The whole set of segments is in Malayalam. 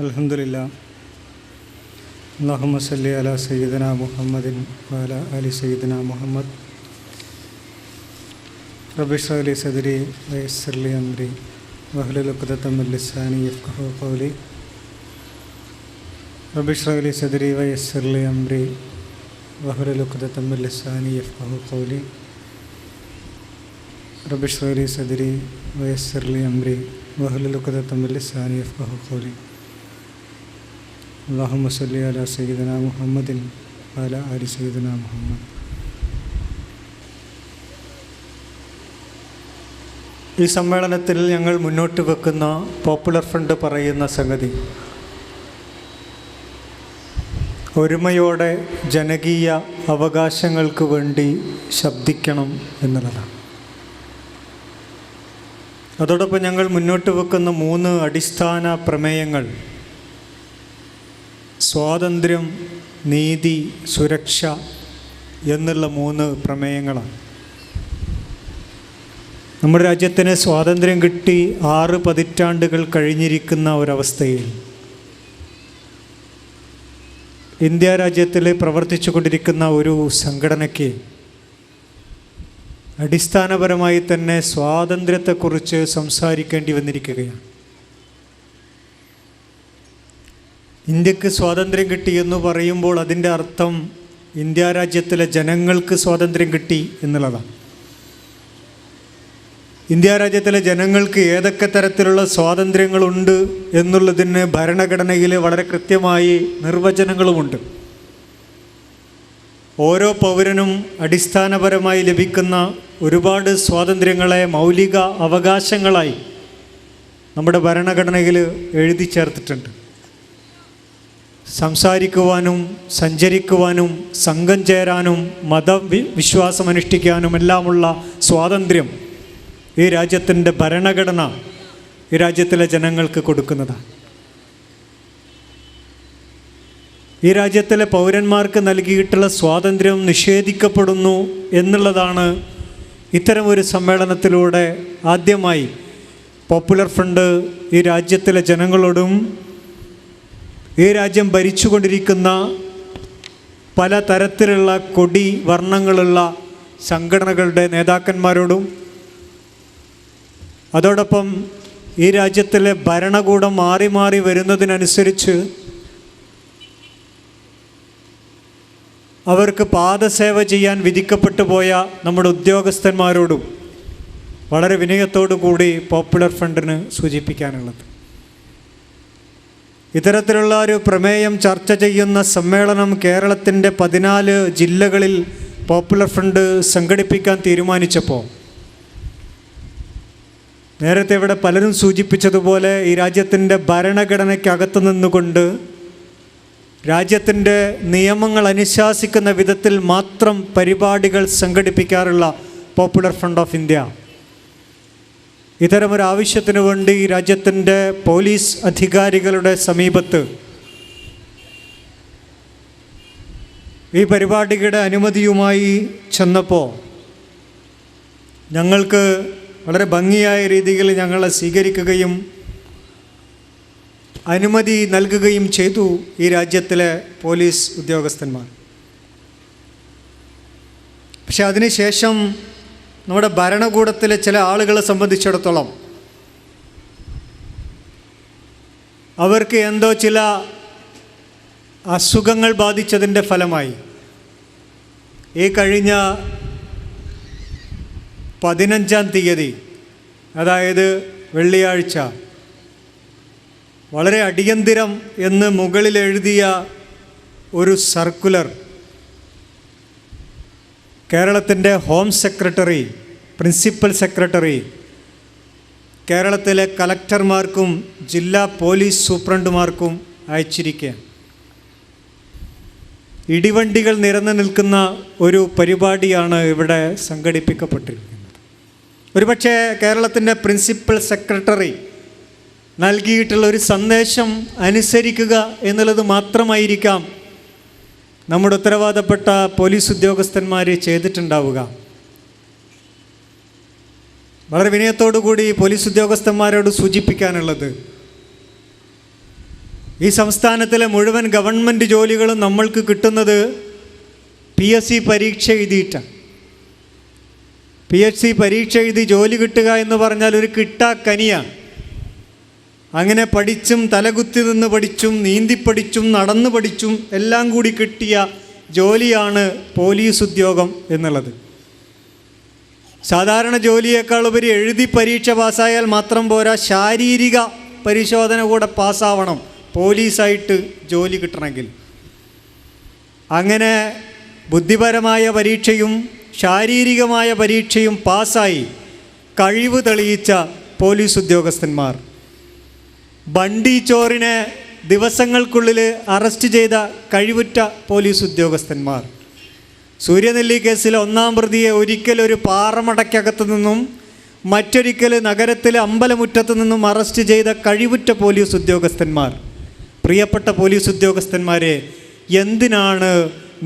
അൽഹംദുലില്ലാ. അല്ലാഹുമ്മ സല്ലി അലാ സയ്യിദിനാ മുഹമ്മദിൻ വഅലാ ആലി സയ്യിദിനാ മുഹമ്മദ്. റബ്ബി ഇശ്റഹ് ലി സദ്രി വയസ്സിർ ലി അംരി വഹ്ലുൽ ഉഖ്ദതം മിൻ ലിസാനി യഫ്ഖഹു ഖൗലി. റബ്ബി ഇശ്റഹ് ലി സദ്രി വയസ്സിർ ലി അംരി വഹ്ലുൽ ഉഖ്ദതം മിൻ ലിസാനി യഫ്ഖഹു ഖൗലി. റബ്ബി ഇശ്റഹ് ലി സദ്രി വയസ്സിർ ലി അംരി വഹ്ലുൽ ഉഖ്ദതം മിൻ ലിസാനി യഫ്ഖഹു ഖൗലി. അല്ലാഹുമ്മ സല്ലി അലാ സയ്യിദിനാ മുഹമ്മദിൻ വഅലാ ആലി സയ്യിദിനാ മുഹമ്മദ്. ഈ സമ്മേളനത്തിൽ ഞങ്ങൾ മുന്നോട്ട് വെക്കുന്ന പോപ്പുലർ ഫ്രണ്ട് പറയുന്ന സംഗതി ഒരുമയോടെ ജനകീയ അവകാശങ്ങൾക്ക് വേണ്ടി ശബ്ദിക്കണം എന്നുള്ളതാണ്. അതോടൊപ്പം ഞങ്ങൾ മുന്നോട്ട് വെക്കുന്ന 3 അടിസ്ഥാന പ്രമേയങ്ങൾ സ്വാതന്ത്ര്യം, നീതി, സുരക്ഷ എന്നുള്ള 3 പ്രമേയങ്ങളാണ്. നമ്മുടെ രാജ്യത്തിന് സ്വാതന്ത്ര്യം കിട്ടി 6 പതിറ്റാണ്ടുകൾ കഴിഞ്ഞിരിക്കുന്ന ഒരവസ്ഥയിൽ ഇന്ത്യ രാജ്യത്തിൽ പ്രവർത്തിച്ചു കൊണ്ടിരിക്കുന്ന ഒരു സംഘടനയ്ക്ക് അടിസ്ഥാനപരമായി തന്നെ സ്വാതന്ത്ര്യത്തെക്കുറിച്ച് സംസാരിക്കേണ്ടി വന്നിരിക്കുകയാണ്. ഇന്ത്യക്ക് സ്വാതന്ത്ര്യം കിട്ടി എന്ന് പറയുമ്പോൾ അതിൻ്റെ അർത്ഥം ഇന്ത്യ രാജ്യത്തിലെ ജനങ്ങൾക്ക് സ്വാതന്ത്ര്യം കിട്ടി എന്നുള്ളതാണ്. ഇന്ത്യ രാജ്യത്തിലെ ജനങ്ങൾക്ക് ഏതൊക്കെ തരത്തിലുള്ള സ്വാതന്ത്ര്യങ്ങളുണ്ട് എന്നുള്ളതിന് ഭരണഘടനയിൽ വളരെ കൃത്യമായി നിർവചനങ്ങളുമുണ്ട്. ഓരോ പൗരനും അടിസ്ഥാനപരമായി ലഭിക്കുന്ന ഒരുപാട് സ്വാതന്ത്ര്യങ്ങളെ മൗലിക അവകാശങ്ങളായി നമ്മുടെ ഭരണഘടനയിൽ എഴുതി ചേർത്തിട്ടുണ്ട്. സംസാരിക്കുവാനും സഞ്ചരിക്കുവാനും സംഘം ചേരാനും മതവിശ്വാസമനുഷ്ഠിക്കാനും എല്ലാമുള്ള സ്വാതന്ത്ര്യം ഈ രാജ്യത്തിൻ്റെ ഭരണഘടന ഈ രാജ്യത്തിലെ ജനങ്ങൾക്ക് കൊടുക്കുന്നതാണ്. ഈ രാജ്യത്തിലെ പൗരന്മാർക്ക് നൽകിയിട്ടുള്ള സ്വാതന്ത്ര്യം നിഷേധിക്കപ്പെടുന്നു എന്നുള്ളതാണ് ഇത്തരമൊരു സമ്മേളനത്തിലൂടെ ആദ്യമായി പോപ്പുലർ ഫ്രണ്ട് ഈ രാജ്യത്തിലെ ജനങ്ങളോടും ഈ രാജ്യം ഭരിച്ചുകൊണ്ടിരിക്കുന്ന പല തരത്തിലുള്ള കൊടി വർണ്ണങ്ങളുള്ള സംഘടനകളുടെ നേതാക്കന്മാരോടും അതോടൊപ്പം ഈ രാജ്യത്തിലെ ഭരണകൂടം മാറി മാറി വരുന്നതിനനുസരിച്ച് അവർക്ക് പാദസേവ ചെയ്യാൻ വിധിക്കപ്പെട്ടു പോയ നമ്മുടെ ഉദ്യോഗസ്ഥന്മാരോടും വളരെ വിനയത്തോടു കൂടി പോപ്പുലർ ഫ്രണ്ടിന് സൂചിപ്പിക്കാനുള്ളത്. ഇത്തരത്തിലുള്ള ഒരു പ്രമേയം ചർച്ച ചെയ്യുന്ന സമ്മേളനം കേരളത്തിൻ്റെ 14 ജില്ലകളിൽ പോപ്പുലർ ഫ്രണ്ട് സംഘടിപ്പിക്കാൻ തീരുമാനിച്ചപ്പോൾ നേരത്തെ ഇവിടെ പലരും സൂചിപ്പിച്ചതുപോലെ ഈ രാജ്യത്തിൻ്റെ ഭരണഘടനയ്ക്കകത്ത് നിന്നുകൊണ്ട് രാജ്യത്തിൻ്റെ നിയമങ്ങൾ അനുശാസിക്കുന്ന വിധത്തിൽ മാത്രം പരിപാടികൾ സംഘടിപ്പിക്കാറുള്ള പോപ്പുലർ ഫ്രണ്ട് ഓഫ് ഇന്ത്യ ഇത്തരമൊരാവശ്യത്തിന് വേണ്ടി രാജ്യത്തിൻ്റെ പോലീസ് അധികാരികളുടെ സമീപത്ത് ഈ പരിപാടിയുടെ അനുമതിയുമായി ചെന്നപ്പോൾ ഞങ്ങൾക്ക് വളരെ ഭംഗിയായ രീതിയിൽ ഞങ്ങളെ സ്വീകരിക്കുകയും അനുമതി നൽകുകയും ചെയ്തു ഈ രാജ്യത്തിലെ പോലീസ് ഉദ്യോഗസ്ഥന്മാർ. പക്ഷെ അതിനുശേഷം നമ്മുടെ ഭരണകൂടത്തിലെ ചില ആളുകളെ സംബന്ധിച്ചിടത്തോളം അവർക്ക് എന്തോ ചില അസുഖങ്ങൾ ബാധിച്ചതിൻ്റെ ഫലമായി ഈ കഴിഞ്ഞ 15-ാം തീയതി, അതായത് വെള്ളിയാഴ്ച, വളരെ അടിയന്തിരം എന്ന് മുകളിൽ എഴുതിയ ഒരു സർക്കുലർ കേരളത്തിൻ്റെ ഹോം സെക്രട്ടറി, പ്രിൻസിപ്പൽ സെക്രട്ടറി, കേരളത്തിലെ കലക്ടർമാർക്കും ജില്ലാ പോലീസ് സൂപ്രണ്ടുമാർക്കും അയച്ചിരിക്കുകയാണ്. ഇടിവണ്ടികൾ നിരന്നു നിൽക്കുന്ന ഒരു പരിപാടിയാണ് ഇവിടെ സംഘടിപ്പിക്കപ്പെട്ടിരിക്കുന്നത്. ഒരുപക്ഷെ കേരളത്തിൻ്റെ പ്രിൻസിപ്പൽ സെക്രട്ടറി നൽകിയിട്ടുള്ള ഒരു സന്ദേശം അനുസരിക്കുക എന്നുള്ളത് മാത്രമായിരിക്കാം നമ്മുടെ ഉത്തരവാദപ്പെട്ട പോലീസ് ഉദ്യോഗസ്ഥന്മാർ ചെയ്തിട്ടുണ്ടാവുക. വളരെ വിനയത്തോടു കൂടി പോലീസ് ഉദ്യോഗസ്ഥന്മാരോട് സൂചിപ്പിക്കാനുള്ളത്, ഈ സംസ്ഥാനത്തിലെ മുഴുവൻ ഗവൺമെൻറ് ജോലികളും നമ്മൾക്ക് കിട്ടുന്നത് PSC പരീക്ഷ എഴുതിയിട്ടാണ്. PSC പരീക്ഷ എഴുതി ജോലി കിട്ടുക എന്ന് പറഞ്ഞാൽ ഒരു കിട്ടാക്കനിയാണ്. അങ്ങനെ പഠിച്ചും തലകുത്തി നിന്ന് പഠിച്ചും നീന്തിപ്പടിച്ചും നടന്നു പഠിച്ചും എല്ലാം കൂടി കിട്ടിയ ജോലിയാണ് പോലീസ് ഉദ്യോഗം എന്നുള്ളത്. സാധാരണ ജോലിയേക്കാൾ ഉപരി എഴുതി പരീക്ഷ പാസ്സായാൽ മാത്രം പോരാ, ശാരീരിക പരിശോധന കൂടെ പാസ്സാവണം പോലീസായിട്ട് ജോലി കിട്ടണമെങ്കിൽ. അങ്ങനെ ബുദ്ധിപരമായ പരീക്ഷയും ശാരീരികമായ പരീക്ഷയും പാസ്സായി കഴിവ് തെളിയിച്ച പോലീസ് ഉദ്യോഗസ്ഥന്മാർ, ബണ്ടി ചോറിനെ ദിവസങ്ങൾക്കുള്ളിൽ അറസ്റ്റ് ചെയ്ത കഴിവുറ്റ പോലീസ് ഉദ്യോഗസ്ഥന്മാർ, സൂര്യനെല്ലി കേസിലെ 1-ാം പ്രതിയെ ഒരിക്കലൊരു പാറമടയ്ക്കകത്തു നിന്നും മറ്റൊരിക്കൽ നഗരത്തിലെ അമ്പലമുറ്റത്തു നിന്നും അറസ്റ്റ് ചെയ്ത കഴിവുറ്റ പോലീസ് ഉദ്യോഗസ്ഥന്മാർ. പ്രിയപ്പെട്ട പോലീസ് ഉദ്യോഗസ്ഥന്മാരെ, എന്തിനാണ്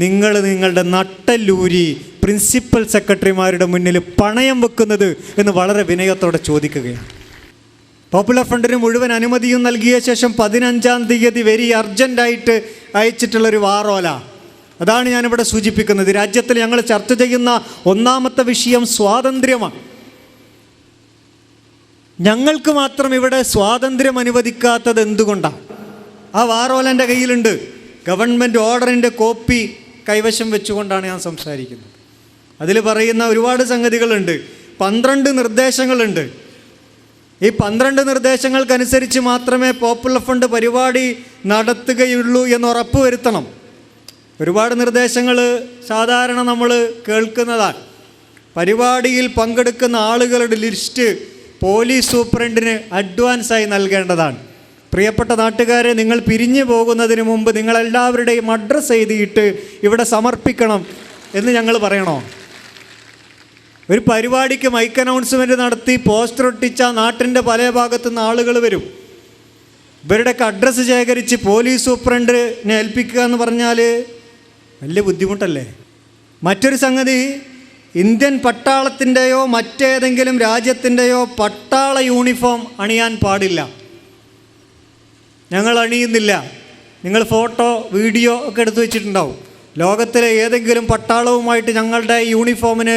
നിങ്ങൾ നിങ്ങളുടെ നട്ടല്ലൂരി പ്രിൻസിപ്പൽ സെക്രട്ടറിമാരുടെ മുന്നിൽ പണയം വെക്കുന്നത് എന്ന് വളരെ വിനയത്തോടെ ചോദിക്കുകയാണ്. പോപ്പുലർ ഫ്രണ്ടിന് മുഴുവൻ അനുമതിയും നൽകിയ ശേഷം 15-ാം തീയതി വെരി അർജൻറ്റായിട്ട് അയച്ചിട്ടുള്ളൊരു വാറോല. അതാണ് ഞാനിവിടെ സൂചിപ്പിക്കുന്നത്. രാജ്യത്തിൽ ഞങ്ങൾ ചർച്ച ചെയ്യുന്ന ഒന്നാമത്തെ വിഷയം സ്വാതന്ത്ര്യമാണ്. ഞങ്ങൾക്ക് മാത്രം ഇവിടെ സ്വാതന്ത്ര്യം അനുവദിക്കാത്തത് എന്തുകൊണ്ടാണ്? ആ വാറോലൻ്റെ കയ്യിലുണ്ട്. ഗവൺമെൻറ് ഓർഡറിൻ്റെ കോപ്പി കൈവശം വെച്ചുകൊണ്ടാണ് ഞാൻ സംസാരിക്കുന്നത്. അതിൽ പറയുന്ന ഒരുപാട് സംഗതികളുണ്ട്. 12 നിർദ്ദേശങ്ങളുണ്ട്. ഈ 12 നിർദ്ദേശങ്ങൾക്കനുസരിച്ച് മാത്രമേ പോപ്പുലർ ഫ്രണ്ട് പരിപാടി നടത്തുകയുള്ളൂ എന്ന് ഉറപ്പ് വരുത്തണം. ഒരുപാട് നിർദ്ദേശങ്ങൾ സാധാരണ നമ്മൾ കേൾക്കുന്നതാണ്. പരിപാടിയിൽ പങ്കെടുക്കുന്ന ആളുകളുടെ ലിസ്റ്റ് പോലീസ് സൂപ്രണ്ടിന് അഡ്വാൻസായി നൽകേണ്ടതാണ്. പ്രിയപ്പെട്ട നാട്ടുകാരെ, നിങ്ങൾ പിരിഞ്ഞു പോകുന്നതിന് മുമ്പ് നിങ്ങളെല്ലാവരുടെയും അഡ്രസ്സ് എഴുതിയിട്ട് ഇവിടെ സമർപ്പിക്കണം എന്ന് ഞങ്ങൾ പറയണോ? ഒരു പരിപാടിക്ക് മൈക്ക് അനൗൺസ്മെൻറ്റ് നടത്തി പോസ്റ്റർ ഒട്ടിച്ച നാട്ടിൻ്റെ പല ഭാഗത്തു നിന്ന് ആളുകൾ വരും. ഇവരുടെയൊക്കെ അഡ്രസ്സ് ശേഖരിച്ച് പോലീസ് സൂപ്രണ്ടിനെ ഏൽപ്പിക്കുക എന്ന് പറഞ്ഞാൽ വലിയ ബുദ്ധിമുട്ടല്ലേ? മറ്റൊരു സംഗതി, ഇന്ത്യൻ പട്ടാളത്തിൻ്റെയോ മറ്റേതെങ്കിലും രാജ്യത്തിൻ്റെയോ പട്ടാള യൂണിഫോം അണിയാൻ പാടില്ല. ഞങ്ങൾ അണിയുന്നില്ല. നിങ്ങൾ ഫോട്ടോ വീഡിയോ ഒക്കെ എടുത്തു വെച്ചിട്ടുണ്ടാവും. ലോകത്തിലെ ഏതെങ്കിലും പട്ടാളവുമായിട്ട് ഞങ്ങളുടെ യൂണിഫോമിന്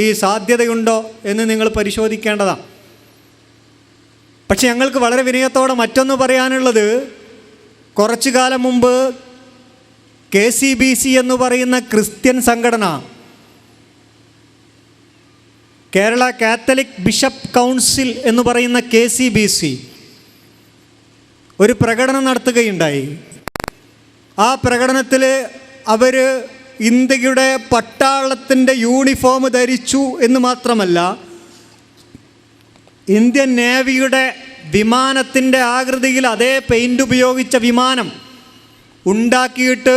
ഈ സാധ്യതയുണ്ടോ എന്ന് നിങ്ങൾ പരിശോധിക്കേണ്ടതാണ്. പക്ഷെ ഞങ്ങൾക്ക് വളരെ വിനയത്തോടെ മറ്റൊന്ന് പറയാനുള്ളത്, കുറച്ചു കാലം മുമ്പ് KCBC എന്ന് പറയുന്ന ക്രിസ്ത്യൻ സംഘടന, കേരള കാത്തലിക് ബിഷപ്പ് കൗൺസിൽ എന്ന് പറയുന്ന KCBC ഒരു പ്രകടനം നടത്തുകയുണ്ടായി. ആ പ്രകടനത്തിൽ അവർ ഇന്ത്യയുടെ പട്ടാളത്തിൻ്റെ യൂണിഫോം ധരിച്ചു എന്ന് മാത്രമല്ല, ഇന്ത്യൻ നേവിയുടെ വിമാനത്തിൻ്റെ ആകൃതിയിൽ അതേ പെയിൻ്റ് ഉപയോഗിച്ച വിമാനം ഉണ്ടാക്കിയിട്ട്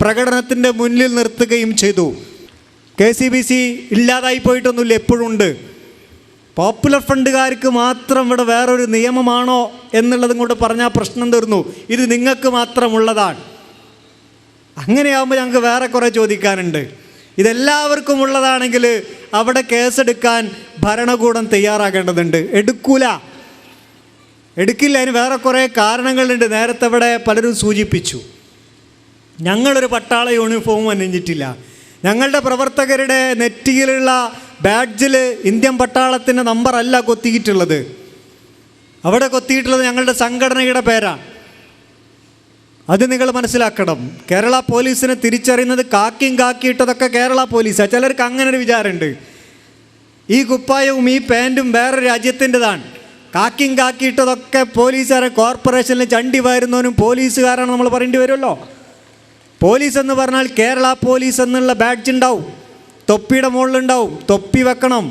പ്രകടനത്തിൻ്റെ മുന്നിൽ നിർത്തുകയും ചെയ്തു. KCBC ഇല്ലാതായി പോയിട്ടൊന്നുമില്ല, എപ്പോഴും ഉണ്ട്. പോപ്പുലർ ഫ്രണ്ടുകാർക്ക് മാത്രം ഇവിടെ വേറൊരു നിയമമാണോ എന്നുള്ളതും കൊണ്ട് പറഞ്ഞാൽ പ്രശ്നം തീർന്നു. ഇത് നിങ്ങൾക്ക് മാത്രമുള്ളതാണ്. അങ്ങനെയാകുമ്പോൾ ഞങ്ങൾക്ക് വേറെ കുറേ ചോദിക്കാനുണ്ട്. ഇതെല്ലാവർക്കും ഉള്ളതാണെങ്കിൽ അവിടെ കേസെടുക്കാൻ ഭരണകൂടം തയ്യാറാകേണ്ടതുണ്ട്. എടുക്കില്ല. അതിന് വേറെ കുറേ കാരണങ്ങളുണ്ട്. നേരത്തെ ഇവിടെ പലരും സൂചിപ്പിച്ചു. ഞങ്ങളൊരു പട്ടാള യൂണിഫോം അണിഞ്ഞിട്ടില്ല. ഞങ്ങളുടെ പ്രവർത്തകരുടെ നെറ്റിയിലുള്ള ബാഡ്ജിൽ ഇന്ത്യൻ പട്ടാളത്തിൻ്റെ നമ്പറല്ല കൊത്തിയിട്ടുള്ളത്. അവിടെ കൊത്തിയിട്ടുള്ളത് ഞങ്ങളുടെ സംഘടനയുടെ പേരാണ്. അത് നിങ്ങൾ മനസ്സിലാക്കണം. കേരള പോലീസിനെ തിരിച്ചറിയുന്നത് കാക്കിയിട്ടതൊക്കെ കേരള പോലീസാണ്. ചിലർക്ക് അങ്ങനെ ഒരു വിചാരമുണ്ട്. ഈ കുപ്പായവും ഈ പാൻറ്റും വേറെ രാജ്യത്തിൻ്റെതാണ്. കാക്കിയിട്ടതൊക്കെ പോലീസുകാരെ കോർപ്പറേഷനിൽ ചണ്ടി വാരുന്നവനും പോലീസുകാരാണ് നമ്മൾ പറയേണ്ടി വരുമല്ലോ. പോലീസ് എന്ന് പറഞ്ഞാൽ കേരള പോലീസ് എന്നുള്ള ബാഡ്ജ് ഉണ്ടാവും, തൊപ്പിയുടെ മുകളിലുണ്ടാവും. തൊപ്പി വെക്കണം.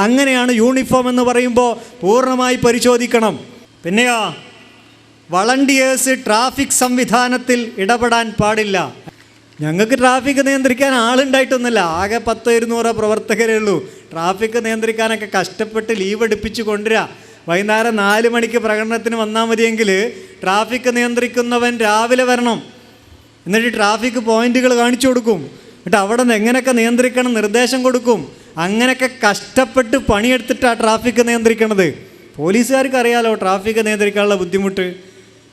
അങ്ങനെയാണ് യൂണിഫോം എന്ന് പറയുമ്പോൾ പൂർണ്ണമായി പരിശോധിക്കണം. പിന്നെയോ, വളണ്ടിയേഴ്സ് ട്രാഫിക് സംവിധാനത്തിൽ ഇടപെടാൻ പാടില്ല. ഞങ്ങൾക്ക് ട്രാഫിക് നിയന്ത്രിക്കാൻ ആളുണ്ടായിട്ടൊന്നുമില്ല. ആകെ 10-200 പ്രവർത്തകരേ ഉള്ളൂ. ട്രാഫിക് നിയന്ത്രിക്കാനൊക്കെ കഷ്ടപ്പെട്ട് ലീവ് എടുപ്പിച്ച് കൊണ്ടുവരിക. വൈകുന്നേരം 4 മണിക്ക് പ്രകടനത്തിന് വന്നാൽ മതിയെങ്കിൽ ട്രാഫിക് നിയന്ത്രിക്കുന്നവൻ രാവിലെ വരണം. എന്നിട്ട് ട്രാഫിക് പോയിന്റുകൾ കാണിച്ചു കൊടുക്കും. എന്നിട്ട് അവിടെ നിന്ന് എങ്ങനെയൊക്കെ നിയന്ത്രിക്കണം നിർദ്ദേശം കൊടുക്കും. അങ്ങനെയൊക്കെ കഷ്ടപ്പെട്ട് പണിയെടുത്തിട്ടാണ് ട്രാഫിക് നിയന്ത്രിക്കണത്. പോലീസുകാർക്ക് അറിയാലോ ട്രാഫിക് നിയന്ത്രിക്കാനുള്ള ബുദ്ധിമുട്ട്.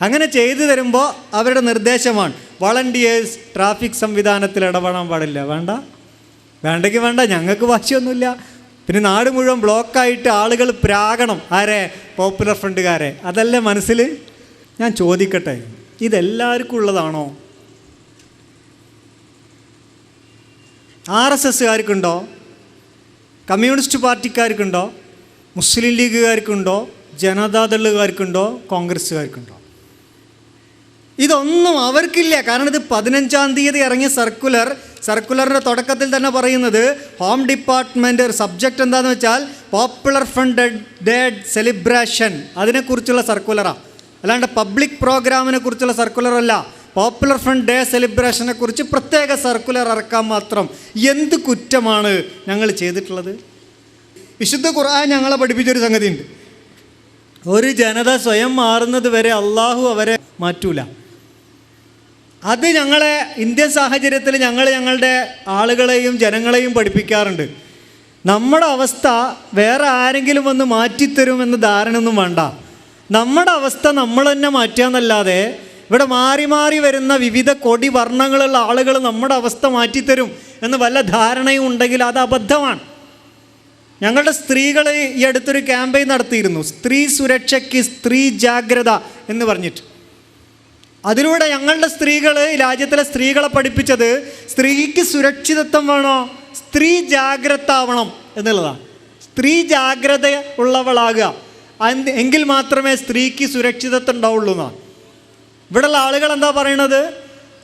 അങ്ങനെ ചെയ്തു തരുമ്പോൾ അവരുടെ നിർദ്ദേശമാണ് വളണ്ടിയേഴ്സ് ട്രാഫിക് സംവിധാനത്തിൽ ഇടപെടാൻ പാടില്ല. വേണ്ടെങ്കിൽ വേണ്ട, ഞങ്ങൾക്ക് വാശിയൊന്നുമില്ല. പിന്നെ നാട് മുഴുവൻ ബ്ലോക്കായിട്ട് ആളുകൾ പ്രാകണം. ആരെ? പോപ്പുലർ ഫ്രണ്ടുകാരെ. അതല്ലേ മനസ്സിൽ? ഞാൻ ചോദിക്കട്ടെ, ഇതെല്ലാവർക്കും ഉള്ളതാണോ? RSSകാർക്കുണ്ടോ? കമ്മ്യൂണിസ്റ്റ് പാർട്ടിക്കാർക്കുണ്ടോ? മുസ്ലിം ലീഗുകാർക്കുണ്ടോ? ജനതാദളുകാർക്കുണ്ടോ? കോൺഗ്രസ്സുകാർക്കുണ്ടോ? ഇതൊന്നും അവർക്കില്ല. കാരണം ഇത് 15-ാം തീയതി ഇറങ്ങിയ സർക്കുലറിൻ്റെ തുടക്കത്തിൽ തന്നെ പറയുന്നത് ഹോം ഡിപ്പാർട്ട്മെൻറ്റ് സബ്ജക്റ്റ് എന്താണെന്ന് വെച്ചാൽ പോപ്പുലർ ഫ്രണ്ട് ഡേ സെലിബ്രേഷൻ, അതിനെക്കുറിച്ചുള്ള സർക്കുലറാണ്. അല്ലാണ്ട് പബ്ലിക് പ്രോഗ്രാമിനെ കുറിച്ചുള്ള സർക്കുലറല്ല. പോപ്പുലർ ഫ്രണ്ട് ഡേ സെലിബ്രേഷനെ കുറിച്ച് പ്രത്യേക സർക്കുലർ ഇറക്കാൻ മാത്രം എന്ത് കുറ്റമാണ് ഞങ്ങൾ ചെയ്തിട്ടുള്ളത്? വിശുദ്ധ ഖുർആൻ ഞങ്ങളെ പഠിപ്പിച്ചൊരു സംഗതിയുണ്ട്. ഒരു ജനത സ്വയം മാറുന്നത് വരെ അള്ളാഹു അവരെ മാറ്റൂല. അത് ഞങ്ങളെ ഇന്ത്യൻ സാഹചര്യത്തിൽ ഞങ്ങളുടെ ആളുകളെയും ജനങ്ങളെയും പഠിപ്പിക്കാറുണ്ട്. നമ്മുടെ അവസ്ഥ വേറെ ആരെങ്കിലും വന്ന് മാറ്റിത്തരുമെന്ന് ധാരണയൊന്നും വേണ്ട. നമ്മുടെ അവസ്ഥ നമ്മൾ തന്നെ മാറ്റുകയെന്നല്ലാതെ ഇവിടെ മാറി മാറി വരുന്ന വിവിധ കൊടി വർണ്ണങ്ങളുള്ള ആളുകൾ നമ്മുടെ അവസ്ഥ മാറ്റിത്തരും എന്ന് വല്ല ധാരണയും ഉണ്ടെങ്കിൽ അത് അബദ്ധമാണ്. ഞങ്ങളുടെ സ്ത്രീകൾ ഈ അടുത്തൊരു ക്യാമ്പയിൻ നടത്തിയിരുന്നു, സ്ത്രീ സുരക്ഷയ്ക്ക് സ്ത്രീ ജാഗ്രത എന്ന് പറഞ്ഞിട്ട്. അതിലൂടെ ഞങ്ങളുടെ സ്ത്രീകൾ, രാജ്യത്തിലെ സ്ത്രീകളെ പഠിപ്പിച്ചത് സ്ത്രീക്ക് സുരക്ഷിതത്വം വേണോ, സ്ത്രീ ജാഗ്രത ആവണം എന്നുള്ളതാണ്. സ്ത്രീ ജാഗ്രത ഉള്ളവളാകുക, എങ്കിൽ മാത്രമേ സ്ത്രീക്ക് സുരക്ഷിതത്വം ഉണ്ടാവുള്ളൂ എന്നാണ്. ഇവിടെയുള്ള ആളുകൾ എന്താ പറയണത്?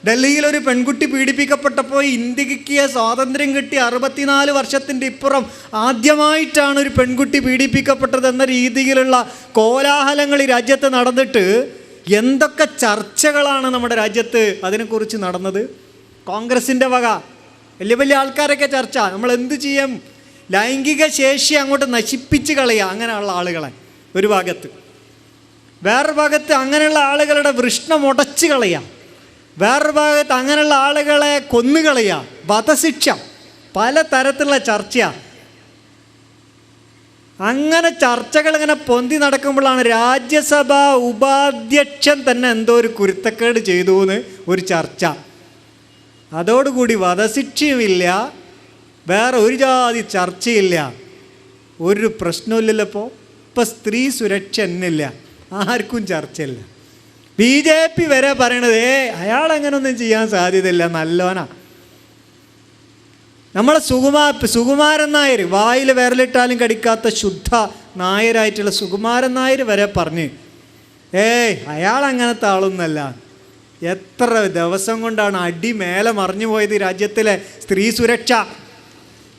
ഡൽഹിയിലൊരു പെൺകുട്ടി പീഡിപ്പിക്കപ്പെട്ടപ്പോൾ ഇന്ത്യക്ക് സ്വാതന്ത്ര്യം കിട്ടി 64 വർഷത്തിൻ്റെ ഇപ്പുറം ആദ്യമായിട്ടാണ് ഒരു പെൺകുട്ടി പീഡിപ്പിക്കപ്പെട്ടതെന്ന രീതിയിലുള്ള കോലാഹലങ്ങൾ ഈ രാജ്യത്ത് നടന്നിട്ട് എന്തൊക്കെ ചർച്ചകളാണ് നമ്മുടെ രാജ്യത്ത് അതിനെക്കുറിച്ച് നടന്നത്. കോൺഗ്രസിൻ്റെ വക വലിയ വലിയ ആൾക്കാരൊക്കെ ചർച്ച, നമ്മൾ എന്ത് ചെയ്യും, ലൈംഗിക ശേഷി അങ്ങോട്ട് നശിപ്പിച്ച് കളയുക അങ്ങനെയുള്ള ആളുകളെ ഒരു ഭാഗത്ത്, വേറൊരു ഭാഗത്ത് അങ്ങനെയുള്ള ആളുകളുടെ വൃഷ്ണം ഉടച്ച് കളയുക, വേറൊരു ഭാഗത്ത് അങ്ങനെയുള്ള ആളുകളെ കൊന്നുകളയുക, വധശിക്ഷ, പല തരത്തിലുള്ള ചർച്ചയാണ്. അങ്ങനെ ചർച്ചകൾ ഇങ്ങനെ പൊന്തി നടക്കുമ്പോഴാണ് രാജ്യസഭാ ഉപാധ്യക്ഷൻ തന്നെ എന്തോ ഒരു കുരുത്തക്കേട് ചെയ്തു എന്ന് ഒരു ചർച്ച. അതോടുകൂടി വധശിക്ഷയുമില്ല, വേറെ ഒരു ജാതി ചർച്ചയില്ല, ഒരു പ്രശ്നമില്ലല്ലോ. ഇപ്പോൾ സ്ത്രീ സുരക്ഷ എന്നില്ല, ആർക്കും ചർച്ചയില്ല. BJP വരെ പറയണത് അയാളങ്ങനൊന്നും ചെയ്യാൻ സാധ്യതയില്ല, നല്ലോനാ. നമ്മളെ സുകുമാരൻ നായർ, വായിൽ വിരലിട്ടാലും കടിക്കാത്ത ശുദ്ധ നായരായിട്ടുള്ള സുകുമാരൻ നായർ വരെ പറഞ്ഞ് അയാളങ്ങനത്തെ ആളൊന്നല്ല. എത്ര ദിവസം കൊണ്ടാണ് അടി മേലെ മറിഞ്ഞു പോയത് രാജ്യത്തിലെ സ്ത്രീ സുരക്ഷ.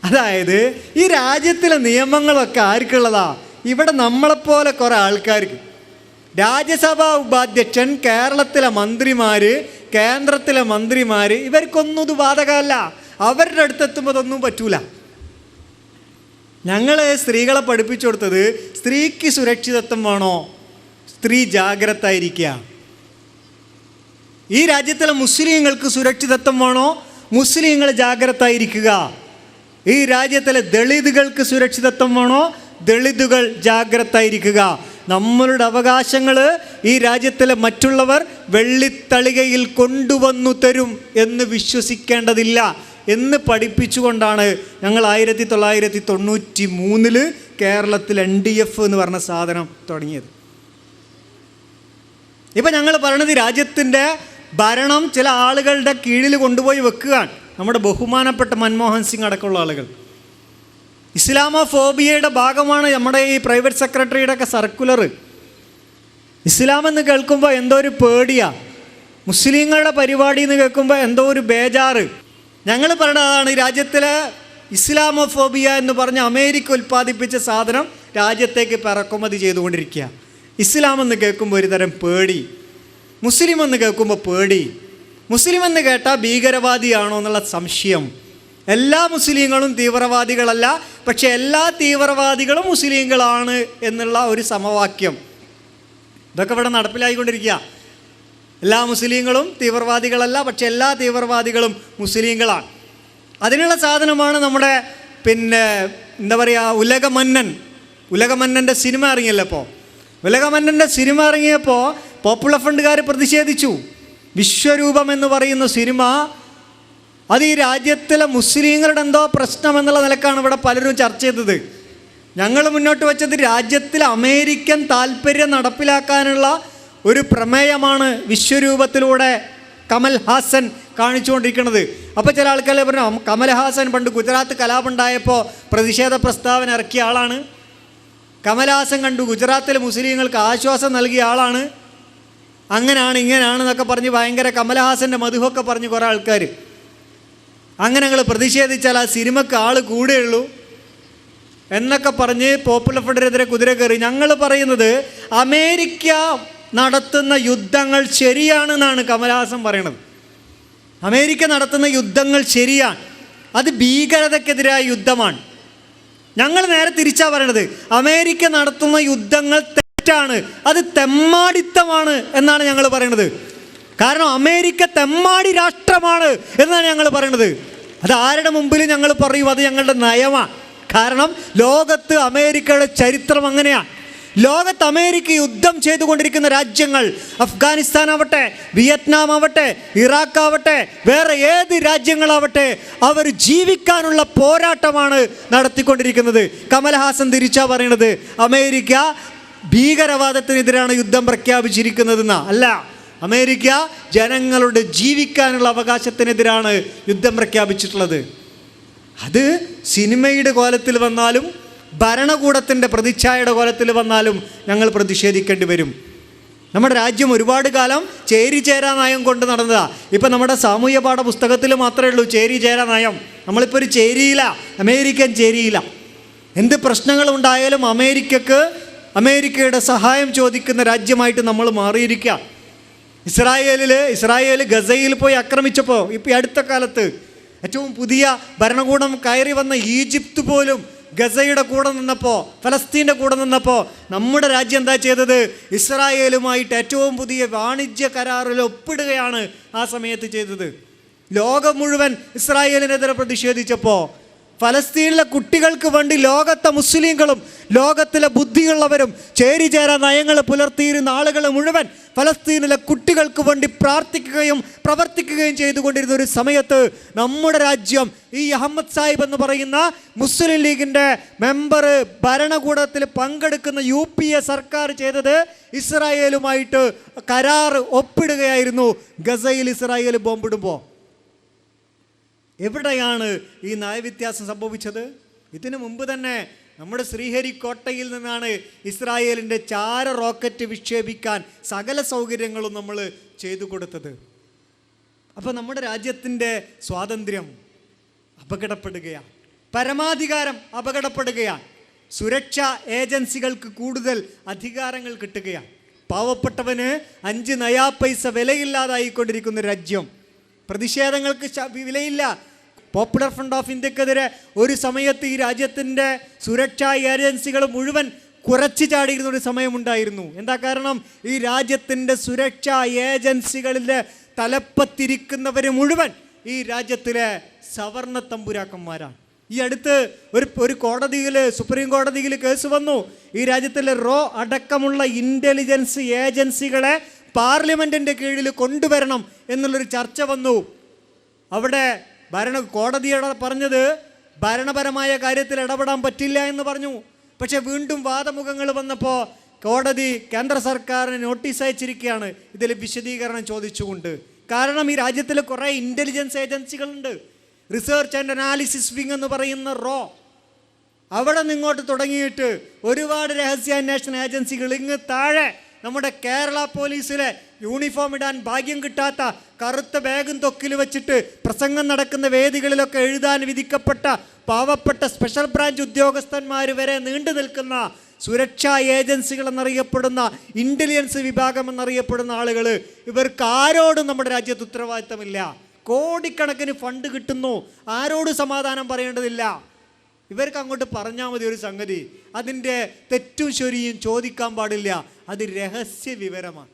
അതായത് ഈ രാജ്യത്തിലെ നിയമങ്ങളൊക്കെ ആർക്കുള്ളതാ? ഇവിടെ നമ്മളെപ്പോലെ കുറേ ആൾക്കാർക്ക്. രാജ്യസഭാ ഉപാധ്യക്ഷൻ, കേരളത്തിലെ മന്ത്രിമാർ, കേന്ദ്രത്തിലെ മന്ത്രിമാർ, ഇവർക്കൊന്നും ഇത് ബാധകമല്ല. അവരുടെ അടുത്തെത്തുമ്പോൾ അതൊന്നും പറ്റൂല. ഞങ്ങൾ സ്ത്രീകളെ പഠിപ്പിച്ചു കൊടുത്തത് സ്ത്രീക്ക് സുരക്ഷിതത്വം വേണോ, സ്ത്രീ ജാഗ്രത ആയിരിക്കുക. ഈ രാജ്യത്തിലെ മുസ്ലിങ്ങൾക്ക് സുരക്ഷിതത്വം വേണോ, മുസ്ലിങ്ങൾ ജാഗ്രത ആയിരിക്കുക. ഈ രാജ്യത്തിലെ ദളിതുകൾക്ക് സുരക്ഷിതത്വം വേണോ, ദളിതുകൾ ജാഗ്രത ആയിരിക്കുക. നമ്മളുടെ അവകാശങ്ങൾ ഈ രാജ്യത്തിലെ മറ്റുള്ളവർ വെള്ളിത്തളികയിൽ കൊണ്ടുവന്നു തരും എന്ന് വിശ്വസിക്കേണ്ടതില്ല എന്ന് പഠിപ്പിച്ചുകൊണ്ടാണ് ഞങ്ങൾ 1993 കേരളത്തിൽ NDF എന്ന് പറഞ്ഞ സാധനം തുടങ്ങിയത്. ഇപ്പം ഞങ്ങൾ പറയണത് രാജ്യത്തിൻ്റെ ഭരണം ചില ആളുകളുടെ കീഴിൽ കൊണ്ടുപോയി വെക്കുകയാണ്. നമ്മുടെ ബഹുമാനപ്പെട്ട മൻമോഹൻ സിംഗ് അടക്കമുള്ള ആളുകൾ. ഇസ്ലാമോഫോബിയയുടെ ഭാഗമാണ് നമ്മുടെ ഈ പ്രൈവറ്റ് സെക്രട്ടറിയുടെ ഒക്കെ സർക്കുലർ. ഇസ്ലാമെന്ന് കേൾക്കുമ്പോൾ എന്തോ ഒരു പേടിയാണ്, മുസ്ലിങ്ങളുടെ പരിപാടി എന്ന് കേൾക്കുമ്പോൾ എന്തോ ഒരു ബേജാറ്. ഞങ്ങൾ പറയുന്നതാണ്, ഈ രാജ്യത്തിലെ ഇസ്ലാമോഫോബിയ എന്ന് പറഞ്ഞ് അമേരിക്ക ഉൽപ്പാദിപ്പിച്ച സാധനം രാജ്യത്തേക്ക് ഇറക്കുമതി ചെയ്തുകൊണ്ടിരിക്കുക. ഇസ്ലാം എന്ന് കേൾക്കുമ്പോൾ ഒരു തരം പേടി, മുസ്ലിം എന്ന് കേൾക്കുമ്പോൾ പേടി. മുസ്ലിം എന്ന് കേട്ടാൽ ഭീകരവാദിയാണോ എന്നുള്ള സംശയം. എല്ലാ മുസ്ലിങ്ങളും തീവ്രവാദികളല്ല, പക്ഷേ എല്ലാ തീവ്രവാദികളും മുസ്ലിങ്ങളാണ് എന്നുള്ള ഒരു സമവാക്യം. ഇതൊക്കെ ഇവിടെ നടപ്പിലായിക്കൊണ്ടിരിക്കുക. എല്ലാ മുസ്ലിങ്ങളും തീവ്രവാദികളല്ല, പക്ഷെ എല്ലാ തീവ്രവാദികളും മുസ്ലിങ്ങളാണ്. അതിനുള്ള സാധനമാണ് നമ്മുടെ എന്താ പറയുക, ഉലകമന്നൻ്റെ സിനിമ ഇറങ്ങിയല്ലോ. ഇപ്പോൾ ഉലകമന്നൻ്റെ സിനിമ ഇറങ്ങിയപ്പോൾ പോപ്പുലർ ഫ്രണ്ടുകാർ പ്രതിഷേധിച്ചു. വിശ്വരൂപം എന്ന് പറയുന്ന സിനിമ അത് ഈ രാജ്യത്തിലെ മുസ്ലിങ്ങളുടെ എന്തോ പ്രശ്നം എന്നുള്ള നിലക്കാണ് ഇവിടെ പലരും ചർച്ച ചെയ്തത്. ഞങ്ങൾ മുന്നോട്ട് വെച്ചത് രാജ്യത്തിൽ അമേരിക്കൻ താല്പര്യം നടപ്പിലാക്കാനുള്ള ഒരു പ്രമേയമാണ് വിശ്വരൂപത്തിലൂടെ കമൽ ഹാസൻ കാണിച്ചുകൊണ്ടിരിക്കുന്നത്. അപ്പോൾ ചില ആൾക്കാരെ പറഞ്ഞു, കമൽ ഹാസൻ പണ്ട് ഗുജറാത്ത് കലാപമുണ്ടായപ്പോൾ പ്രതിഷേധ പ്രസ്താവന ഇറക്കിയ ആളാണ്. കമൽഹാസൻ കണ്ടു ഗുജറാത്തിലെ മുസ്ലിങ്ങൾക്ക് ആശ്വാസം നൽകിയ ആളാണ്. അങ്ങനെയാണ് ഇങ്ങനെയാണെന്നൊക്കെ പറഞ്ഞ് ഭയങ്കര കമൽഹാസൻ്റെ മധുവൊക്കെ പറഞ്ഞ് കുറേ ആൾക്കാർ. അങ്ങനെ ഞങ്ങൾ പ്രതിഷേധിച്ചാൽ ആ സിനിമക്ക് ആൾ കൂടെയുള്ളൂ എന്നൊക്കെ പറഞ്ഞ് പോപ്പുലർ ഫ്രണ്ടിനെതിരെ കുതിര കയറി. ഞങ്ങൾ പറയുന്നത് അമേരിക്ക നടത്തുന്ന യുദ്ധങ്ങൾ ശരിയാണെന്നാണ് കമൽഹാസൻ പറയണത്. അമേരിക്ക നടത്തുന്ന യുദ്ധങ്ങൾ ശരിയാണ്, അത് ഭീകരതയ്ക്കെതിരായ യുദ്ധമാണ്. ഞങ്ങൾ നേരെ തിരിച്ചാ പറയണത്, അമേരിക്ക നടത്തുന്ന യുദ്ധങ്ങൾ തെറ്റാണ്, അത് തെമ്മാടിത്തമാണ് എന്നാണ് ഞങ്ങൾ പറയണത്. കാരണം അമേരിക്ക തെമ്മാടി രാഷ്ട്രമാണ് എന്നാണ് ഞങ്ങൾ പറയണത്. അത് ആരുടെ മുമ്പിൽ ഞങ്ങൾ പറയും, അത് ഞങ്ങളുടെ നയമാണ്. കാരണം ലോകത്ത് അമേരിക്കയുടെ ചരിത്രം അങ്ങനെയാണ്. ലോകത്ത് അമേരിക്ക യുദ്ധം ചെയ്തുകൊണ്ടിരിക്കുന്ന രാജ്യങ്ങൾ, അഫ്ഗാനിസ്ഥാൻ ആവട്ടെ, വിയറ്റ്നാം ആവട്ടെ, ഇറാഖ് ആവട്ടെ, വേറെ ഏത് രാജ്യങ്ങളാവട്ടെ, അവർ ജീവിക്കാനുള്ള പോരാട്ടമാണ് നടത്തിക്കൊണ്ടിരിക്കുന്നത്. കമൽഹാസൻ തിരിച്ചാ പറയണത് അമേരിക്ക ഭീകരവാദത്തിനെതിരാണ് യുദ്ധം പ്രഖ്യാപിച്ചിരിക്കുന്നതെന്നാ. അല്ല, അമേരിക്ക ജനങ്ങളുടെ ജീവിക്കാനുള്ള അവകാശത്തിനെതിരാണ് യുദ്ധം പ്രഖ്യാപിച്ചിട്ടുള്ളത്. അത് സിനിമയുടെ കോലത്തിൽ വന്നാലും ഭരണകൂടത്തിൻ്റെ പ്രതിച്ഛായയുടെ കോലത്തിൽ വന്നാലും ഞങ്ങൾ പ്രതിഷേധിക്കേണ്ടി വരും. നമ്മുടെ രാജ്യം ഒരുപാട് കാലം ചേരിചേരാ നയം കൊണ്ട് നടന്നതാണ്. ഇപ്പം നമ്മുടെ സാമൂഹ്യ പാഠ പുസ്തകത്തിൽ മാത്രമേ ഉള്ളൂ ചേരിചേരാ നയം. നമ്മളിപ്പോൾ ഒരു ചേരിയില്ല, അമേരിക്കൻ ചേരിയില്ല. എന്ത് പ്രശ്നങ്ങളുണ്ടായാലും അമേരിക്കയുടെ സഹായം ചോദിക്കുന്ന രാജ്യമായിട്ട് നമ്മൾ മാറിയിരിക്കുക. ഇസ്രായേൽ ഗസയിൽ പോയി ആക്രമിച്ചപ്പോൾ ഇപ്പോൾ അടുത്ത കാലത്ത് ഏറ്റവും പുതിയ ഭരണകൂടം കയറി വന്ന ഈജിപ്ത് പോലും ഗസയുടെ കൂടെ നിന്നപ്പോൾ, ഫലസ്തീൻ്റെ കൂടെ നിന്നപ്പോൾ നമ്മുടെ രാജ്യം എന്താ ചെയ്തത്? ഇസ്രായേലുമായിട്ട് ഏറ്റവും പുതിയ വാണിജ്യ കരാറിൽ ഒപ്പിടുകയാണ് ആ സമയത്ത് ചെയ്തത്. ലോകം മുഴുവൻ ഇസ്രായേലിനെതിരെ പ്രതിഷേധിച്ചപ്പോൾ ഫലസ്തീനിലെ കുട്ടികൾക്ക് വേണ്ടി ലോകത്തെ മുസ്ലിങ്ങളും ലോകത്തിലെ ബുദ്ധിയുള്ളവരും ചേരിചേരാ നയങ്ങൾ പുലർത്തിയിരുന്ന ആളുകൾ മുഴുവൻ ഫലസ്തീനിലെ കുട്ടികൾക്ക് വേണ്ടി പ്രാർത്ഥിക്കുകയും പ്രവർത്തിക്കുകയും ചെയ്തുകൊണ്ടിരുന്ന ഒരു സമയത്ത് നമ്മുടെ രാജ്യം ഈ അഹമ്മദ് സാഹിബ് എന്ന് പറയുന്ന മുസ്ലിം ലീഗിൻ്റെ മെമ്പർ ഭരണകൂടത്തിൽ പങ്കെടുക്കുന്ന UPA സർക്കാർ ചെയ്തത് ഇസ്രായേലുമായിട്ട് കരാർ ഒപ്പിടുകയായിരുന്നു. ഗസയിൽ ഇസ്രായേൽ ബോംബിടുമ്പോൾ എവിടെയാണ് ഈ നയവ്യത്യാസം സംഭവിച്ചത്? ഇതിനു മുമ്പ് തന്നെ നമ്മുടെ ശ്രീഹരിക്കോട്ടയിൽ നിന്നാണ് ഇസ്രായേലിൻ്റെ ചാര റോക്കറ്റ് വിക്ഷേപിക്കാൻ സകല സൗകര്യങ്ങളും നമ്മൾ ചെയ്തു കൊടുത്തത്. അപ്പോൾ നമ്മുടെ രാജ്യത്തിൻ്റെ സ്വാതന്ത്ര്യം അപകടപ്പെടുകയാണ്, പരമാധികാരം അപകടപ്പെടുകയാണ്, സുരക്ഷാ ഏജൻസികൾക്ക് കൂടുതൽ അധികാരങ്ങൾ കിട്ടുകയാണ്, പാവപ്പെട്ടവന് 5 നയാ പൈസ വിലയില്ലാതായിക്കൊണ്ടിരിക്കുന്ന രാജ്യം, പ്രതിഷേധങ്ങൾക്ക് വിലയില്ല. പോപ്പുലർ ഫ്രണ്ട് ഓഫ് ഇന്ത്യക്കെതിരെ ഒരു സമയത്ത് ഈ രാജ്യത്തിൻ്റെ സുരക്ഷാ ഏജൻസികൾ മുഴുവൻ കുറച്ച് ചാടിയിരുന്ന ഒരു സമയമുണ്ടായിരുന്നു. എന്താ കാരണം? ഈ രാജ്യത്തിൻ്റെ സുരക്ഷാ ഏജൻസികളിലെ തലപ്പത്തിരിക്കുന്നവർ മുഴുവൻ ഈ രാജ്യത്തിലെ സവർണ തമ്പുരാക്കന്മാരാണ്. ഈ അടുത്ത് ഒരു കോടതിയിൽ, സുപ്രീം കോടതിയിൽ കേസ് വന്നു. ഈ രാജ്യത്തിലെ റോ അടക്കമുള്ള ഇൻ്റലിജൻസ് ഏജൻസികളെ പാർലമെൻറ്റിൻ്റെ കീഴിൽ കൊണ്ടുവരണം എന്നുള്ളൊരു ചർച്ച വന്നു. അവിടെ കോടതിയുടെ പറഞ്ഞത് ഭരണപരമായ കാര്യത്തിൽ ഇടപെടാൻ പറ്റില്ല എന്ന് പറഞ്ഞു. പക്ഷേ വീണ്ടും വാദമുഖങ്ങൾ വന്നപ്പോൾ കോടതി കേന്ദ്ര സർക്കാരിന് നോട്ടീസ് അയച്ചിരിക്കുകയാണ് ഇതിൽ വിശദീകരണം ചോദിച്ചുകൊണ്ട്. കാരണം ഈ രാജ്യത്തിൽ കുറേ ഇൻ്റലിജൻസ് ഏജൻസികളുണ്ട്. റിസർച്ച് ആൻഡ് അനാലിസിസ് വിങ് എന്ന് പറയുന്ന റോ, അവിടെ നിന്നിങ്ങോട്ട് തുടങ്ങിയിട്ട് ഒരുപാട് രഹസ്യാന്വേഷണ ഏജൻസികൾ, ഇങ്ങ് താഴെ നമ്മുടെ കേരള പോലീസിലെ യൂണിഫോം ഇടാൻ ഭാഗ്യം കിട്ടാത്ത, കറുത്ത ബാഗും തൊക്കിൽ വെച്ചിട്ട് പ്രസംഗം നടക്കുന്ന വേദികളിലൊക്കെ എഴുതാൻ വിധിക്കപ്പെട്ട പാവപ്പെട്ട സ്പെഷ്യൽ ബ്രാഞ്ച് ഉദ്യോഗസ്ഥന്മാർ വരെ നീണ്ടു നിൽക്കുന്ന സുരക്ഷാ ഏജൻസികൾ എന്നറിയപ്പെടുന്ന ഇൻ്റലിജൻസ് വിഭാഗം എന്നറിയപ്പെടുന്ന ആളുകൾ, ഇവർക്ക് ആരോടും നമ്മുടെ രാജ്യത്ത് ഉത്തരവാദിത്തമില്ല. കോടിക്കണക്കിന് ഫണ്ട് കിട്ടുന്നു, ആരോടും സമാധാനം പറയേണ്ടതില്ല. ഇവർക്ക് അങ്ങോട്ട് പറഞ്ഞാൽ മതി ഒരു സംഗതി, അതിൻ്റെ തെറ്റും ശരിയും ചോദിക്കാൻ പാടില്ല. അത് രഹസ്യ വിവരമാണ്.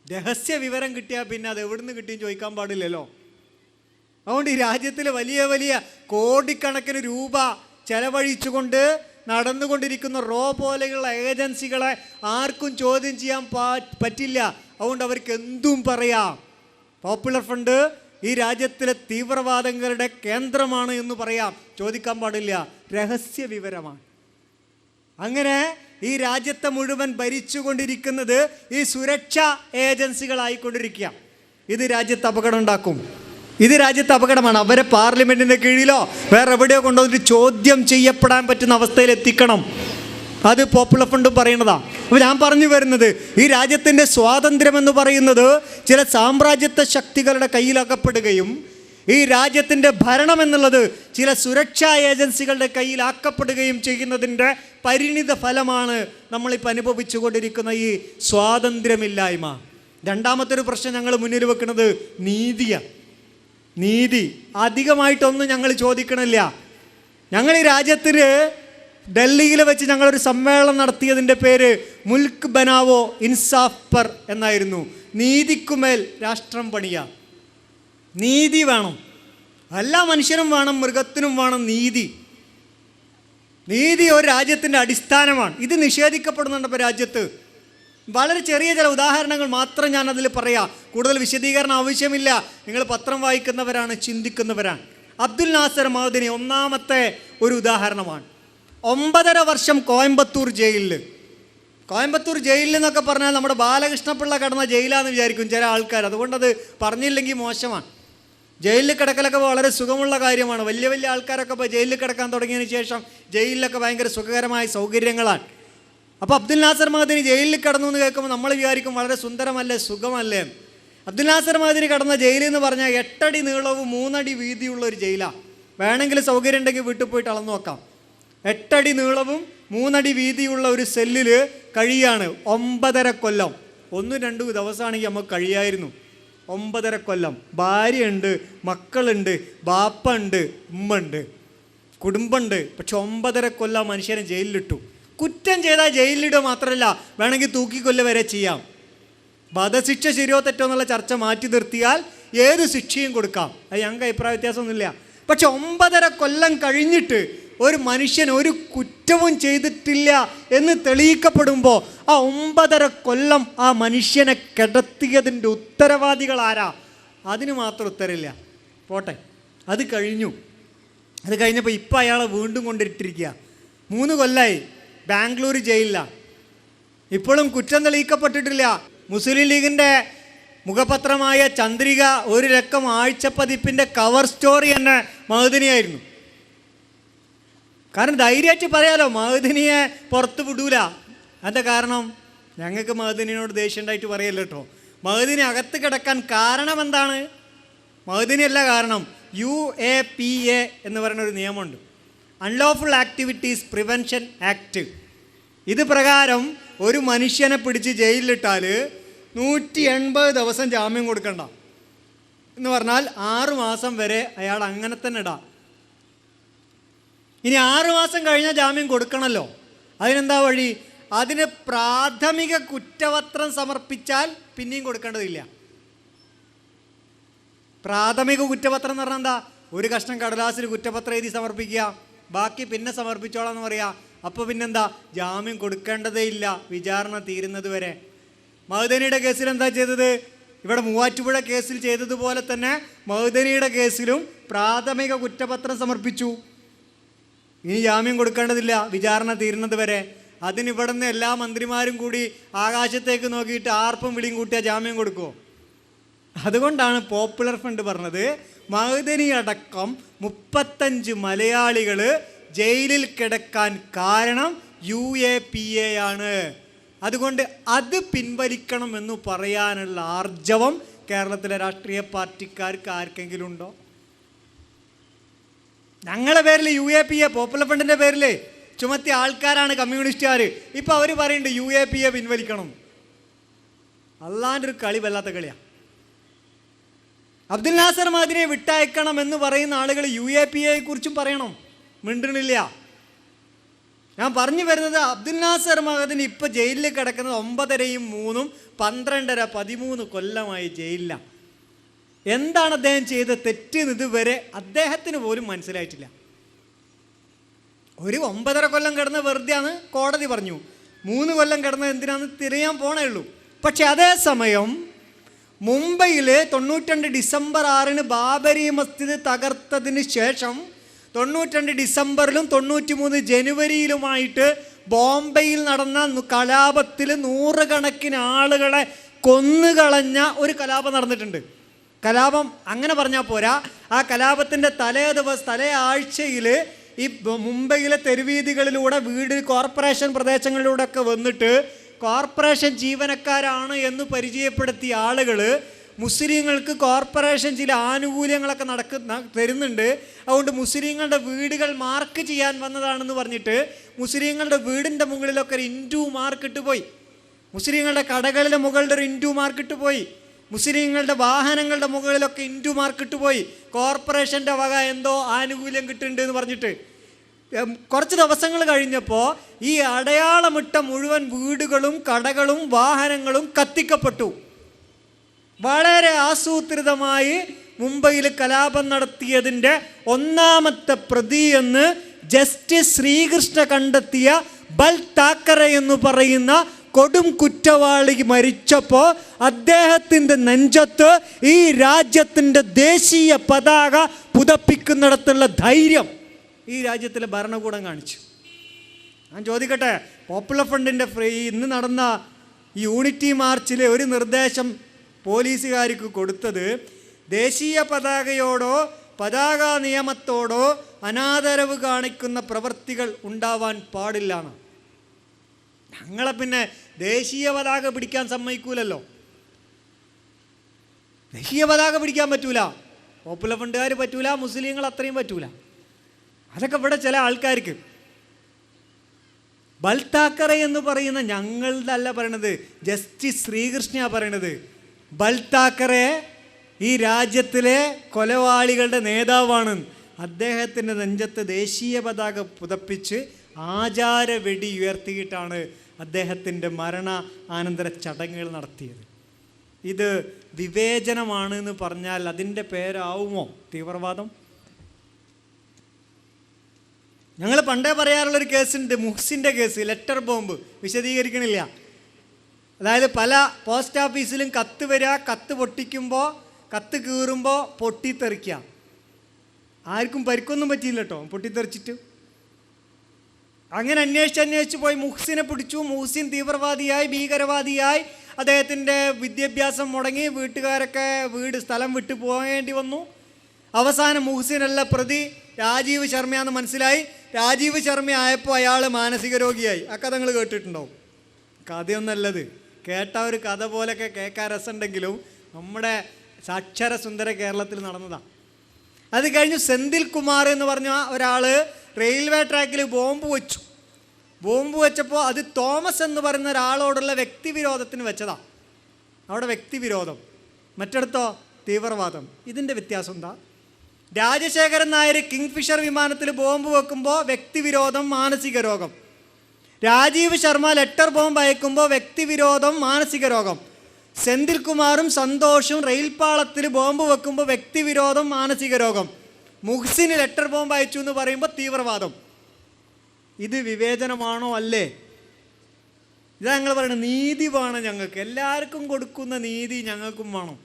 രഹസ്യ വിവരം കിട്ടിയാൽ പിന്നെ അത് എവിടുന്ന് കിട്ടിയും ചോദിക്കാൻ പാടില്ലല്ലോ. അതുകൊണ്ട് ഈ രാജ്യത്തിൽ വലിയ വലിയ കോടിക്കണക്കിന് രൂപ ചെലവഴിച്ചുകൊണ്ട് നടന്നുകൊണ്ടിരിക്കുന്ന റോ പോലെയുള്ള ഏജൻസികളെ ആർക്കും ചോദ്യം ചെയ്യാൻ പറ്റില്ല. അതുകൊണ്ട് അവർക്ക് എന്തും പറയാം. പോപ്പുലർ ഫ്രണ്ട് ഈ രാജ്യത്തിലെ തീവ്രവാദികളുടെ കേന്ദ്രമാണ് എന്ന് പറയാം, ചോദിക്കാൻ പാടില്ല, രഹസ്യ വിവരമാണ്. അങ്ങനെ ഈ രാജ്യത്തെ മുഴുവൻ ഭരിച്ചുകൊണ്ടിരിക്കുന്നത് ഈ സുരക്ഷാ ഏജൻസികളായിക്കൊണ്ടിരിക്കുക. ഇത് രാജ്യത്ത് അപകടം ഉണ്ടാക്കും. ഇത് രാജ്യത്ത് അപകടമാണ്. അവരെ പാർലമെൻറ്റിൻ്റെ കീഴിലോ വേറെ എവിടെയോ കൊണ്ടുവന്നിട്ട് ചോദ്യം ചെയ്യപ്പെടാൻ പറ്റുന്ന അവസ്ഥയിൽ എത്തിക്കണം. അത് പോപ്പുലർ ഫ്രണ്ട് പറയുന്നതാണ്. അപ്പോൾ ഞാൻ പറഞ്ഞു വരുന്നത്, ഈ രാജ്യത്തിൻ്റെ സ്വാതന്ത്ര്യം എന്ന് പറയുന്നത് ചില സാമ്രാജ്യത്വ ശക്തികളുടെ കയ്യിലാക്കപ്പെടുകയും ഈ രാജ്യത്തിൻ്റെ ഭരണം എന്നുള്ളത് ചില സുരക്ഷാ ഏജൻസികളുടെ കയ്യിലാക്കപ്പെടുകയും ചെയ്യുന്നതിൻ്റെ പരിണിത ഫലമാണ് നമ്മളിപ്പോൾ അനുഭവിച്ചു കൊണ്ടിരിക്കുന്ന ഈ സ്വാതന്ത്ര്യമില്ലായ്മ. രണ്ടാമത്തെ ഒരു പ്രശ്നം ഞങ്ങൾ മുന്നിൽ വെക്കുന്നത് നീതിയാണ്. നീതി അധികമായിട്ടൊന്നും ഞങ്ങൾ ചോദിക്കണില്ല. ഞങ്ങൾ ഈ രാജ്യത്തിന് ഡൽഹിയിൽ വെച്ച് ഞങ്ങളൊരു സമ്മേളനം നടത്തിയതിൻ്റെ പേര് മുൽക്ക് ബനാവോ ഇൻസാഫ് പർ എന്നായിരുന്നു. നീതിക്കുമേൽ രാഷ്ട്രം പണിയുക. നീതി വേണം, എല്ലാ മനുഷ്യനും വേണം, മൃഗത്തിനും വേണം നീതി. നീതി ഒരു രാജ്യത്തിൻ്റെ അടിസ്ഥാനമാണ്. ഇത് നിഷേധിക്കപ്പെടുന്നുണ്ട് ഇപ്പോൾ രാജ്യത്ത്. വളരെ ചെറിയ ചില ഉദാഹരണങ്ങൾ മാത്രം ഞാനതിൽ പറയാം, കൂടുതൽ വിശദീകരണം ആവശ്യമില്ല. നിങ്ങൾ പത്രം വായിക്കുന്നവരാണ്, ചിന്തിക്കുന്നവരാണ്. അബ്ദുൽ നാസർ മഅ്ദനി ഒന്നാമത്തെ ഒരു ഉദാഹരണമാണ്. 9.5 വർഷം കോയമ്പത്തൂർ ജയിലിൽ എന്നൊക്കെ പറഞ്ഞാൽ നമ്മുടെ ബാലകൃഷ്ണപിള്ള കിടന്ന ജയിലാന്ന് വിചാരിക്കും ചില ആൾക്കാർ. അതുകൊണ്ടത് പറഞ്ഞില്ലെങ്കിൽ മോശമാണ്. ജയിലിൽ കിടക്കലൊക്കെ വളരെ സുഖമുള്ള കാര്യമാണ്. വലിയ വലിയ ആൾക്കാരൊക്കെ ഇപ്പോൾ ജയിലിൽ കിടക്കാൻ തുടങ്ങിയതിന് ശേഷം ജയിലിലൊക്കെ ഭയങ്കര സുഖകരമായ സൗകര്യങ്ങളാണ്. അപ്പോൾ അബ്ദുൽ നാസർ മഅ്ദനി ജയിലിൽ കിടന്നു എന്ന് കേൾക്കുമ്പോൾ നമ്മൾ വിചാരിക്കും വളരെ സുന്ദരമല്ലേ, സുഖമല്ലേ. അബ്ദുൽ നാസർ മഅ്ദനി കിടന്ന ജയിൽ എന്ന് പറഞ്ഞാൽ 8 അടി നീളവും 3 അടി വീതിയുള്ള ഒരു ജയിലാണ്. വേണമെങ്കിൽ സൗകര്യം ഉണ്ടെങ്കിൽ വീട്ടിൽ പോയിട്ട് അളന്നു നോക്കാം. 8 അടി നീളവും 3 അടി വീതിയുള്ള ഒരു സെല്ലിൽ കഴിയാണ് 9.5 കൊല്ലം. 1-2 ദിവസമാണെങ്കിൽ നമുക്ക് കഴിയായിരുന്നു. 9.5 കൊല്ലം. ഭാര്യയുണ്ട്, മക്കളുണ്ട്, ബാപ്പ ഉണ്ട്, ഉമ്മ ഉണ്ട്, കുടുംബമുണ്ട്. പക്ഷെ 9.5 കൊല്ലം മനുഷ്യനെ ജയിലിലിട്ടു. കുറ്റം ചെയ്താൽ ജയിലിലിടുക മാത്രമല്ല, വേണമെങ്കിൽ തൂക്കിക്കൊല്ലുക വരെ ചെയ്യാം. വധശിക്ഷ ശരിയോ തെറ്റോ എന്നുള്ള ചർച്ച മാറ്റി നിർത്തിയാൽ ഏത് ശിക്ഷയും കൊടുക്കാം. അത് ഞങ്ങൾക്ക് അഭിപ്രായ വ്യത്യാസമൊന്നുമില്ല. പക്ഷെ 9.5 കൊല്ലം കഴിഞ്ഞിട്ട് ഒരു മനുഷ്യൻ ഒരു കുറ്റവും ചെയ്തിട്ടില്ല എന്ന് തെളിയിക്കപ്പെടുമ്പോൾ ആ 9.5 കൊല്ലം ആ മനുഷ്യനെ കിടത്തിയതിൻ്റെ ഉത്തരവാദികൾ ആരാ? അതിന് മാത്രം ഉത്തരമില്ല. പോട്ടെ, അത് കഴിഞ്ഞു. അത് കഴിഞ്ഞപ്പോൾ ഇപ്പം അയാളെ വീണ്ടും കൊണ്ടിട്ടിരിക്കുക. 3 കൊല്ലമായി ബാംഗ്ലൂർ ജയിലിലാണ്. ഇപ്പോഴും കുറ്റം തെളിയിക്കപ്പെട്ടിട്ടില്ല. മുസ്ലിം ലീഗിൻ്റെ മുഖപത്രമായ ചന്ദ്രിക 1 ലക്കം ആഴ്ചപ്പതിപ്പിൻ്റെ കവർ സ്റ്റോറി തന്നെ മഅ്ദനിയായിരുന്നു. കാരണം ധൈര്യമായിട്ട് പറയാലോ, മഅ്ദനിയെ പുറത്ത് വിടൂല. അതിൻ്റെ കാരണം ഞങ്ങൾക്ക് മഅ്ദനിയോട് ദേഷ്യം ഉണ്ടായിട്ട് പറയല്ലോ കേട്ടോ. മഅ്ദനി അകത്ത് കിടക്കാൻ കാരണം എന്താണ്? മഅ്ദനിയല്ല കാരണം. UAPA എന്ന് പറയുന്നൊരു നിയമമുണ്ട്, അൺലോഫുൾ ആക്ടിവിറ്റീസ് പ്രിവെൻഷൻ ആക്ട്. ഇത് പ്രകാരം ഒരു മനുഷ്യനെ പിടിച്ച് ജയിലിലിട്ടാൽ 180 ദിവസം ജാമ്യം കൊടുക്കണ്ട എന്ന് പറഞ്ഞാൽ 6 മാസം വരെ അയാൾ അങ്ങനെ തന്നെ ഇടാം. ഇനി 6 മാസം കഴിഞ്ഞാൽ ജാമ്യം കൊടുക്കണമല്ലോ. അതിനെന്താ വഴി? അതിന് പ്രാഥമിക കുറ്റപത്രം സമർപ്പിച്ചാൽ പിന്നെയും കൊടുക്കേണ്ടതില്ല. പ്രാഥമിക കുറ്റപത്രം എന്ന് പറഞ്ഞാൽ എന്താ? ഒരു കഷ്ണം കടലാസിൽ കുറ്റപത്രം എഴുതി സമർപ്പിക്കുക, ബാക്കി പിന്നെ സമർപ്പിച്ചോളാം എന്ന് പറയാം. അപ്പോൾ പിന്നെന്താ? ജാമ്യം കൊടുക്കേണ്ടതേ ഇല്ല വിചാരണ തീരുന്നത് വരെ. മഅ്ദനിയുടെ കേസിൽ എന്താ ചെയ്തത്? ഇവിടെ മൂവാറ്റുപുഴ കേസിൽ ചെയ്തതുപോലെ തന്നെ മഅ്ദനിയുടെ കേസിലും പ്രാഥമിക കുറ്റപത്രം സമർപ്പിച്ചു. ഇനി ജാമ്യം കൊടുക്കേണ്ടതില്ല വിചാരണ തീരുന്നത് വരെ. അതിനിവിടെ നിന്ന് എല്ലാ മന്ത്രിമാരും കൂടി ആകാശത്തേക്ക് നോക്കിയിട്ട് ആർപ്പും വിളിയും കൂട്ടിയാൽ ജാമ്യം കൊടുക്കുമോ? അതുകൊണ്ടാണ് പോപ്പുലർ ഫ്രണ്ട് പറഞ്ഞത് മഅ്ദനി അടക്കം 35 മലയാളികൾ ജയിലിൽ കിടക്കാൻ കാരണം UAPA ആണ്. അതുകൊണ്ട് അത് പിൻവലിക്കണം എന്ന് പറയാനുള്ള ആർജവം കേരളത്തിലെ രാഷ്ട്രീയ പാർട്ടിക്കാർക്ക് ആർക്കെങ്കിലും ഉണ്ടോ? ഞങ്ങളുടെ പേരിൽ UAPA പോപ്പുലർ ഫ്രണ്ടിൻ്റെ പേരിൽ ചുമത്തിയ ആൾക്കാരാണ് കമ്മ്യൂണിസ്റ്റുകാർ. ഇപ്പോൾ അവർ പറയുന്നുണ്ട് UAPA പിൻവലിക്കണം. അല്ലാണ്ട് ഒരു കളി വല്ലാത്ത കളിയാണ്. അബ്ദുൽ നാസർ മഅ്ദനിയെ വിട്ടയക്കണം എന്ന് പറയുന്ന ആളുകൾ UAPA കുറിച്ചും പറയണം, മിണ്ടണില്ല. ഞാൻ പറഞ്ഞു വരുന്നത് അബ്ദുൽ നാസർ മഅ്ദനി ഇപ്പോൾ ജയിലിൽ കിടക്കുന്നത് 9.5 3 12.5 13 കൊല്ലമായി ജയിലിലാണ്. എന്താണ് അദ്ദേഹം ചെയ്ത തെറ്റെന്ന് ഇതുവരെ അദ്ദേഹത്തിന് പോലും മനസ്സിലായിട്ടില്ല. ഒരു 9.5 കൊല്ലം കിടന്ന് വെറുതെയാണ് കോടതി പറഞ്ഞു. 3 കൊല്ലം കിടന്ന് എന്തിനാന്ന് തിരയാൻ പോണേ ഉള്ളൂ. പക്ഷെ അതേസമയം മുംബൈയിൽ 92 ഡിസംബർ 6 ബാബരി മസ്ജിദ് തകർത്തതിന് ശേഷം 92 ഡിസംബറിലും 93 ജനുവരിയിലുമായിട്ട് ബോംബെയിൽ നടന്ന കലാപത്തിൽ 100 കണക്കിന് ആളുകളെ കൊന്നുകളഞ്ഞ ഒരു കലാപം നടന്നിട്ടുണ്ട്. കലാപം അങ്ങനെ പറഞ്ഞാൽ പോരാ, ആ കലാപത്തിൻ്റെ തലേ ആഴ്ചയിൽ ഈ മുംബൈയിലെ തെരുവീതികളിലൂടെ കോർപ്പറേഷൻ പ്രദേശങ്ങളിലൂടെ ഒക്കെ വന്നിട്ട് കോർപ്പറേഷൻ ജീവനക്കാരാണ് എന്ന് പരിചയപ്പെടുത്തിയ ആളുകൾ മുസ്ലിങ്ങൾക്ക് കോർപ്പറേഷൻ ചില ആനുകൂല്യങ്ങളൊക്കെ തരുന്നുണ്ട്, അതുകൊണ്ട് മുസ്ലിങ്ങളുടെ വീടുകൾ മാർക്ക് ചെയ്യാൻ വന്നതാണെന്ന് പറഞ്ഞിട്ട് മുസ്ലിങ്ങളുടെ വീടിൻ്റെ മുകളിലൊക്കെ ഒരു ഇൻറ്റു മാർക്കിട്ട് പോയി. മുസ്ലിങ്ങളുടെ കടകളിലെ മുകളിൽ ഒരു ഇൻറ്റു മാർക്കിട്ട് പോയി. മുസ്ലിങ്ങളുടെ വാഹനങ്ങളുടെ മുകളിലൊക്കെ ഇൻറ്റു മാർക്കിട്ട് പോയി. കോർപ്പറേഷൻ്റെ വക എന്തോ ആനുകൂല്യം കിട്ടുന്നുണ്ട് എന്ന് പറഞ്ഞിട്ട് കുറച്ച് ദിവസങ്ങൾ കഴിഞ്ഞപ്പോൾ ഈ അടയാളമിട്ട മുഴുവൻ വീടുകളും കടകളും വാഹനങ്ങളും കത്തിക്കപ്പെട്ടു. വളരെ ആസൂത്രിതമായി മുംബൈയിൽ കലാപം നടത്തിയതിൻ്റെ ഒന്നാമത്തെ പ്രതി എന്ന് ജസ്റ്റിസ് ശ്രീകൃഷ്ണ കണ്ടെത്തിയ ബൽ താക്കറെ എന്ന് പറയുന്ന കൊടും കുറ്റവാളി മരിച്ചപ്പോൾ അദ്ദേഹത്തിൻ്റെ നെഞ്ചത്ത് ഈ രാജ്യത്തിൻ്റെ ദേശീയ പതാക പുതപ്പിക്കുന്നിടത്തുള്ള ധൈര്യം ഈ രാജ്യത്തിലെ ഭരണകൂടം കാണിച്ചു. ഞാൻ ചോദിക്കട്ടെ, പോപ്പുലർ ഫ്രണ്ടിൻ്റെ ഇന്ന് നടന്ന യൂണിറ്റി മാർച്ചിലെ ഒരു നിർദ്ദേശം പോലീസുകാർക്ക് കൊടുത്തത് ദേശീയ പതാകയോടോ പതാക നിയമത്തോടോ അനാദരവ് കാണിക്കുന്ന പ്രവൃത്തികൾ ഉണ്ടാവാൻ പാടില്ല എന്നാണ്. ഞങ്ങളെ പിന്നെ ദേശീയ പതാക പിടിക്കാൻ സമ്മതിക്കൂലല്ലോ. ദേശീയ പതാക പിടിക്കാൻ പറ്റൂല, പോപ്പുലർ ഫ്രണ്ടുകാർ പറ്റൂല, മുസ്ലിങ്ങൾ അത്രയും പറ്റൂല. അതൊക്കെ ഇവിടെ ചില ആൾക്കാർക്ക്. ബൽ താക്കറെ എന്ന് പറയുന്ന ഞങ്ങളുടെ അല്ല പറയണത്, ജസ്റ്റിസ് ശ്രീകൃഷ്ണ പറയണത്. ബൽ താക്കറെ ഈ രാജ്യത്തിലെ കൊലവാളികളുടെ നേതാവാണ്. അദ്ദേഹത്തിൻ്റെ നെഞ്ചത്ത് ദേശീയ പതാക പുതപ്പിച്ച് ആചാര വെടി ഉയർത്തിയിട്ടാണ് അദ്ദേഹത്തിൻ്റെ മരണാനന്തര ചടങ്ങുകൾ നടത്തിയത്. ഇത് വിവേചനമാണ് എന്ന് പറഞ്ഞാൽ അതിൻ്റെ പേരാവുമോ തീവ്രവാദം? ഞങ്ങൾ പണ്ടേ പറയാറുള്ളൊരു കേസുണ്ട്, മുഹ്സിൻ്റെ കേസ്, ലെറ്റർ ബോംബ്. വിശദീകരിക്കണില്ല. അതായത് പല പോസ്റ്റ് ഓഫീസിലും കത്ത് വരിക, കത്ത് പൊട്ടിക്കുമ്പോൾ കത്ത് കീറുമ്പോൾ പൊട്ടിത്തെറിക്കുക. ആർക്കും പരിക്കൊന്നും പറ്റിയില്ല കേട്ടോ പൊട്ടിത്തെറിച്ചിട്ട്. അങ്ങനെ അന്വേഷിച്ച് പോയി മുഹ്സിനെ പിടിച്ചു. മുഹ്സിൻ തീവ്രവാദിയായി, ഭീകരവാദിയായി. അദ്ദേഹത്തിൻ്റെ വിദ്യാഭ്യാസം മുടങ്ങി, വീട്ടുകാരൊക്കെ സ്ഥലം വിട്ടു പോകേണ്ടി വന്നു. അവസാനം മുഹ്സിനല്ല പ്രതി രാജീവ് ശർമ്മയാണെന്ന് മനസ്സിലായി. രാജീവ് ശർമ്മ ആയപ്പോൾ അയാൾ മാനസിക രോഗിയായി. ആ കഥ നിങ്ങൾ കേട്ടിട്ടുണ്ടാവും. കഥയൊന്നല്ലത്, കേട്ട ഒരു കഥ പോലൊക്കെ കേൾക്കാൻ രസമുണ്ടെങ്കിലും നമ്മുടെ സാക്ഷര സുന്ദര കേരളത്തിൽ നടന്നതാണ്. അത് കഴിഞ്ഞ് സെന്തിൽ കുമാർ എന്ന് പറഞ്ഞ ഒരാൾ റെയിൽവേ ട്രാക്കിൽ ബോംബ് വെച്ചു. ബോംബ് വെച്ചപ്പോൾ അത് തോമസ് എന്ന് പറയുന്ന ഒരാളോടുള്ള വ്യക്തിവിരോധത്തിന് വെച്ചതാണ്. അവിടെ വ്യക്തിവിരോധം, മറ്റിടത്തോ തീവ്രവാദം. ഇതിൻ്റെ വ്യത്യാസം എന്താ? രാജശേഖരൻ നായർ കിങ്ഫിഷർ വിമാനത്തിൽ ബോംബ് വെക്കുമ്പോൾ വ്യക്തിവിരോധം, മാനസിക രോഗം. രാജീവ് ശർമ്മ ലെറ്റർ ബോംബ് അയക്കുമ്പോൾ വ്യക്തിവിരോധം, മാനസിക രോഗം. സെന്തിൽ കുമാറും സന്തോഷും റെയിൽപാളത്തിൽ ബോംബ് വെക്കുമ്പോൾ വ്യക്തിവിരോധം, മാനസിക രോഗം. മുഹ്സിന് ലെറ്റർ ബോംബ് അയച്ചു എന്ന് പറയുമ്പോൾ തീവ്രവാദം. ഇത് വിവേചനമാണോ? അല്ലേ? ഇതാ ഞങ്ങൾ പറയുന്നത്. നീതി വേണം ഞങ്ങൾക്ക്, എല്ലാവർക്കും കൊടുക്കുന്ന നീതി ഞങ്ങൾക്കും വേണം.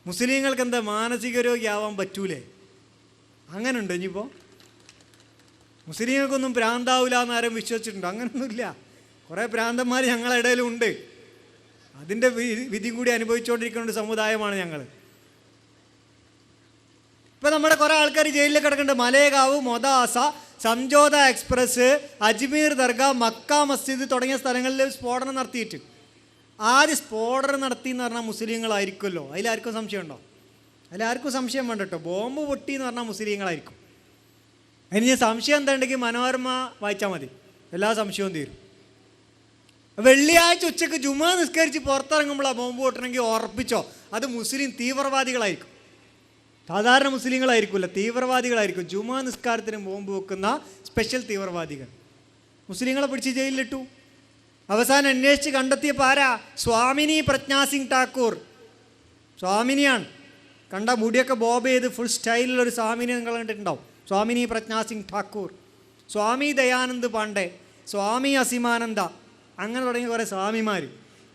മുസ്ലിങ്ങൾക്ക് എന്താ മാനസിക രോഗിയാവാൻ പറ്റൂലേ? അങ്ങനെ ഉണ്ട്. ഇനിയിപ്പോൾ മുസ്ലിങ്ങൾക്കൊന്നും ഭ്രാന്താവില്ല എന്ന് ആരും വിശ്വസിച്ചിട്ടുണ്ടോ? അങ്ങനെയൊന്നുമില്ല. കുറേ ഭ്രാന്തന്മാർ ഞങ്ങളുടെ ഇടയിലും ഉണ്ട്. അതിൻ്റെ വിധി കൂടി അനുഭവിച്ചുകൊണ്ടിരിക്കുന്ന ഒരു സമുദായമാണ് ഞങ്ങൾ. ഇപ്പം നമ്മുടെ കുറേ ആൾക്കാർ ജയിലിൽ കിടക്കുന്നുണ്ട്. മലേഗാവ്, മൊദാസ, സംജോത എക്സ്പ്രസ്, അജ്മീർ ദർഗ, മക്ക മസ്ജിദ് തുടങ്ങിയ സ്ഥലങ്ങളിൽ സ്ഫോടനം നടത്തിയിട്ട്. ആദ്യം സ്ഫോടനം നടത്തി എന്ന് പറഞ്ഞാൽ മുസ്ലിങ്ങളായിരിക്കുമല്ലോ. അതിലാർക്കും സംശയമുണ്ടോ? അതിലാർക്കും സംശയം വേണ്ട കേട്ടോ. ബോംബ് പൊട്ടി എന്ന് പറഞ്ഞാൽ മുസ്ലിങ്ങളായിരിക്കും. അതിന് സംശയം എന്താ ഉണ്ടെങ്കിൽ മനോരമ വായിച്ചാൽ മതി, എല്ലാ സംശയവും തീരും. വെള്ളിയാഴ്ച ഉച്ചയ്ക്ക് ജുമാ നിസ്കരിച്ച് പുറത്തിറങ്ങുമ്പോൾ ബോംബ് പൊട്ടണമെങ്കിൽ ഉറപ്പിച്ചോ അത് മുസ്ലിം തീവ്രവാദികളായിരിക്കും. സാധാരണ മുസ്ലിങ്ങളായിരിക്കില്ല, തീവ്രവാദികളായിരിക്കും. ജുമാ നിസ്കാരത്തിന് ബോംബ് വെക്കുന്ന സ്പെഷ്യൽ തീവ്രവാദികൾ. മുസ്ലിങ്ങളെ പിടിച്ച് ജയിലിലിട്ടു. അവസാനം അന്വേഷിച്ച് കണ്ടെത്തിയപ്പോൾ ആരാ? സ്വാമിനി പ്രജ്ഞാ സിംഗ് ഠാക്കൂർ. സ്വാമിനിയാണ്. കണ്ട മുടിയൊക്കെ ബോബ് ചെയ്ത് ഫുൾ സ്റ്റൈലിലൊരു സ്വാമിനി നിങ്ങൾ കണ്ടിട്ടുണ്ടാവും. സ്വാമിനി പ്രജ്ഞാ സിംഗ് ഠാക്കൂർ. സ്വാമി ദയാനന്ദ് പാണ്ഡെ, സ്വാമി അസിമാനന്ദ, അങ്ങനെ തുടങ്ങിയ കുറേ സ്വാമിമാർ,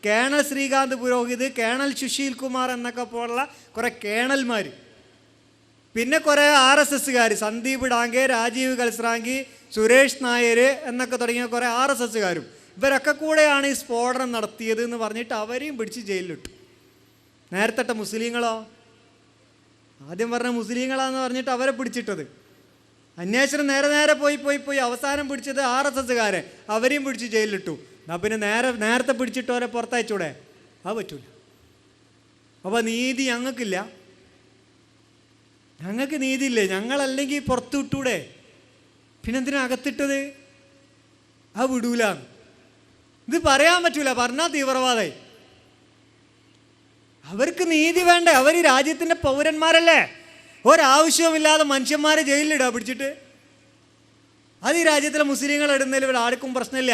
കേണൽ ശ്രീകാന്ത് പുരോഹിത്, കേണൽ സുശീൽ കുമാർ എന്നൊക്കെ പോലുള്ള കുറേ കേണൽമാർ, പിന്നെ കുറേ RSSകാർ, സന്ദീപ് ഡാങ്കെ, രാജീവ് കൽസ്രാങ്കി, സുരേഷ് നായർ എന്നൊക്കെ തുടങ്ങിയ കുറേ RSSകാരും ഇവരൊക്കെ കൂടെയാണ് ഈ സ്ഫോടനം നടത്തിയത് എന്ന് പറഞ്ഞിട്ട് അവരെയും പിടിച്ച് ജയിലിലിട്ടു. നേരത്തെ മുസ്ലിങ്ങളോ, ആദ്യം പറഞ്ഞ മുസ്ലിങ്ങളാന്ന് പറഞ്ഞിട്ട് അവരെ പിടിച്ചിട്ടത്. അന്വേഷണം നേരെ പോയി അവസാനം പിടിച്ചത് RSSകാരെ, അവരെയും പിടിച്ച് ജയിലിലിട്ടു. എന്നാൽ പിന്നെ നേരത്തെ പിടിച്ചിട്ടവരെ പുറത്തയച്ചൂടെ? അത് പറ്റൂല. അപ്പോൾ നീതി ഞങ്ങൾക്കില്ല, ഞങ്ങൾക്ക് നീതിയില്ലേ? ഞങ്ങളല്ലെങ്കിൽ പുറത്തു വിട്ടൂടെ? പിന്നെന്തിനാ അകത്തിട്ടത്? അത് വിടൂല. ഇത് പറയാൻ പറ്റൂല, പറഞ്ഞാൽ തീവ്രവാദമായി. അവർക്ക് നീതി വേണ്ടേ? അവർ രാജ്യത്തിൻ്റെ പൗരന്മാരല്ലേ? ഒരാവശ്യവുമില്ലാതെ മനുഷ്യന്മാരെ ജയിലിലിടുക പിടിച്ചിട്ട്. അത് ഈ രാജ്യത്തിലെ മുസ്ലിങ്ങൾ ഇടുന്നതിൽ ഇവിടെ ആർക്കും പ്രശ്നമില്ല.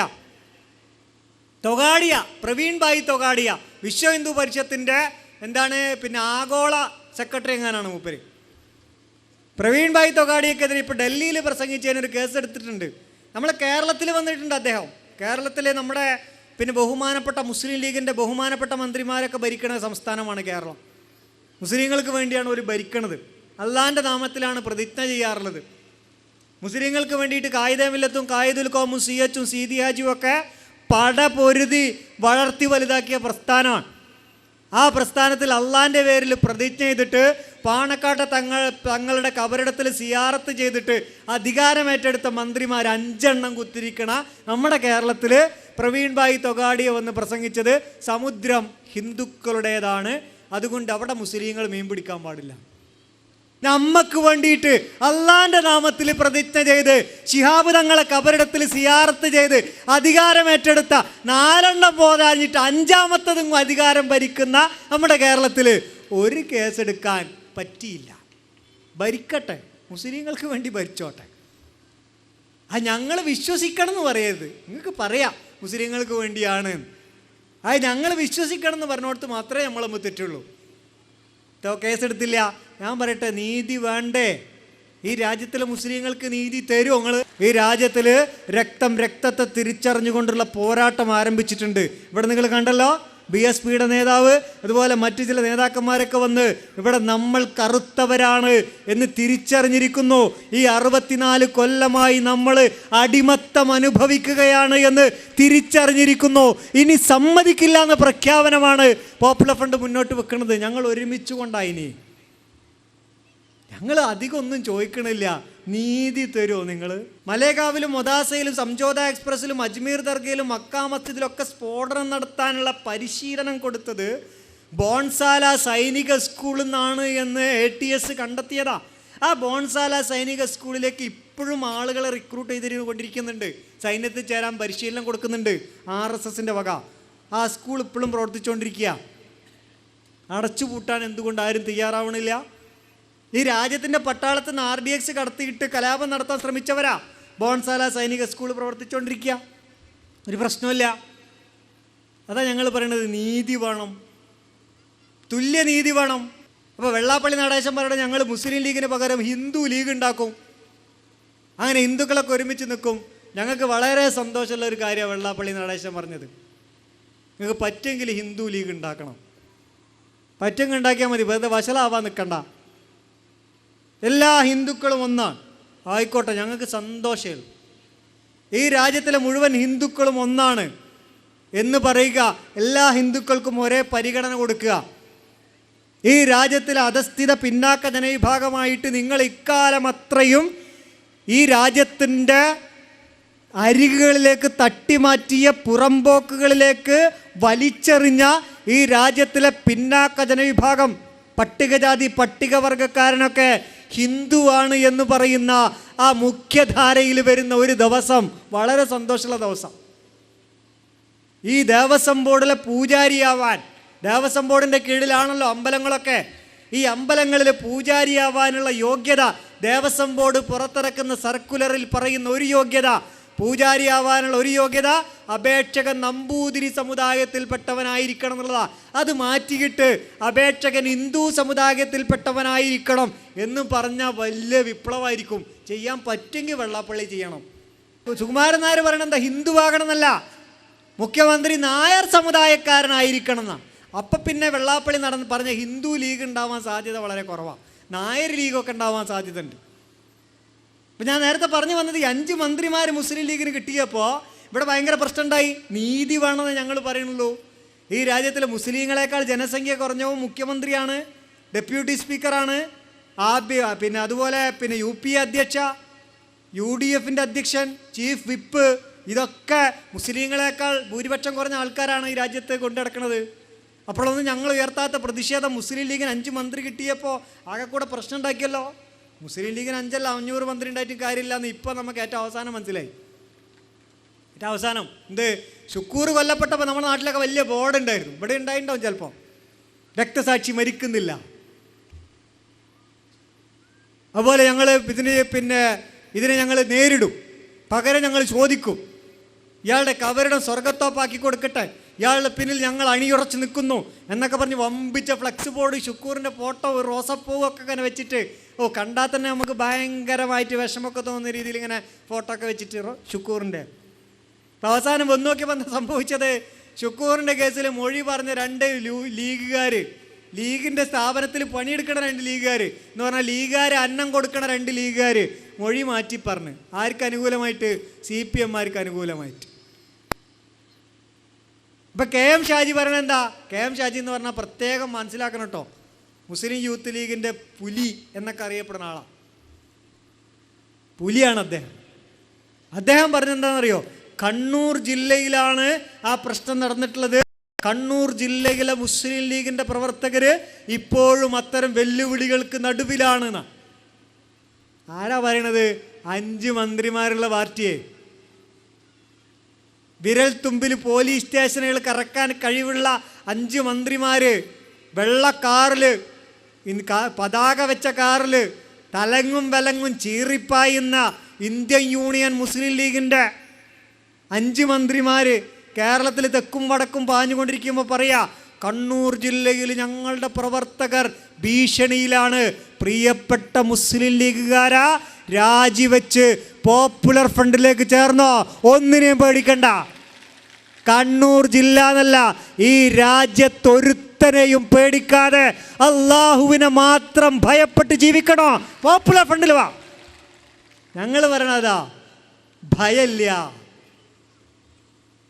തൊഗാഡിയ, പ്രവീൺ ഭായ് തൊഗാഡിയ, വിശ്വ ഹിന്ദു പരിഷത്തിൻ്റെ പിന്നെ ആഗോള സെക്രട്ടറി എങ്ങാനാണ് മൂപ്പര്. പ്രവീൺ ഭായ് തൊഗാഡിയക്കെതിരെ ഇപ്പോൾ ഡൽഹിയിൽ പ്രസംഗിച്ചതിനൊരു കേസ് എടുത്തിട്ടുണ്ട്. നമ്മളെ കേരളത്തിൽ വന്നിട്ടുണ്ട് അദ്ദേഹം. കേരളത്തിലെ നമ്മുടെ ബഹുമാനപ്പെട്ട മുസ്ലിം ലീഗിൻ്റെ ബഹുമാനപ്പെട്ട മന്ത്രിമാരൊക്കെ ഭരിക്കുന്ന സംസ്ഥാനമാണ് കേരളം. മുസ്ലിങ്ങൾക്ക് വേണ്ടിയാണ് അവർ ഭരിക്കണത്. അള്ളാൻ്റെ നാമത്തിലാണ് പ്രതിജ്ഞ ചെയ്യാറുള്ളത്. മുസ്ലിങ്ങൾക്ക് വേണ്ടിയിട്ട് കായിദമില്ലത്തും കായിദുൽ ഖൗമും CH സീതിയാജും ഒക്കെ പടപൊരുതി വളർത്തി വലുതാക്കിയ പ്രസ്ഥാനമാണ്. ആ പ്രസ്ഥാനത്തിൽ അള്ളാൻ്റെ പേരിൽ പ്രതിജ്ഞ ചെയ്തിട്ട് പാണക്കാട്ടെ തങ്ങളുടെ കബറിടത്തിൽ സിയാറത്ത് ചെയ്തിട്ട് അധികാരമേറ്റെടുത്ത മന്ത്രിമാർ 5 എണ്ണം കുത്തിരിക്കണ നമ്മുടെ കേരളത്തിൽ പ്രവീൺ ഭായ് തൊഗാഡിയ വന്ന് പ്രസംഗിച്ചത് സമുദ്രം ഹിന്ദുക്കളുടേതാണ്, അതുകൊണ്ട് അവിടെ മുസ്ലിങ്ങൾ മീൻ പിടിക്കാൻ പാടില്ല. നമ്മക്ക് വേണ്ടിയിട്ട് അള്ളാന്റെ നാമത്തിൽ പ്രതിജ്ഞ ചെയ്ത് ശിഹാബ് തങ്ങളെ കബറിടത്തിൽ സിയാറത്ത് ചെയ്ത് അധികാരമേറ്റെടുത്ത 4 എണ്ണം പോരാഞ്ഞിട്ട് 5ാമത്തതും അധികാരം ഭരിക്കുന്ന നമ്മുടെ കേരളത്തിൽ ഒരു കേസെടുക്കാൻ പറ്റിയില്ല. ഭരിക്കട്ടെ, മുസ്ലിങ്ങൾക്ക് വേണ്ടി ഭരിച്ചോട്ടെ. ഞങ്ങൾ വിശ്വസിക്കണം എന്ന് പറയരുത്. നിങ്ങൾക്ക് പറയാം മുസ്ലിങ്ങൾക്ക് വേണ്ടിയാണ്. ഞങ്ങൾ വിശ്വസിക്കണം എന്ന് പറഞ്ഞോടത്ത് മാത്രമേ നമ്മളൊന്ന് തെറ്റുള്ളൂ. കേസെടുത്തില്ല. ഞാൻ പറയട്ടെ, നീതി വേണ്ടേ? ഈ രാജ്യത്തിലെ മുസ്ലിങ്ങൾക്ക് നീതി തരുമോ നിങ്ങൾ? ഈ രാജ്യത്തിൽ രക്തത്തെ തിരിച്ചറിഞ്ഞുകൊണ്ടുള്ള പോരാട്ടം ആരംഭിച്ചിട്ടുണ്ട്. ഇവിടെ നിങ്ങൾ കണ്ടല്ലോ, BSPയുടെ നേതാവ് അതുപോലെ മറ്റു ചില നേതാക്കന്മാരൊക്കെ വന്ന് ഇവിടെ നമ്മൾ കറുത്തവരാണ് എന്ന് തിരിച്ചറിഞ്ഞിരിക്കുന്നു. ഈ 64 കൊല്ലമായി നമ്മൾ അടിമത്തം അനുഭവിക്കുകയാണ് എന്ന് തിരിച്ചറിഞ്ഞിരിക്കുന്നു. ഇനി സമ്മതിക്കില്ല എന്ന പ്രഖ്യാപനമാണ് പോപ്പുലർ ഫ്രണ്ട് മുന്നോട്ട് വെക്കുന്നത്. ഞങ്ങൾ ഒരുമിച്ച് കൊണ്ടായിനി. ഞങ്ങൾ അധികം ഒന്നും ചോദിക്കണില്ല, നീതി തരുമോ നിങ്ങൾ? മലേഗാവിലും മൊദാസയിലും സംജോത എക്സ്പ്രസിലും അജ്മീർ ദർഗയിലും മക്കാ മസ്ജിദിലൊക്കെ സ്ഫോടനം നടത്താനുള്ള പരിശീലനം കൊടുത്തത് ബോൺസാല സൈനിക സ്കൂളിൽ നിന്നാണ് എന്ന് ATS കണ്ടെത്തിയതാ. ആ ബോൺസാല സൈനിക സ്കൂളിലേക്ക് ഇപ്പോഴും ആളുകളെ റിക്രൂട്ട് ചെയ്തുകൊണ്ടിരിക്കുന്നുണ്ട്. സൈന്യത്തിൽ ചേരാൻ പരിശീലനം കൊടുക്കുന്നുണ്ട് RSSൻ്റെ വക. ആ സ്കൂൾ ഇപ്പോഴും പ്രവർത്തിച്ചുകൊണ്ടിരിക്കുക. അടച്ചുപൂട്ടാൻ എന്തുകൊണ്ട് ആരും തയ്യാറാവണില്ല? ഈ രാജ്യത്തിൻ്റെ പട്ടാളത്തിൽ നിന്ന് RDX കടത്തിയിട്ട് കലാപം നടത്താൻ ശ്രമിച്ചവരാ ബോൺസാല സൈനിക സ്കൂൾ പ്രവർത്തിച്ചുകൊണ്ടിരിക്കുക. ഒരു പ്രശ്നമില്ല. അതാ ഞങ്ങൾ പറയണത്, നീതി വേണം, തുല്യ നീതി വേണം. അപ്പോൾ വെള്ളാപ്പള്ളി നടേശൻ പറയണത് ഞങ്ങൾ മുസ്ലിം ലീഗിന് പകരം ഹിന്ദു ലീഗ് ഉണ്ടാക്കും, അങ്ങനെ ഹിന്ദുക്കളൊക്കെ ഒരുമിച്ച് നിൽക്കും. ഞങ്ങൾക്ക് വളരെ സന്തോഷമുള്ള ഒരു കാര്യമാണ് വെള്ളാപ്പള്ളി നടേശൻ പറഞ്ഞത്. നിങ്ങൾക്ക് പറ്റുമെങ്കിൽ ഹിന്ദു ലീഗ് ഉണ്ടാക്കണം. പറ്റുമെങ്കിൽ ഉണ്ടാക്കിയാൽ മതി, വെറുതെ വഷളാവാൻ നിൽക്കണ്ട. എല്ലാ ഹിന്ദുക്കളും ഒന്നാണ്, ആയിക്കോട്ടെ, ഞങ്ങൾക്ക് സന്തോഷമേ. ഈ രാജ്യത്തിലെ മുഴുവൻ ഹിന്ദുക്കളും ഒന്നാണ് എന്ന് പറയുക, എല്ലാ ഹിന്ദുക്കൾക്കും ഒരേ പരിഗണന കൊടുക്കുക. ഈ രാജ്യത്തിലെ അധസ്ഥിത പിന്നാക്ക ജനവിഭാഗമായിട്ട് നിങ്ങൾ ഇക്കാലം അത്രയും ഈ രാജ്യത്തിൻ്റെ അരികുകളിലേക്ക് തട്ടിമാറ്റിയ പുറംപോക്കുകളിലേക്ക് വലിച്ചെറിഞ്ഞ ഈ രാജ്യത്തിലെ പിന്നാക്ക ജനവിഭാഗം, പട്ടികജാതി പട്ടികവർഗക്കാരനൊക്കെ ഹിന്ദുവാണ് എന്ന് പറയുന്ന ആ മുഖ്യധാരയിൽ വരുന്ന ഒരു ദിവസം വളരെ സന്തോഷമുള്ള ദിവസം. ഈ ദേവസ്വം ബോർഡിലെ പൂജാരിയാവാൻ, ദേവസ്വം ബോർഡിൻ്റെ കീഴിലാണല്ലോ അമ്പലങ്ങളൊക്കെ, ഈ അമ്പലങ്ങളിൽ പൂജാരിയാവാനുള്ള യോഗ്യത ദേവസ്വം ബോർഡ് പുറത്തിറക്കുന്ന സർക്കുലറിൽ പറയുന്ന ഒരു യോഗ്യത, പൂജാരിയാവാനുള്ള ഒരു യോഗ്യത അപേക്ഷകൻ നമ്പൂതിരി സമുദായത്തിൽപ്പെട്ടവനായിരിക്കണം എന്നുള്ളതാണ്. അത് മാറ്റിയിട്ട് അപേക്ഷകൻ ഹിന്ദു സമുദായത്തിൽപ്പെട്ടവനായിരിക്കണം എന്ന് പറഞ്ഞാൽ വലിയ വിപ്ലവമായിരിക്കും. ചെയ്യാൻ പറ്റുമെങ്കിൽ വെള്ളാപ്പള്ളി ചെയ്യണം. സുകുമാരൻ നായർ പറയണത് എന്താ, ഹിന്ദുവാകണം എന്നല്ല, മുഖ്യമന്ത്രി നായർ സമുദായക്കാരനായിരിക്കണം എന്നാണ്. അപ്പം പിന്നെ വെള്ളാപ്പള്ളി പറഞ്ഞ ഹിന്ദു ലീഗ് ഉണ്ടാവാൻ സാധ്യത വളരെ കുറവാണ്, നായർ ലീഗൊക്കെ ഉണ്ടാവാൻ സാധ്യത ഉണ്ട്. അപ്പം ഞാൻ നേരത്തെ പറഞ്ഞു വന്നത്, ഈ 5 മന്ത്രിമാർ മുസ്ലിം ലീഗിന് കിട്ടിയപ്പോൾ ഇവിടെ ഭയങ്കര പ്രശ്നം ഉണ്ടായി. നീതി വേണമെന്ന് ഞങ്ങൾ പറയുന്നുള്ളൂ. ഈ രാജ്യത്തിലെ മുസ്ലിങ്ങളെക്കാൾ ജനസംഖ്യ കുറഞ്ഞവും മുഖ്യമന്ത്രിയാണ്, ഡെപ്യൂട്ടി സ്പീക്കറാണ്, അതുപോലെ UP അധ്യക്ഷ, UDFൻ്റെ അധ്യക്ഷൻ, ചീഫ് വിപ്പ്, ഇതൊക്കെ മുസ്ലിങ്ങളെക്കാൾ ഭൂരിപക്ഷം കുറഞ്ഞ ആൾക്കാരാണ് ഈ രാജ്യത്ത് കൊണ്ടുനടക്കുന്നത്. അപ്പോഴൊന്നും ഞങ്ങൾ ഉയർത്താത്ത പ്രതിഷേധം മുസ്ലിം ലീഗിന് 5 മന്ത്രി കിട്ടിയപ്പോൾ ആകെ കൂടെ പ്രശ്നം ഉണ്ടാക്കിയല്ലോ. മുസ്ലിം ലീഗിന് 5 അല്ല 500 മന്ത്രി ഉണ്ടായിട്ട് കാര്യമില്ല എന്ന് ഇപ്പോൾ നമുക്ക് ഏറ്റവും അവസാനം മനസ്സിലായി. ഏറ്റവും അവസാനം ഷുക്കൂർ കൊല്ലപ്പെട്ടപ്പോൾ നമ്മുടെ നാട്ടിലൊക്കെ വലിയ ബോർഡ് ഉണ്ടായിരുന്നു, ഇവിടെ ഉണ്ടായിട്ടുണ്ടാവും ചിലപ്പോൾ, രക്തസാക്ഷി മരിക്കുന്നില്ല. അതുപോലെ ഞങ്ങൾ ഇതിനെ ഞങ്ങൾ നേരിടും, പകരം ഞങ്ങൾ ചോദിക്കും, ഇയാളുടെ കബറിടം സ്വർഗത്തോപ്പാക്കി കൊടുക്കട്ടെ, ഇയാളുടെ പിന്നിൽ ഞങ്ങൾ അണിയുറച്ച് നിൽക്കുന്നു എന്നൊക്കെ പറഞ്ഞ് വമ്പിച്ച ഫ്ലെക്സ് ബോർഡ്, ഷുക്കൂറിൻ്റെ ഫോട്ടോ, റോസപ്പൂവൊക്കെ ഇങ്ങനെ വെച്ചിട്ട്, കണ്ടാൽ തന്നെ നമുക്ക് ഭയങ്കരമായിട്ട് വിഷമമൊക്കെ തോന്നുന്ന രീതിയിൽ ഇങ്ങനെ ഫോട്ടോ ഒക്കെ വെച്ചിട്ട് ഷുക്കൂറിൻ്റെ. അവസാനം വന്നു നോക്കിയപ്പോൾ എന്താ സംഭവിച്ചത്, ഷുക്കൂറിൻ്റെ കേസിൽ മൊഴി പറഞ്ഞ 2 ലീഗുകാർ, ലീഗിൻ്റെ സ്ഥാപനത്തിൽ പണിയെടുക്കണ 2 ലീഗുകാർ എന്ന് പറഞ്ഞാൽ ലീഗുകാർ അന്നം കൊടുക്കണ 2 ലീഗുകാർ മൊഴി മാറ്റി പറഞ്ഞ് ആർക്ക് അനുകൂലമായിട്ട്, CPM അനുകൂലമായിട്ട്. ഇപ്പം KM ഷാജി പറയണത് എന്താ, KM ഷാജി എന്ന് പറഞ്ഞാൽ പ്രത്യേകം മനസ്സിലാക്കണം കേട്ടോ, മുസ്ലിം യൂത്ത് ലീഗിൻ്റെ പുലി എന്നൊക്കെ അറിയപ്പെടുന്ന ആളാണ്, പുലിയാണ് അദ്ദേഹം. അദ്ദേഹം പറഞ്ഞെന്താണെന്നറിയോ, കണ്ണൂർ ജില്ലയിലാണ് ആ പ്രശ്നം നടന്നിട്ടുള്ളത്, കണ്ണൂർ ജില്ലയിലെ മുസ്ലിം ലീഗിൻ്റെ പ്രവർത്തകർ ഇപ്പോഴും അത്തരം വെല്ലുവിളികൾക്ക് നടുവിലാണ്. ആരാ പറയണത്, 5 മന്ത്രിമാരുള്ള പാർട്ടിയെ, വിരൽ തുമ്പിൽ പോലീസ് സ്റ്റേഷനുകൾ കറക്കാൻ കഴിവുള്ള 5 മന്ത്രിമാർ, വെള്ള കാറിൽ, പതാക വെച്ച കാറിൽ തലങ്ങും വിലങ്ങും ചീറിപ്പായുന്ന ഇന്ത്യൻ യൂണിയൻ മുസ്ലിം ലീഗിൻ്റെ 5 മന്ത്രിമാർ കേരളത്തിൽ തെക്കും വടക്കും പാഞ്ഞുകൊണ്ടിരിക്കുമ്പോൾ പറയാ, കണ്ണൂർ ജില്ലയിൽ ഞങ്ങളുടെ പ്രവർത്തകർ ഭീഷണിയിലാണ്, പ്രിയപ്പെട്ട മുസ്ലിം ലീഗുകാരാ രാജിവെച്ച് പോപ്പുലർ ഫ്രണ്ടിലേക്ക് ചേർന്നോ, ഒന്നിനെയും പേടിക്കണ്ട. കണ്ണൂർ ജില്ല എന്നല്ല, ഈ രാജ്യത്തൊരുത്തനെയും പേടിക്കാതെ അള്ളാഹുവിനെ മാത്രം ഭയപ്പെട്ട് ജീവിക്കണോ, പോപ്പുലർ ഫ്രണ്ടിൽ വാ. ഞങ്ങൾ പറയണതാ, ഭയമില്ല,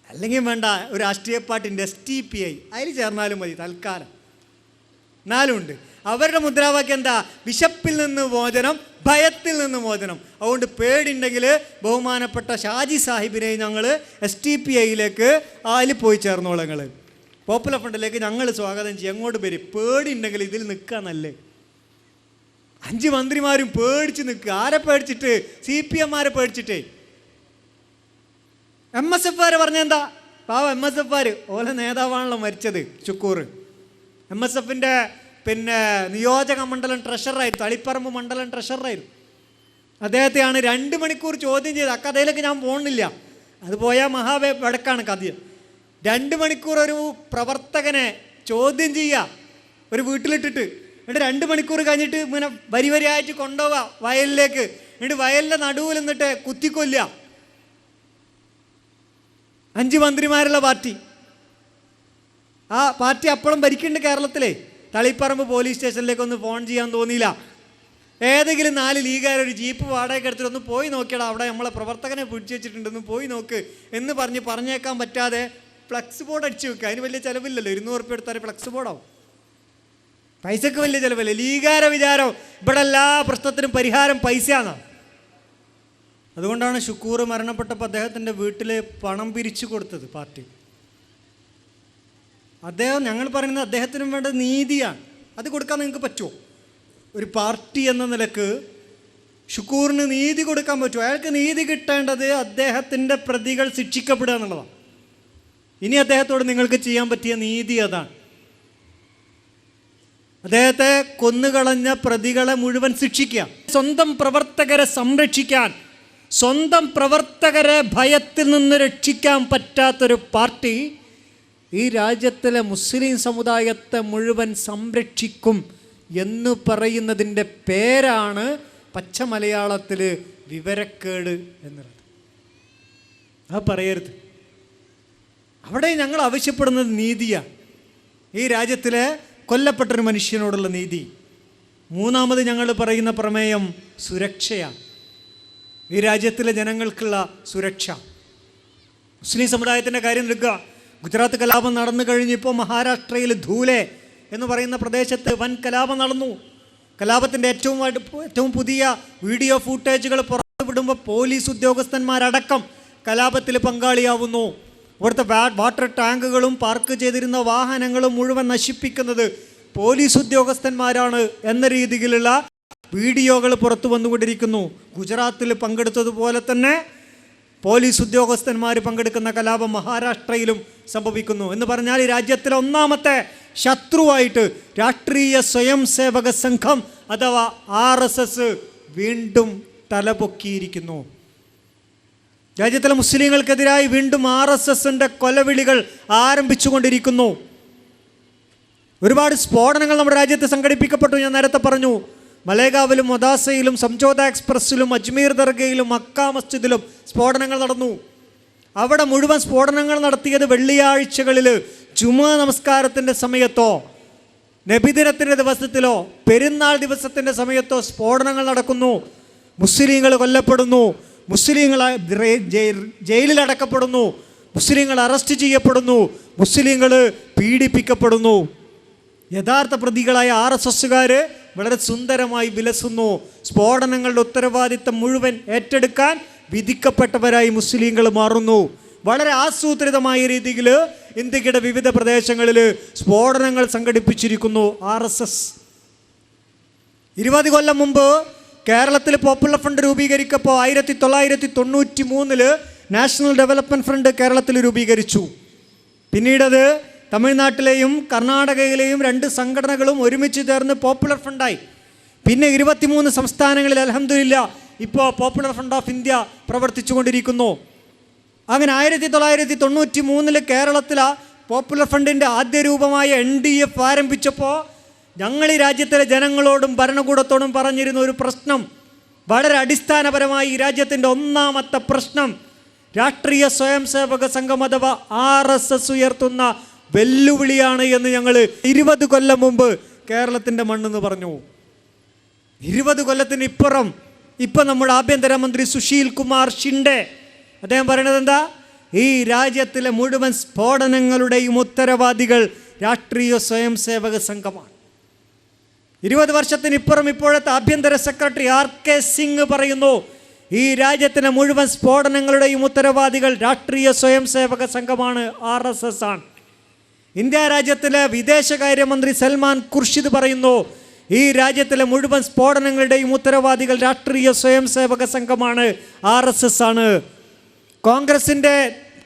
അല്ലെങ്കിൽ വേണ്ട ഒരു രാഷ്ട്രീയ പാർട്ടിൻ്റെ STPI അതിൽ ചേർന്നാലും മതി തൽക്കാലം. എന്നാലും ഉണ്ട് അവരുടെ മുദ്രാവാക്യം എന്താ, വിശപ്പിൽ നിന്ന് മോചനം, ഭയത്തിൽ നിന്ന് മോചനം. അതുകൊണ്ട് പേടിയുണ്ടെങ്കിൽ ബഹുമാനപ്പെട്ട ഷാജി സാഹിബിനെ ഞങ്ങൾ STPIയിലേക്ക് അതിൽ പോയി ചേർന്നോളൂ, ഞങ്ങൾ പോപ്പുലർ ഫ്രണ്ടിലേക്ക് ഞങ്ങൾ സ്വാഗതം ചെയ്യും. അങ്ങോട്ട് വരും, പേടിയുണ്ടെങ്കിൽ ഇതിൽ നിൽക്കാന്നല്ലേ. 5 മന്ത്രിമാരും പേടിച്ച് നിൽക്കുക. ആരെ പേടിച്ചിട്ട്, CPM പേടിച്ചിട്ടേ. MSF പറഞ്ഞെന്താ, പാവം MSF ഓലെ നേതാവാണല്ലോ മരിച്ചത്, ഷുക്കൂർ. MSFൻ്റെ നിയോജക മണ്ഡലം ട്രഷററായിരുന്നു, തളിപ്പറമ്പ് മണ്ഡലം ട്രഷററായിരുന്നു. അദ്ദേഹത്തെയാണ് 2 മണിക്കൂർ ചോദ്യം ചെയ്ത്. ആ കഥയിലേക്ക് ഞാൻ പോകുന്നില്ല, അത് പോയാൽ വടക്കാണ് കഥ. 2 മണിക്കൂർ ഒരു പ്രവർത്തകനെ ചോദ്യം ചെയ്യുക ഒരു വീട്ടിലിട്ടിട്ട്, എന്നിട്ട് 2 മണിക്കൂർ കഴിഞ്ഞിട്ട് ഇങ്ങനെ വരിവരിയായിട്ട് കൊണ്ടുപോവുക വയലിലേക്ക്, എന്നിട്ട് വയലിൻ്റെ നടുവിൽ നിന്നിട്ട് കുത്തിക്കൊല്ലുക. 5 മന്ത്രിമാരുള്ള പാർട്ടി, ആ പാർട്ടി അപ്പോഴും ഭരിക്കുന്നുണ്ട് കേരളത്തിലെ. തളിപ്പറമ്പ് പോലീസ് സ്റ്റേഷനിലേക്കൊന്ന് ഫോൺ ചെയ്യാൻ തോന്നിയില്ല. ഏതെങ്കിലും 4 ലീഗുകാരൊരു ജീപ്പ് വാടകയ്ക്ക് എടുത്തിട്ട് ഒന്ന് പോയി നോക്കിയാൽ അവിടെ നമ്മളെ പ്രവർത്തകനെ പിടിച്ചു വെച്ചിട്ടുണ്ടെന്ന് പോയി നോക്ക് എന്ന് പറഞ്ഞേക്കാൻ പറ്റാതെ ഫ്ലക്സ് ബോർഡ് അടിച്ചു വെക്കുക. അതിന് വലിയ ചിലവില്ലല്ലോ, 200 രൂപ എടുത്താൽ ഫ്ലക്സ് ബോർഡാവും, പൈസക്ക് വലിയ ചിലവില്ല. ലീഗാര വിചാരം ഇവിടെ എല്ലാ പ്രശ്നത്തിനും പരിഹാരം പൈസയാണ്. അതുകൊണ്ടാണ് ഷുക്കൂർ മരണപ്പെട്ടപ്പോൾ അദ്ദേഹത്തിൻ്റെ വീട്ടിൽ പണം പിരിച്ചു കൊടുത്തത് പാർട്ടി. അദ്ദേഹം, ഞങ്ങൾ പറയുന്നത് അദ്ദേഹത്തിനും വേണ്ട നീതിയാണ്, അത് കൊടുക്കാൻ നിങ്ങൾക്ക് പറ്റുമോ? ഒരു പാർട്ടി എന്ന നിലക്ക് ഷുക്കൂറിന് നീതി കൊടുക്കാൻ പറ്റുമോ? അയാൾക്ക് നീതി കിട്ടേണ്ടത് അദ്ദേഹത്തിൻ്റെ പ്രതികൾ ശിക്ഷിക്കപ്പെടുക എന്നുള്ളതാണ്. ഇനി അദ്ദേഹത്തോട് നിങ്ങൾക്ക് ചെയ്യാൻ പറ്റിയ നീതി അതാണ്. അദ്ദേഹത്തെ കൊന്നുകളഞ്ഞ പ്രതികളെ മുഴുവൻ ശിക്ഷിക്കുക. സ്വന്തം പ്രവർത്തകരെ സംരക്ഷിക്കാൻ, സ്വന്തം പ്രവർത്തകരെ ഭയത്തിൽ നിന്ന് രക്ഷിക്കാൻ പറ്റാത്തൊരു പാർട്ടി ഈ രാജ്യത്തിലെ മുസ്ലിം സമുദായത്തെ മുഴുവൻ സംരക്ഷിക്കും എന്ന് പറയുന്നതിൻ്റെ പേരാണ് പച്ച മലയാളത്തിൽ വിവരക്കേട് എന്നുള്ളത്. അത് പറയരുത്. അവിടെ ഞങ്ങൾ ആവശ്യപ്പെടുന്നത് നീതിയാണ്. ഈ രാജ്യത്തിലെ കൊല്ലപ്പെട്ടൊരു മനുഷ്യനോടുള്ള നീതി. മൂന്നാമത് ഞങ്ങൾ പറയുന്ന പ്രമേയം സുരക്ഷയാണ്. ഈ രാജ്യത്തിലെ ജനങ്ങൾക്കുള്ള സുരക്ഷ. മുസ്ലിം സമുദായത്തിൻ്റെ കാര്യം എടുക്കുക. ഗുജറാത്ത് കലാപം നടന്നു കഴിഞ്ഞിപ്പോൾ മഹാരാഷ്ട്രയിൽ ധൂലെ എന്ന് പറയുന്ന പ്രദേശത്ത് വൻ കലാപം നടന്നു. കലാപത്തിൻ്റെ ഏറ്റവും പുതിയ വീഡിയോ ഫൂട്ടേജുകൾ പുറത്തുവിടുമ്പോൾ പോലീസ് ഉദ്യോഗസ്ഥന്മാരടക്കം കലാപത്തിൽ പങ്കാളിയാവുന്നു. ഇവിടുത്തെ വാട്ടർ ടാങ്കുകളും പാർക്ക് ചെയ്തിരുന്ന വാഹനങ്ങളും മുഴുവൻ നശിപ്പിക്കുന്നത് പോലീസ് ഉദ്യോഗസ്ഥന്മാരാണ് എന്ന രീതിയിലുള്ള വീഡിയോകൾ പുറത്തു വന്നുകൊണ്ടിരിക്കുന്നു. ഗുജറാത്തിൽ പങ്കെടുത്തതുപോലെ തന്നെ പോലീസ് ഉദ്യോഗസ്ഥന്മാർ പങ്കെടുക്കുന്ന കലാപം മഹാരാഷ്ട്രയിലും സംഭവിക്കുന്നു. എന്ന് പറഞ്ഞാൽ ഈ രാജ്യത്തിലെ ഒന്നാമത്തെ ശത്രുവായിട്ട് രാഷ്ട്രീയ സ്വയം സേവക സംഘം അഥവാ RSS വീണ്ടും തലപൊക്കിയിരിക്കുന്നു. രാജ്യത്തിലെ മുസ്ലിങ്ങൾക്കെതിരായി വീണ്ടും RSSൻ്റെ കൊലവിളികൾ ആരംഭിച്ചുകൊണ്ടിരിക്കുന്നു. ഒരുപാട് സ്ഫോടനങ്ങൾ നമ്മുടെ രാജ്യത്ത് സംഘടിപ്പിക്കപ്പെട്ടു. ഞാൻ നേരത്തെ പറഞ്ഞു, മലേഗാവിലും മൊദാസയിലും സംജോത എക്സ്പ്രസ്സിലും അജ്മീർ ദർഗയിലും മക്ക മസ്ജിദിലും സ്ഫോടനങ്ങൾ നടന്നു. അവിടെ മുഴുവൻ സ്ഫോടനങ്ങൾ നടത്തിയത് വെള്ളിയാഴ്ചകളിൽ ജുമുഅ നമസ്കാരത്തിൻ്റെ സമയത്തോ നബിദിനത്തിൻ്റെ ദിവസത്തിലോ പെരുന്നാൾ ദിവസത്തിൻ്റെ സമയത്തോ സ്ഫോടനങ്ങൾ നടക്കുന്നു. മുസ്ലിങ്ങൾ കൊല്ലപ്പെടുന്നു, മുസ്ലിങ്ങൾ ജയിലിലടക്കപ്പെടുന്നു, മുസ്ലിങ്ങൾ അറസ്റ്റ് ചെയ്യപ്പെടുന്നു, മുസ്ലിങ്ങൾ പീഡിപ്പിക്കപ്പെടുന്നു. യഥാർത്ഥ പ്രതികളായ RSSകാർ വളരെ സുന്ദരമായി വിലസുന്നു. സ്ഫോടനങ്ങളുടെ ഉത്തരവാദിത്തം മുഴുവൻ ഏറ്റെടുക്കാൻ വിധിക്കപ്പെട്ടവരായി മുസ്ലിങ്ങൾ മാറുന്നു. വളരെ ആസൂത്രിതമായ രീതിയിൽ ഇന്ത്യയുടെ വിവിധ പ്രദേശങ്ങളിൽ സ്ഫോടനങ്ങൾ സംഘടിപ്പിച്ചിരിക്കുന്നു RSS. 20 കൊല്ലം മുമ്പ് കേരളത്തിൽ പോപ്പുലർ ഫ്രണ്ട് രൂപീകരിക്കപ്പോൾ 1993 നാഷണൽ ഡെവലപ്മെൻറ്റ് ഫ്രണ്ട് കേരളത്തിൽ രൂപീകരിച്ചു. പിന്നീടത് തമിഴ്നാട്ടിലെയും കർണാടകയിലെയും 2 സംഘടനകളും ഒരുമിച്ച് ചേർന്ന് പോപ്പുലർ ഫ്രണ്ടായി. പിന്നെ 23 സംസ്ഥാനങ്ങളിൽ അൽഹംദുലില്ലാ ഇപ്പോൾ പോപ്പുലർ ഫ്രണ്ട് ഓഫ് ഇന്ത്യ പ്രവർത്തിച്ചു കൊണ്ടിരിക്കുന്നു. അങ്ങനെ 1993 കേരളത്തിൽ പോപ്പുലർ ഫ്രണ്ടിൻ്റെ ആദ്യ രൂപമായ NDF ആരംഭിച്ചപ്പോൾ ഞങ്ങൾ ഈ രാജ്യത്തിലെ ജനങ്ങളോടും ഭരണകൂടത്തോടും പറഞ്ഞിരുന്ന ഒരു പ്രശ്നം, വളരെ അടിസ്ഥാനപരമായി ഈ രാജ്യത്തിൻ്റെ ഒന്നാമത്തെ പ്രശ്നം രാഷ്ട്രീയ സ്വയം സേവക സംഘം അഥവാ RSS ഉയർത്തുന്ന വെല്ലുവിളിയാണ് എന്ന് ഞങ്ങൾ 20 കൊല്ലം മുമ്പ് കേരളത്തിൻ്റെ മണ്ണെന്ന് പറഞ്ഞു. 20 കൊല്ലത്തിന് ഇപ്പുറം ഇപ്പം നമ്മുടെ ആഭ്യന്തരമന്ത്രി സുശീൽ കുമാർ ഷിൻഡെ അദ്ദേഹം പറയണത് എന്താ? ഈ രാജ്യത്തിലെ മുഴുവൻ സ്ഫോടനങ്ങളുടെയും ഉത്തരവാദികൾ രാഷ്ട്രീയ സ്വയം സേവക സംഘമാണ്. 20 വർഷത്തിനിപ്പുറം ഇപ്പോഴത്തെ ആഭ്യന്തര സെക്രട്ടറി RK സിംഗ് പറയുന്നു ഈ രാജ്യത്തിലെ മുഴുവൻ സ്ഫോടനങ്ങളുടെയും ഉത്തരവാദികൾ രാഷ്ട്രീയ സ്വയം സേവക സംഘമാണ്, RSS ആണ്. ഇന്ത്യ രാജ്യത്തിലെ വിദേശകാര്യമന്ത്രി സൽമാൻ ഖുർഷിദ് പറയുന്നു ഈ രാജ്യത്തിലെ മുഴുവൻ സ്ഫോടനങ്ങളുടെയും ഉത്തരവാദികൾ രാഷ്ട്രീയ സ്വയം സേവക സംഘമാണ്, RSS ആണ്. കോൺഗ്രസിൻ്റെ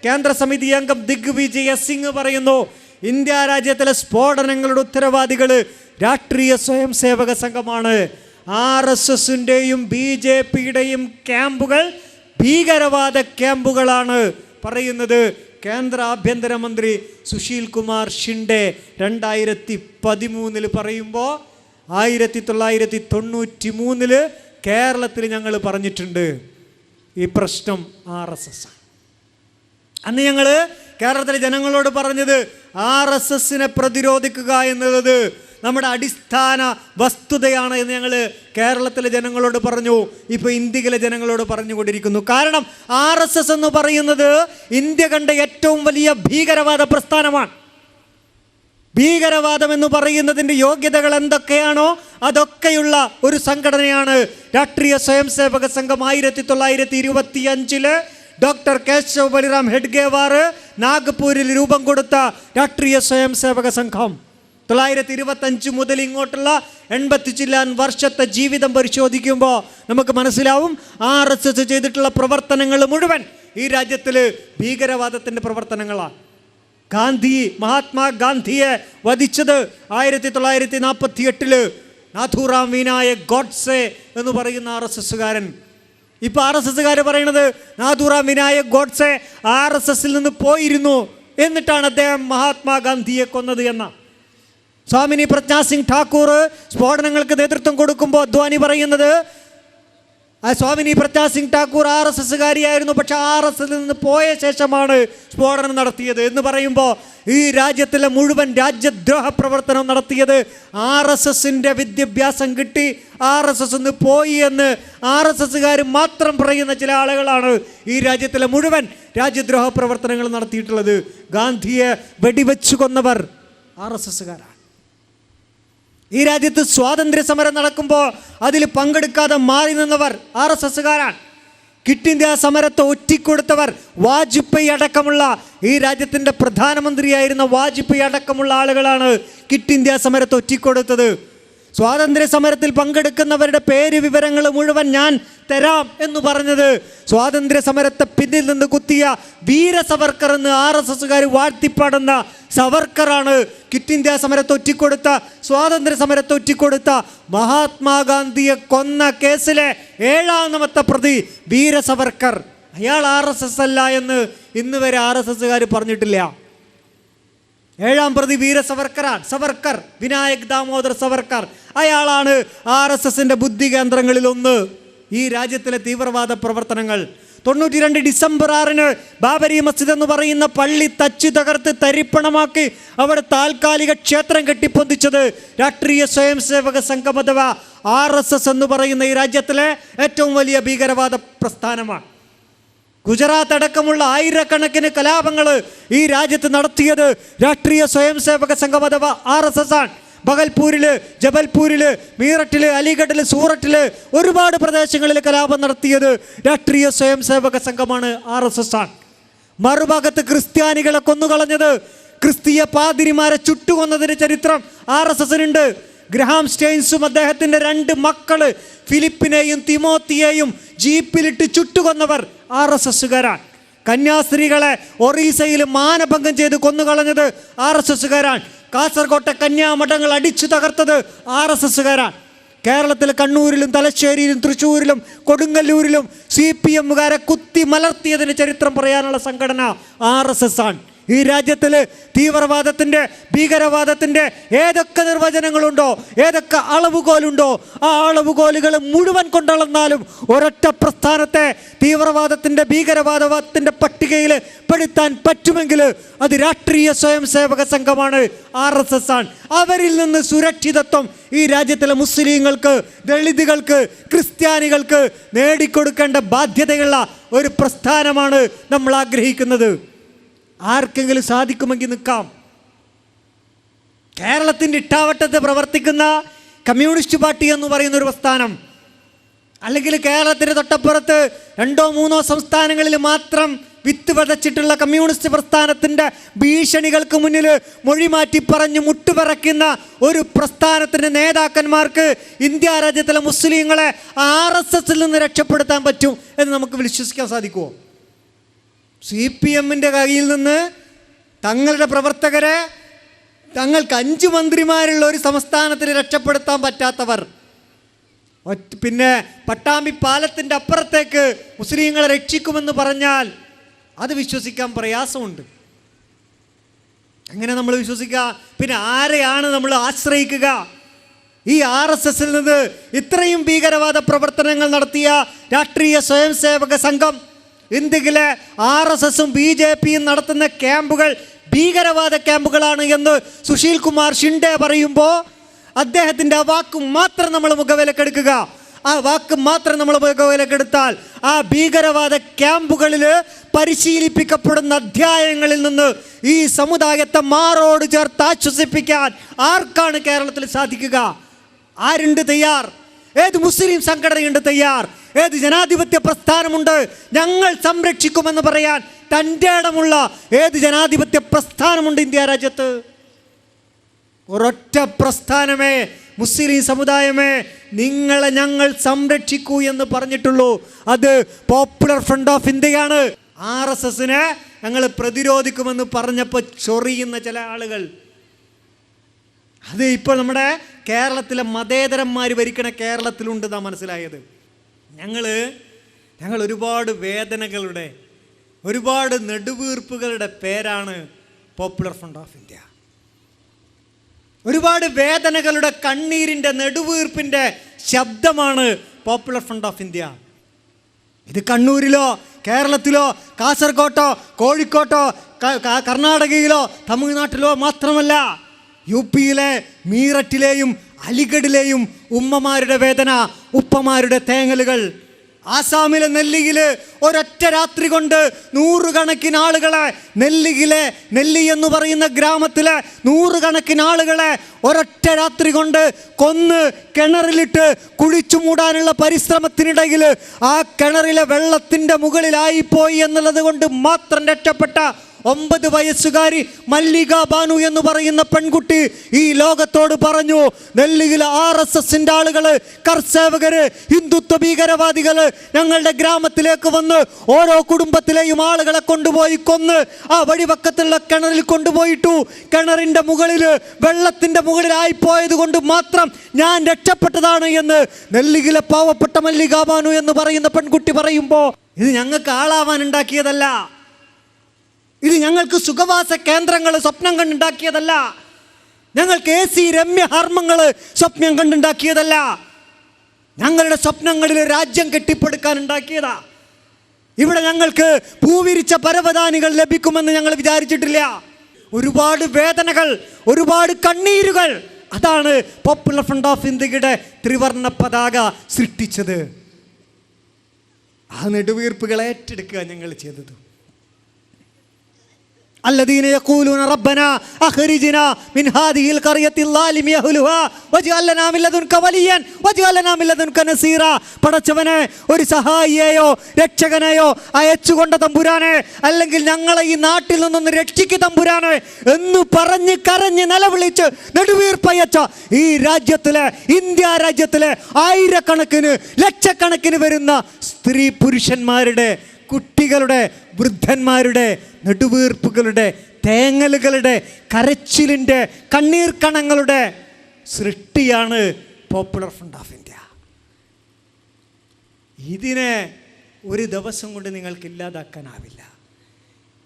കേന്ദ്ര സമിതി അംഗം ദിഗ്വിജയ സിംഗ് പറയുന്നു ഇന്ത്യ രാജ്യത്തിലെ സ്ഫോടനങ്ങളുടെ ഉത്തരവാദികൾ രാഷ്ട്രീയ സ്വയം സേവക സംഘമാണ്. RSSൻ്റെയും BJPയുടെയും ക്യാമ്പുകൾ ഭീകരവാദ ക്യാമ്പുകളാണ് പറയുന്നത് കേന്ദ്ര ആഭ്യന്തരമന്ത്രി സുശീൽ കുമാർ ഷിൻഡെ 2013 പറയുമ്പോൾ 1993 കേരളത്തിൽ ഞങ്ങൾ പറഞ്ഞിട്ടുണ്ട് ഈ പ്രശ്നം RSS ആണ്. അന്ന് ഞങ്ങൾ കേരളത്തിലെ ജനങ്ങളോട് പറഞ്ഞത് RSSനെ പ്രതിരോധിക്കുക എന്നുള്ളത് നമ്മുടെ അടിസ്ഥാന വസ്തുതയാണ് എന്ന് ഞങ്ങൾ കേരളത്തിലെ ജനങ്ങളോട് പറഞ്ഞു. ഇപ്പോൾ ഇന്ത്യയിലെ ജനങ്ങളോട് പറഞ്ഞുകൊണ്ടിരിക്കുന്നു. കാരണം RSS എന്ന് പറയുന്നത് ഇന്ത്യ കണ്ട ഏറ്റവും വലിയ ഭീകരവാദ പ്രസ്ഥാനമാണ്. ഭീകരവാദം എന്ന് പറയുന്നതിൻ്റെ യോഗ്യതകൾ എന്തൊക്കെയാണോ അതൊക്കെയുള്ള ഒരു സംഘടനയാണ് രാഷ്ട്രീയ സ്വയം സേവക സംഘം. 1925 ഡോക്ടർ കേശവ് ബലിറാം ഹെഡ്ഗേവാർ നാഗ്പൂരിൽ രൂപം കൊടുത്ത രാഷ്ട്രീയ സ്വയം സേവക സംഘം 1925 മുതൽ ഇങ്ങോട്ടുള്ള 80 ചില്ലാൻ വർഷത്തെ ജീവിതം പരിശോധിക്കുമ്പോൾ നമുക്ക് മനസ്സിലാവും RSS ചെയ്തിട്ടുള്ള പ്രവർത്തനങ്ങൾ മുഴുവൻ ഈ രാജ്യത്തിൽ ഭീകരവാദത്തിൻ്റെ പ്രവർത്തനങ്ങളാണ്. മഹാത്മാഗാന്ധിയെ വധിച്ചത് 1948 നാഥുറാം വിനായക് ഗോഡ്സെ എന്ന് പറയുന്ന RSSകാരൻ. ഇപ്പോൾ RSSകാർ പറയുന്നത് നാഥുറാം വിനായക് ഗോഡ്സെ RSSൽ നിന്ന് പോയിരുന്നു, എന്നിട്ടാണ് അദ്ദേഹം മഹാത്മാഗാന്ധിയെ കൊന്നത് എന്ന. സ്വാമിനി പ്രജ്ഞാ സിംഗ് ഠാക്കൂർ സ്ഫോടനങ്ങൾക്ക് നേതൃത്വം കൊടുക്കുമ്പോൾ അദ്വാനി പറയുന്നത് സ്വാമിനി പ്രജ്ഞാ സിംഗ് ഠാക്കൂർ RSSകാരിയായിരുന്നു. പക്ഷെ RSS നിന്ന് പോയ ശേഷമാണ് സ്ഫോടനം നടത്തിയത് എന്ന് പറയുമ്പോൾ ഈ രാജ്യത്തിലെ മുഴുവൻ രാജ്യദ്രോഹ പ്രവർത്തനം നടത്തിയത് RSSൻ്റെ വിദ്യാഭ്യാസം കിട്ടി, RSS നിന്ന് പോയി എന്ന് RSSകാർ മാത്രം പറയുന്ന ചില ആളുകളാണ് ഈ രാജ്യത്തിലെ മുഴുവൻ രാജ്യദ്രോഹ പ്രവർത്തനങ്ങൾ നടത്തിയിട്ടുള്ളത്. ഗാന്ധിയെ വെടിവെച്ചു കൊന്നവർ RSSകാരാണ്. ഈ രാജ്യത്ത് സ്വാതന്ത്ര്യ സമരം നടക്കുമ്പോൾ അതിൽ പങ്കെടുക്കാതെ മാറി നിന്നവർ RSSകാരാണ്. ക്വിറ്റ് ഇന്ത്യ സമരത്തെ ഒറ്റിക്കൊടുത്തവർ വാജ്പേയി അടക്കമുള്ള ഈ രാജ്യത്തിൻ്റെ പ്രധാനമന്ത്രിയായിരുന്ന വാജ്പേയി അടക്കമുള്ള ആളുകളാണ് ക്വിറ്റ് ഇന്ത്യ സമരത്തെ ഒറ്റിക്കൊടുത്തത്. സ്വാതന്ത്ര്യ സമരത്തിൽ പങ്കെടുക്കുന്നവരുടെ പേര് വിവരങ്ങൾ മുഴുവൻ ഞാൻ തരാം എന്ന് പറഞ്ഞത് സ്വാതന്ത്ര്യ സമരത്തെ പിന്നിൽ നിന്ന് കുത്തിയ വീര സവർക്കർ എന്ന് RSSകാർ വാഴ്ത്തിപ്പാടുന്ന സവർക്കറാണ് ക്വിറ്റ് ഇന്ത്യ സമരത്തെ ഒറ്റിക്കൊടുത്ത, സ്വാതന്ത്ര്യ സമരത്തെ ഒറ്റിക്കൊടുത്ത മഹാത്മാഗാന്ധിയെ കൊന്ന കേസിലെ 7ാമത്തെ പ്രതി വീര സവർക്കർ. അയാൾ RSS അല്ല എന്ന് ഇന്ന് വരെ RSSകാർ പറഞ്ഞിട്ടില്ല. 7ാം പ്രതി വീര സവർക്കറാണ്. സവർക്കർ വിനായക് ദാമോദർ സവർക്കർ. അയാളാണ് RSSൻ്റെ ബുദ്ധി കേന്ദ്രങ്ങളിലൊന്ന്. ഈ രാജ്യത്തിലെ തീവ്രവാദ പ്രവർത്തനങ്ങൾ 92 ഡിസംബർ 6 ബാബരി മസ്ജിദ് എന്ന് പറയുന്ന പള്ളി തച്ചു തകർത്ത് തരിപ്പണമാക്കി അവിടെ താൽക്കാലിക ക്ഷേത്രം കെട്ടിപ്പൊന്തിച്ചത് രാഷ്ട്രീയ സ്വയം സേവക സംഘം അഥവാ RSS എന്ന് പറയുന്ന ഈ രാജ്യത്തിലെ ഏറ്റവും വലിയ ഭീകരവാദ പ്രസ്ഥാനമാണ്. ഗുജറാത്ത് അടക്കമുള്ള ആയിരക്കണക്കിന് കലാപങ്ങൾ ഈ രാജ്യത്ത് നടത്തിയത് രാഷ്ട്രീയ സ്വയം സേവക സംഘം അഥവാ RSS ആണ്. ബഗൽപൂരിൽ, ജബൽപൂരിൽ, മീററ്റിൽ, അലിഗഡിൽ, സൂററ്റിൽ ഒരുപാട് പ്രദേശങ്ങളിൽ കലാപം നടത്തിയത് രാഷ്ട്രീയ സ്വയം സേവക സംഘമാണ്, RSS ആണ്. മറുഭാഗത്ത് ക്രിസ്ത്യാനികളെ കൊന്നുകളഞ്ഞത്, ക്രിസ്തീയ പാതിരിമാരെ ചുട്ടുകൊന്നതിൻ്റെ ചരിത്രം RSSനുണ്ട്. ഗ്രഹാം സ്റ്റെയിൻസും അദ്ദേഹത്തിൻ്റെ 2 മക്കള് ഫിലിപ്പിനെയും തിമോത്തിയെയും ജീപ്പിലിട്ട് ചുട്ടുകൊന്നവർ RSSകാരാണ്. കന്യാസ്ത്രീകളെ ഒറീസയിൽ മാനഭംഗം ചെയ്ത് കൊന്നുകളഞ്ഞത് RSSകാരാണ്. കാസർകോട്ടെ കന്യാമഠങ്ങൾ അടിച്ചു തകർത്തത് RSSകാരാണ്. കേരളത്തിൽ കണ്ണൂരിലും തലശ്ശേരിയിലും തൃശ്ശൂരിലും കൊടുങ്ങല്ലൂരിലും CPMകാരെ കുത്തി മലർത്തിയതിന് ചരിത്രം പറയാനുള്ള സംഘടന RSS ആണ്. ഈ രാജ്യത്തിൽ തീവ്രവാദത്തിൻ്റെ, ഭീകരവാദത്തിൻ്റെ ഏതൊക്കെ നിർവചനങ്ങളുണ്ടോ, ഏതൊക്കെ അളവുകോലുണ്ടോ, ആ അളവുകോലുകൾ മുഴുവൻ കൊണ്ടളന്നാലും ഒരൊറ്റ പ്രസ്ഥാനത്തെ തീവ്രവാദത്തിൻ്റെ, ഭീകരവാദത്തിൻ്റെ പട്ടികയിൽ പെടുത്താൻ പറ്റുമെങ്കിൽ അത് രാഷ്ട്രീയ സ്വയം സേവക സംഘമാണ്, RSS ആണ്. അവരിൽ നിന്ന് സുരക്ഷിതത്വം ഈ രാജ്യത്തിലെ മുസ്ലിങ്ങൾക്ക്, ദളിതുകൾക്ക്, ക്രിസ്ത്യാനികൾക്ക് നേടിക്കൊടുക്കേണ്ട ബാധ്യതയുള്ള ഒരു പ്രസ്ഥാനമാണ് നമ്മൾ ആഗ്രഹിക്കുന്നത്. ആർക്കെങ്കിലും സാധിക്കുമെങ്കിൽ നിൽക്കാം. കേരളത്തിൻ്റെ ഇട്ടാവട്ടത്ത് പ്രവർത്തിക്കുന്ന കമ്മ്യൂണിസ്റ്റ് പാർട്ടി എന്ന് പറയുന്ന ഒരു പ്രസ്ഥാനം, അല്ലെങ്കിൽ കേരളത്തിൻ്റെ തൊട്ടപ്പുറത്ത് 2-3 സംസ്ഥാനങ്ങളിൽ മാത്രം വിത്ത് വിതച്ചിട്ടുള്ള കമ്മ്യൂണിസ്റ്റ് പ്രസ്ഥാനത്തിൻ്റെ ഭീഷണികൾക്ക് മുന്നിൽ മൊഴിമാറ്റി പറഞ്ഞ് മുട്ടുപറയ്ക്കുന്ന ഒരു പ്രസ്ഥാനത്തിൻ്റെ നേതാക്കന്മാർക്ക് ഇന്ത്യ രാജ്യത്തിലെ മുസ്ലിങ്ങളെ RSSൽ നിന്ന് രക്ഷപ്പെടുത്താൻ പറ്റും എന്ന് നമുക്ക് വിശ്വസിക്കാൻ സാധിക്കുമോ? CPMൻ്റെ കയ്യിൽ നിന്ന് തങ്ങളുടെ പ്രവർത്തകരെ തങ്ങൾക്ക് 5 മന്ത്രിമാരുള്ള ഒരു സംസ്ഥാനത്തിന് രക്ഷപ്പെടുത്താൻ പറ്റാത്തവർ, പിന്നെ പട്ടാമ്പി പാലത്തിൻ്റെ അപ്പുറത്തേക്ക് മുസ്ലിങ്ങളെ രക്ഷിക്കുമെന്ന് പറഞ്ഞാൽ അത് വിശ്വസിക്കാൻ പ്രയാസമുണ്ട്. എങ്ങനെ നമ്മൾ വിശ്വസിക്കുക? പിന്നെ ആരെയാണ് നമ്മൾ ആശ്രയിക്കുക? ഈ RSSൽ നിന്ന് ഇത്രയും ഭീകരവാദ പ്രവർത്തനങ്ങൾ നടത്തിയ രാഷ്ട്രീയ സ്വയം സേവക സംഘം, ഇന്ത്യയിലെ RSSും BJPയും നടത്തുന്ന ക്യാമ്പുകൾ ഭീകരവാദ ക്യാമ്പുകളാണ് എന്ന് സുശീൽ കുമാർ ഷിൻഡെ പറയുമ്പോൾ അദ്ദേഹത്തിൻ്റെ ആ വാക്ക് മാത്രം നമ്മൾ മുഖവിലക്കെടുക്കുക. ആ വാക്ക് മാത്രം നമ്മൾ മുഖവിലക്കെടുത്താൽ ആ ഭീകരവാദ ക്യാമ്പുകളിൽ പരിശീലിപ്പിക്കപ്പെടുന്ന അധ്യായങ്ങളിൽ നിന്ന് ഈ സമുദായത്തെ മാറോട് ചേർത്ത് ആശ്വസിപ്പിക്കാൻ ആർക്കാണ് കേരളത്തിൽ സാധിക്കുക? ആരുണ്ട് തയ്യാർ? ഏത് മുസ്ലിം സംഘടനയുണ്ട് തയ്യാർ? ഏത് ജനാധിപത്യ പ്രസ്ഥാനമുണ്ട് ഞങ്ങൾ സംരക്ഷിക്കുമെന്ന് പറയാൻ തൻ്റെ ഇടമുള്ള ഏത് ജനാധിപത്യ പ്രസ്ഥാനമുണ്ട് ഇന്ത്യ രാജ്യത്ത്? ഒരൊറ്റ പ്രസ്ഥാനമേ, മുസ്ലിം സമുദായമേ നിങ്ങളെ ഞങ്ങൾ സംരക്ഷിക്കൂ എന്ന് പറഞ്ഞിട്ടുള്ളൂ. അത് പോപ്പുലർ ഫ്രണ്ട് ഓഫ് ഇന്ത്യയാണ്. RSSനെ ഞങ്ങൾ പ്രതിരോധിക്കുമെന്ന് പറഞ്ഞപ്പോൾ ചൊറിയുന്ന ചില ആളുകൾ, അത് ഇപ്പോൾ നമ്മുടെ കേരളത്തിലെ മതേതരന്മാർ ഭരിക്കണ കേരളത്തിലുണ്ടെന്നാണ് മനസ്സിലായത്. ഞങ്ങൾ ഒരുപാട് വേദനകളുടെ, ഒരുപാട് നെടുവീർപ്പുകളുടെ പേരാണ് പോപ്പുലർ ഫ്രണ്ട് ഓഫ് ഇന്ത്യ. ഒരുപാട് വേദനകളുടെ, കണ്ണീരിൻ്റെ, നെടുവീർപ്പിൻ്റെ ശബ്ദമാണ് പോപ്പുലർ ഫ്രണ്ട് ഓഫ് ഇന്ത്യ. ഇത് കണ്ണൂരിലോ കേരളത്തിലോ കാസർഗോട്ടോ കോഴിക്കോട്ടോ കർണാടകയിലോ തമിഴ്നാട്ടിലോ മാത്രമല്ല, UP-യിലെ മീററ്റിലെയും അലിഗഡിലെയും ഉമ്മമാരുടെ വേദന, ഉപ്പമാരുടെ തേങ്ങലുകൾ, ആസാമിലെ നെല്ലിയിൽ ഒരൊറ്റ രാത്രി കൊണ്ട് 100 കണക്കിന് ആളുകളെ, നെല്ലി എന്ന് പറയുന്ന ഗ്രാമത്തിലെ 100 കണക്കിന് ആളുകളെ ഒരൊറ്റ രാത്രി കൊണ്ട് കൊന്ന് കിണറിലിട്ട് കുഴിച്ചു മൂടാനുള്ള പരിശ്രമത്തിനിടയിൽ ആ കിണറിലെ വെള്ളത്തിൻ്റെ മുകളിലായിപ്പോയി എന്നുള്ളത് കൊണ്ട് മാത്രം രക്ഷപ്പെട്ട 9 വയസ്സുകാരി മല്ലിക ബാനു എന്ന് പറയുന്ന പെൺകുട്ടി ഈ ലോകത്തോട് പറഞ്ഞു, നെല്ലിയിലെ RSSന്റെ ആളുകൾ, കർസേവകര്, ഹിന്ദുത്വ ഭീകരവാദികള് ഞങ്ങളുടെ ഗ്രാമത്തിലേക്ക് വന്ന് ഓരോ കുടുംബത്തിലെയും ആളുകളെ കൊണ്ടുപോയി കൊന്ന് ആ വഴിപക്കത്തുള്ള കിണറിൽ കൊണ്ടുപോയിട്ടു. കിണറിൻ്റെ മുകളിൽ വെള്ളത്തിൻ്റെ മുകളിലായിപ്പോയത് കൊണ്ട് മാത്രം ഞാൻ രക്ഷപ്പെട്ടതാണ് എന്ന് നെല്ലിയിലെ പാവപ്പെട്ട മല്ലിക ബാനു എന്ന് പറയുന്ന പെൺകുട്ടി പറയുമ്പോൾ, ഇത് ഞങ്ങൾക്ക് ആളാവാൻ ഉണ്ടാക്കിയതല്ല, ഇത് ഞങ്ങൾക്ക് സുഖവാസ കേന്ദ്രങ്ങൾ സ്വപ്നം കണ്ടുണ്ടാക്കിയതല്ല, ഞങ്ങൾക്ക് AC രമ്യഹർമ്മങ്ങൾ സ്വപ്നം കണ്ടുണ്ടാക്കിയതല്ല, ഞങ്ങളുടെ സ്വപ്നങ്ങളിൽ രാജ്യം കെട്ടിപ്പടുക്കാൻ ഉണ്ടാക്കിയതാ. ഇവിടെ ഞങ്ങൾക്ക് പൂവിരിച്ച പരവതാനികൾ ലഭിക്കുമെന്ന് ഞങ്ങൾ വിചാരിച്ചിട്ടില്ല. ഒരുപാട് വേദനകൾ, ഒരുപാട് കണ്ണീരുകൾ, അതാണ് പോപ്പുലർ ഫ്രണ്ട് ഓഫ് ഇന്ത്യയുടെ ത്രിവർണ്ണ പതാക സൃഷ്ടിച്ചത്. ആ നെടുവീർപ്പുകൾ ഏറ്റെടുക്കുക ഞങ്ങൾ ചെയ്തത്. الذين يقولون ربنا أخرجنا من هذه القرية الظالم أهلها واجعل لنا من لدنك وليا واجعل لنا من لدنك نصيرا. പടച്ചവനെ, ഒരു സഹായിയെയോ രക്ഷകനെയോ അയച്ചുകൊണ്ട തമ്പുരാനെ, അല്ലെങ്കിൽ ഞങ്ങളെ ഈ നാട്ടിൽ നിന്നൊന്ന് രക്ഷിക്കു തമ്പുരാനെ എന്ന് പറഞ്ഞ് കരഞ്ഞ് നിലവിളിച്ച് നെടുവീർപ്പയച്ച ഈ രാജ്യത്തിലെ, ഇന്ത്യ രാജ്യത്തിലെ ആയിരക്കണക്കിന് ലക്ഷക്കണക്കിന് വരുന്ന സ്ത്രീ പുരുഷന്മാരുടെ, കുട്ടികളുടെ, വൃദ്ധന്മാരുടെ നെടുവീർപ്പുകളുടെ, തേങ്ങലുകളുടെ, കരച്ചിലിൻ്റെ, കണ്ണീർ കണങ്ങളുടെ സൃഷ്ടിയാണ് പോപ്പുലർ ഫ്രണ്ട് ഓഫ് ഇന്ത്യ. ഇതിനെ ഒരു ദിവസം കൊണ്ട് നിങ്ങൾക്ക് ഇല്ലാതാക്കാനാവില്ല.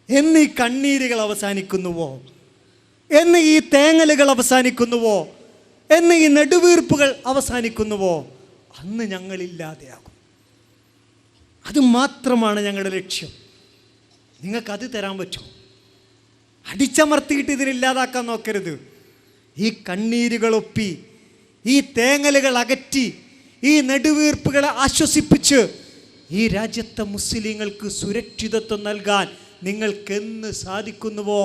എന്ന് ഈ കണ്ണീരുകൾ അവസാനിക്കുന്നുവോ, എന്ന് ഈ തേങ്ങലുകൾ അവസാനിക്കുന്നുവോ, എന്ന് ഈ നെടുവീർപ്പുകൾ അവസാനിക്കുന്നുവോ, അന്ന് ഞങ്ങളില്ലാതെയാകും. അത് മാത്രമാണ് ഞങ്ങളുടെ ലക്ഷ്യം. നിങ്ങൾക്കത് തരാൻ പറ്റുമോ? അടിച്ചമർത്തിയിട്ട് ഇതിനില്ലാതാക്കാൻ നോക്കരുത്. ഈ കണ്ണീരുകളൊപ്പി, ഈ തേങ്ങലുകൾ അകറ്റി, ഈ നെടുവീർപ്പുകളെ ആശ്വസിപ്പിച്ച് ഈ രാജ്യത്തെ മുസ്ലിങ്ങൾക്ക് സുരക്ഷിതത്വം നൽകാൻ നിങ്ങൾക്കെന്ന് സാധിക്കുന്നുവോ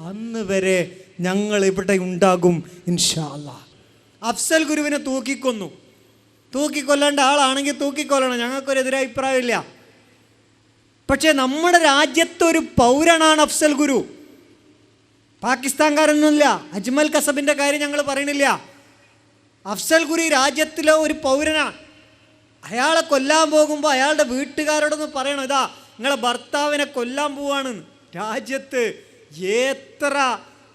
അന്ന് വരെ ഞങ്ങൾ ഇവിടെ ഉണ്ടാകും ഇൻഷാ അല്ലാഹ്. അഫ്സൽ ഗുരുവിനെ തൂക്കിക്കൊന്നു. തൂക്കിക്കൊല്ലേണ്ട ആളാണെങ്കിൽ തൂക്കിക്കൊല്ലണം, ഞങ്ങൾക്കൊരു എതിരഭിപ്രായമില്ല. പക്ഷേ നമ്മുടെ രാജ്യത്തൊരു പൗരനാണ് അഫ്സൽ ഗുരു, പാകിസ്ഥാൻകാരൊന്നുമില്ല. അജ്മൽ കസബിൻ്റെ കാര്യം ഞങ്ങൾ പറയണില്ല. അഫ്സൽ ഗുരു രാജ്യത്തിലെ ഒരു പൗരനാണ്. അയാളെ കൊല്ലാൻ പോകുമ്പോൾ അയാളുടെ വീട്ടുകാരോടൊന്ന് പറയണം, ഇതാ നിങ്ങളെ ഭർത്താവിനെ കൊല്ലാൻ പോവാണെന്ന്. രാജ്യത്ത് എത്ര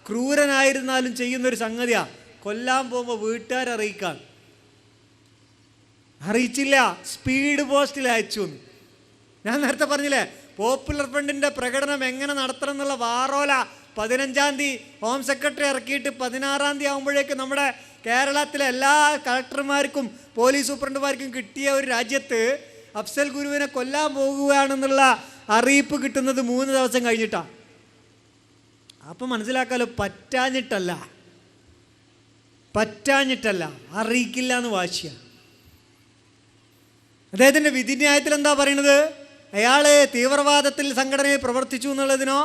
ക്രൂരനായിരുന്നാലും ചെയ്യുന്നൊരു സംഗതിയാണ്. കൊല്ലാൻ പോകുമ്പോൾ വീട്ടുകാരെ അറിയിച്ചില്ല, സ്പീഡ് പോസ്റ്റിൽ അയച്ചു. ഞാൻ നേരത്തെ പറഞ്ഞില്ലേ, പോപ്പുലർ ഫ്രണ്ടിൻ്റെ പ്രകടനം എങ്ങനെ നടത്തണം എന്നുള്ള വാറോല 15-ാം തീയതി ഹോം സെക്രട്ടറി ഇറക്കിയിട്ട് 16-ാം തീയതി ആകുമ്പോഴേക്കും നമ്മുടെ കേരളത്തിലെ എല്ലാ കളക്ടർമാർക്കും പോലീസ് സൂപ്രണ്ടുമാർക്കും കിട്ടിയ ഒരു രാജ്യത്ത് അഫ്സൽ ഗുരുവിനെ കൊല്ലാൻ പോകുകയാണെന്നുള്ള അറിയിപ്പ് കിട്ടുന്നത് 3 ദിവസം കഴിഞ്ഞിട്ടാണ്. അപ്പം മനസ്സിലാക്കാമല്ലോ, പറ്റാഞ്ഞിട്ടല്ല, അറിയിക്കില്ല എന്ന് വാശിയാണ്. അദ്ദേഹത്തിൻ്റെ വിധിന്യായത്തിൽ എന്താ പറയുന്നത്? അയാൾ തീവ്രവാദത്തിൽ സംഘടനയിൽ പ്രവർത്തിച്ചു എന്നുള്ളതിനോ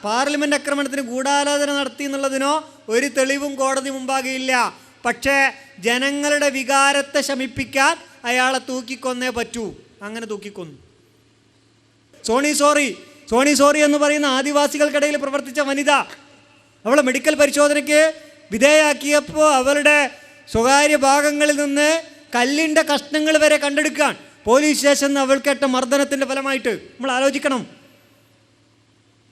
പാർലമെൻറ്റ് ആക്രമണത്തിന് ഗൂഢാലോചന നടത്തി എന്നുള്ളതിനോ ഒരു തെളിവും കോടതി മുമ്പാകെ ഇല്ല. പക്ഷേ ജനങ്ങളുടെ വികാരത്തെ ശമിപ്പിക്കാൻ അയാളെ തൂക്കിക്കൊന്നേ പറ്റൂ. അങ്ങനെ തൂക്കിക്കൊന്നു. സോണി സോറി എന്ന് പറയുന്ന ആദിവാസികൾക്കിടയിൽ പ്രവർത്തിച്ച വനിത, അവളെ മെഡിക്കൽ പരിശോധനയ്ക്ക് വിധേയാക്കിയപ്പോൾ അവരുടെ സ്വകാര്യ ഭാഗങ്ങളിൽ നിന്ന് കല്ലിൻ്റെ കഷ്ണങ്ങൾ വരെ കണ്ടെടുക്കാൻ പോലീസ് സ്റ്റേഷനിൽ അവൾക്കേറ്റ മർദ്ദനത്തിൻ്റെ ഫലമായിട്ട്. നമ്മൾ ആലോചിക്കണം,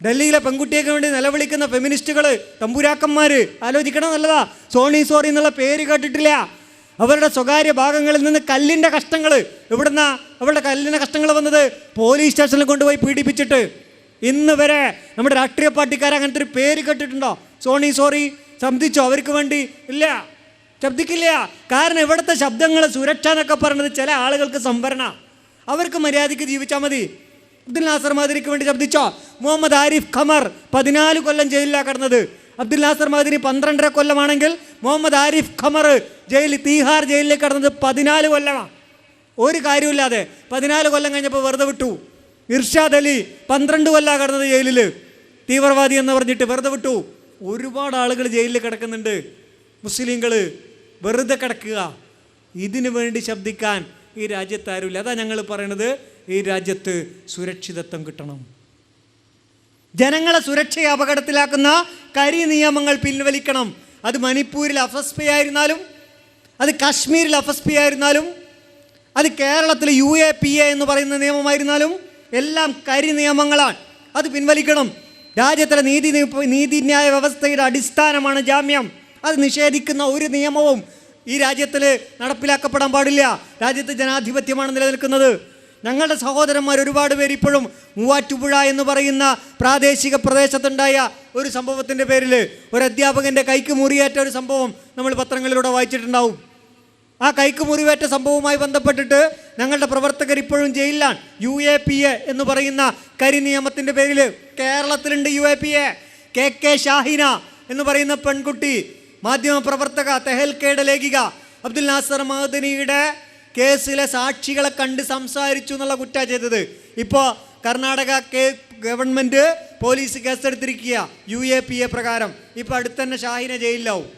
ഡൽഹിയിലെ പെൺകുട്ടിയൊക്കെ വേണ്ടി നിലവിളിക്കുന്ന ഫെമിനിസ്റ്റുകൾ, തമ്പുരാക്കന്മാർ ആലോചിക്കണം. നല്ലതാ, സോറി എന്നുള്ള പേര് കേട്ടിട്ടില്ല. അവരുടെ സ്വകാര്യ ഭാഗങ്ങളിൽ നിന്ന് കല്ലിൻ്റെ കഷ്ണങ്ങൾ, എവിടുന്ന അവളുടെ കല്ലിൻ്റെ കഷ്ണങ്ങൾ വന്നത്? പോലീസ് സ്റ്റേഷനിൽ കൊണ്ടുപോയി പീഡിപ്പിച്ചിട്ട്. ഇന്ന് വരെ നമ്മുടെ രാഷ്ട്രീയ പാർട്ടിക്കാർ അങ്ങനത്തെ ഒരു പേര് കേട്ടിട്ടുണ്ടോ? സോറി ശബ്ദിച്ചോ അവർക്ക് വേണ്ടി? ഇല്ല, ശബ്ദിക്കില്ല. കാരണം ഇവിടുത്തെ ശബ്ദങ്ങൾ സുരക്ഷ എന്നൊക്കെ പറയുന്നത് ചില ആളുകൾക്ക് സംവരണ. അവർക്ക് മര്യാദയ്ക്ക് ജീവിച്ചാൽ മതി. അബ്ദുൽ നാസർ മാദിനിക്ക് വേണ്ടി ശബ്ദിച്ചോ? മുഹമ്മദ് ആരിഫ് ഖമർ 14 കൊല്ലം ജയിലിലാണ് കിടന്നത്. അബ്ദുൽ നാസർ മാദിനി 12.5 കൊല്ലമാണെങ്കിൽ മുഹമ്മദ് ആരിഫ് ഖമർ തീഹാർ ജയിലിൽ കിടന്നത് 14 കൊല്ലമാണ്. ഒരു കാര്യമില്ലാതെ 14 കൊല്ലം കഴിഞ്ഞപ്പോൾ വെറുതെ വിട്ടു. ഇർഷാദ് അലി 12 കൊല്ലമാണ് കിടന്നത് ജയിലിൽ, തീവ്രവാദി എന്ന് പറഞ്ഞിട്ട് വെറുതെ വിട്ടു. ഒരുപാട് ആളുകൾ ജയിലിൽ കിടക്കുന്നുണ്ട്. മുസ്ലിങ്ങൾ വെറുതെ കിടക്കുക. ഇതിനു വേണ്ടി ശബ്ദിക്കാൻ ഈ രാജ്യത്ത് ആരുമില്ല. അതാ ഞങ്ങൾ പറയണത്, ഈ രാജ്യത്ത് സുരക്ഷിതത്വം കിട്ടണം. ജനങ്ങളെ സുരക്ഷയെ അപകടത്തിലാക്കുന്ന കരി നിയമങ്ങൾ പിൻവലിക്കണം. അത് മണിപ്പൂരിൽ FSP ആയിരുന്നാലും, അത് കാശ്മീരിൽ FSP ആയിരുന്നാലും, അത് കേരളത്തിൽ UAPA എന്ന് പറയുന്ന നിയമമായിരുന്നാലും എല്ലാം കരി നിയമങ്ങളാണ്. അത് പിൻവലിക്കണം. രാജ്യത്തിലെ നീതിന്യായ വ്യവസ്ഥയുടെ അടിസ്ഥാനമാണ് ജാമ്യം. അത് നിഷേധിക്കുന്ന ഒരു നിയമവും ഈ രാജ്യത്തിൽ നടപ്പിലാക്കപ്പെടാൻ പാടില്ല. രാജ്യത്ത് ജനാധിപത്യമാണ് നിലനിൽക്കുന്നത്. ഞങ്ങളുടെ സഹോദരന്മാർ ഒരുപാട് പേര് ഇപ്പോഴും മൂവാറ്റുപുഴ എന്ന് പറയുന്ന പ്രാദേശിക പ്രദേശത്തുണ്ടായ ഒരു സംഭവത്തിൻ്റെ പേരിൽ ഒരു അധ്യാപകൻ്റെ കൈക്ക് മുറിയേറ്റ ഒരു സംഭവം നമ്മൾ പത്രങ്ങളിലൂടെ വായിച്ചിട്ടുണ്ടാവും. ആ കൈക്ക് മുറിവേറ്റ സംഭവവുമായി ബന്ധപ്പെട്ടിട്ട് ഞങ്ങളുടെ പ്രവർത്തകർ ഇപ്പോഴും ജയിലിലാണ്. UAPA എന്ന് പറയുന്ന കരി നിയമത്തിൻ്റെ പേരിൽ കേരളത്തിലുണ്ട് UAPA. KK ഷാഹിന എന്ന് പറയുന്ന പെൺകുട്ടി, മാധ്യമപ്രവർത്തക, തെഹൽക്കയുടെ ലേഖിക, അബ്ദുൽ നാസർ മഅ്ദനിയുടെ കേസിലെ സാക്ഷികളെ കണ്ട് സംസാരിച്ചു എന്നുള്ള കുറ്റമാണ് ചെയ്തത്. ഇപ്പോൾ കർണാടക ഗവൺമെൻറ് പോലീസ് കേസെടുത്തിരിക്കുക UAPA പ്രകാരം. ഇപ്പോൾ അടുത്ത് തന്നെ ഷാഹിന ജയിലിലാവും.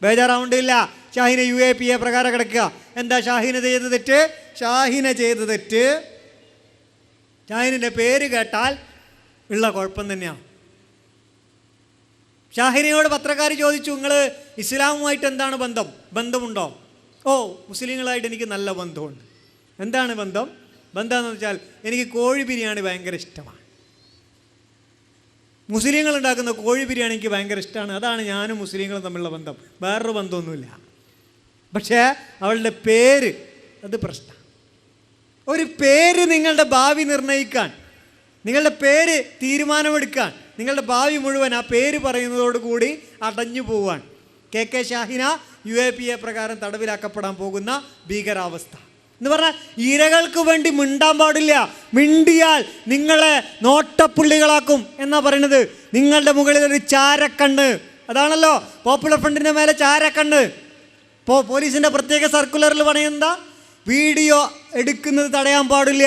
ബേജാറാവേണ്ടില്ല, ഷാഹിന UAPA പ്രകാരം കിടക്കുക. എന്താ ഷാഹിന ചെയ്ത തെറ്റ്? ഷാഹിനിൻ്റെ പേര് കേട്ടാൽ ഉള്ള കുഴപ്പം തന്നെയാണ്. ഷാഹിനയോട് പത്രക്കാർ ചോദിച്ചു, നിങ്ങൾ ഇസ്ലാമുമായിട്ട് എന്താണ് ബന്ധമുണ്ടോ? ഓ, മുസ്ലിങ്ങളായിട്ട് എനിക്ക് നല്ല ബന്ധമുണ്ട്. എന്താണ് ബന്ധം? ബന്ധമെന്ന് വെച്ചാൽ എനിക്ക് കോഴി ബിരിയാണി ഭയങ്കര ഇഷ്ടമാണ്. മുസ്ലിങ്ങൾ ഉണ്ടാക്കുന്ന കോഴി ബിരിയാണി എനിക്ക് ഭയങ്കര ഇഷ്ടമാണ്. അതാണ് ഞാനും മുസ്ലിങ്ങളും തമ്മിലുള്ള ബന്ധം. വേറൊരു ബന്ധമൊന്നുമില്ല. പക്ഷേ അവളുടെ പേര്, അത് പ്രശ്നം. ഒരു പേര് നിങ്ങളുടെ ഭാവി നിർണ്ണയിക്കാൻ, നിങ്ങളുടെ പേര് തീരുമാനമെടുക്കാൻ, നിങ്ങളുടെ ഭാവി മുഴുവൻ ആ പേര് പറയുന്നതോടുകൂടി അടഞ്ഞു പോവാൻ. KK ഷാഹിന UAPA പ്രകാരം തടവിലാക്കപ്പെടാൻ പോകുന്ന ഭീകരാവസ്ഥ എന്ന് പറഞ്ഞാൽ ഇരകൾക്ക് വേണ്ടി മിണ്ടാൻ പാടില്ല. മിണ്ടിയാൽ നിങ്ങളെ നോട്ടപ്പുള്ളികളാക്കും എന്നാ പറയുന്നത്. നിങ്ങളുടെ മുകളിൽ ഒരു ചാരക്കണ്ണ്, അതാണല്ലോ പോപ്പുലർ ഫ്രണ്ടിൻ്റെ മേലെ ചാരക്കണ്ണ്. പോലീസിൻ്റെ പ്രത്യേക സർക്കുലറിൽ പറയുന്നത്, വീഡിയോ എടുക്കുന്നത് തടയാൻ പാടില്ല,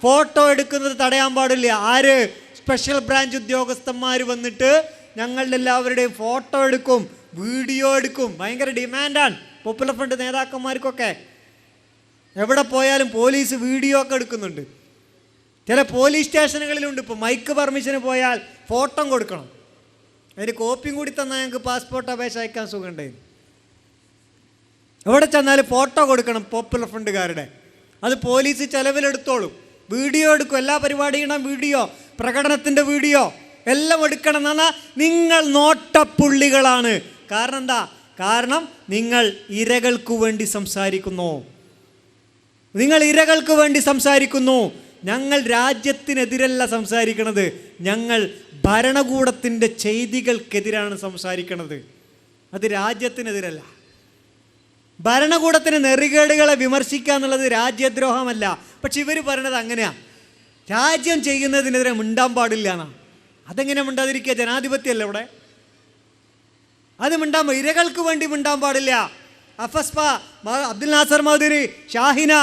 ഫോട്ടോ എടുക്കുന്നത് തടയാൻ പാടില്ല. ആര്? സ്പെഷ്യൽ ബ്രാഞ്ച് ഉദ്യോഗസ്ഥന്മാർ വന്നിട്ട് ഞങ്ങളുടെ എല്ലാവരുടെയും ഫോട്ടോ എടുക്കും, വീഡിയോ എടുക്കും. ഭയങ്കര ഡിമാൻഡാണ് പോപ്പുലർ ഫ്രണ്ട് നേതാക്കന്മാർക്കൊക്കെ. എവിടെ പോയാലും പോലീസ് വീഡിയോ ഒക്കെ എടുക്കുന്നുണ്ട്. ചില പോലീസ് സ്റ്റേഷനുകളിലുണ്ട് ഇപ്പോൾ മൈക്ക് പെർമിഷന് പോയാൽ ഫോട്ടോ കൊടുക്കണം. അതിന് കോപ്പിയും കൂടി തന്നാൽ ഞങ്ങൾക്ക് പാസ്പോർട്ട് അപേക്ഷ അയക്കാൻ സുഖമുണ്ടായിരുന്നു. എവിടെ ചെന്നാലും ഫോട്ടോ കൊടുക്കണം പോപ്പുലർ ഫ്രണ്ടുകാരുടെ. അത് പോലീസ് ചെലവിലെടുത്തോളും. വീഡിയോ എടുക്കും, എല്ലാ പരിപാടിയും വീഡിയോ, പ്രകടനത്തിൻ്റെ വീഡിയോ എല്ലാം എടുക്കണം. എന്ന് പറഞ്ഞാൽ നിങ്ങൾ നോട്ടപ്പുള്ളികളാണ്. കാരണം എന്താ? കാരണം നിങ്ങൾ ഇരകൾക്ക് വേണ്ടി സംസാരിക്കുന്നു. ഞങ്ങൾ രാജ്യത്തിനെതിരല്ല സംസാരിക്കുന്നത്, ഞങ്ങൾ ഭരണകൂടത്തിൻ്റെ ചെയ്തികൾക്കെതിരാണ് സംസാരിക്കുന്നത്. അത് രാജ്യത്തിനെതിരല്ല. ഭരണകൂടത്തിന് നെറികേടുകളെ വിമർശിക്കുക എന്നുള്ളത് രാജ്യദ്രോഹമല്ല. പക്ഷെ ഇവർ പറയണത് അങ്ങനെയാണ്, രാജ്യം ചെയ്യുന്നതിനെതിരെ മിണ്ടാൻ പാടില്ല എന്നാണ്. അതെങ്ങനെ മിണ്ടാതിരിക്കുക? ജനാധിപത്യമല്ല ഇവിടെ. അത് ഇരകൾക്ക് വേണ്ടി മിണ്ടാൻ പാടില്ല. FSP, അബ്ദുൽ നാസർ മഅ്ദനി, ഷാഹിന,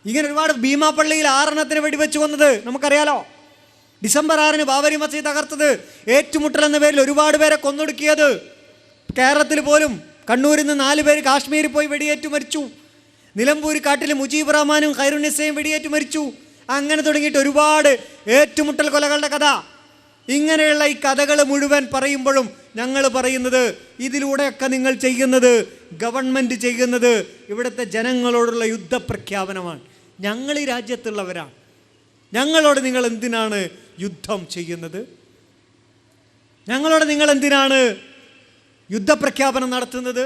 ഇങ്ങനെ ഒരുപാട്. ഭീമാപ്പള്ളിയിൽ 6 വെടിവെച്ച് കൊന്നത് നമുക്കറിയാലോ. ഡിസംബർ 6 ബാബരി മസ്ജിദ് തകർത്തത്, ഏറ്റുമുട്ടൽ എന്ന പേരിൽ ഒരുപാട് പേരെ കൊന്നൊടുക്കിയത്. കേരളത്തിൽ പോലും കണ്ണൂരിൽ നിന്ന് 4 പേര് കാശ്മീരിൽ പോയി വെടിയേറ്റു മരിച്ചു. നിലമ്പൂർ കാട്ടിൽ മുജീബ് റഹ്മാനും ഖൈറുന്നിസയും വെടിയേറ്റു മരിച്ചു. അങ്ങനെ തുടങ്ങിയിട്ട് ഒരുപാട് ഏറ്റുമുട്ടൽ കൊലകളുടെ കഥ. ഇങ്ങനെയുള്ള ഈ കഥകൾ മുഴുവൻ പറയുമ്പോഴും ഞങ്ങൾ പറയുന്നത്, ഇതിലൂടെയൊക്കെ നിങ്ങൾ ചെയ്യുന്നത്, ഗവൺമെൻറ് ചെയ്യുന്നത് ഇവിടുത്തെ ജനങ്ങളോടുള്ള യുദ്ധപ്രഖ്യാപനമാണ്. ഞങ്ങൾ ഈ രാജ്യത്തുള്ളവരാണ്. ഞങ്ങളോട് നിങ്ങൾ എന്തിനാണ് യുദ്ധം ചെയ്യുന്നത്? ഞങ്ങളോട് നിങ്ങൾ എന്തിനാണ് യുദ്ധപ്രഖ്യാപനം നടത്തുന്നത്?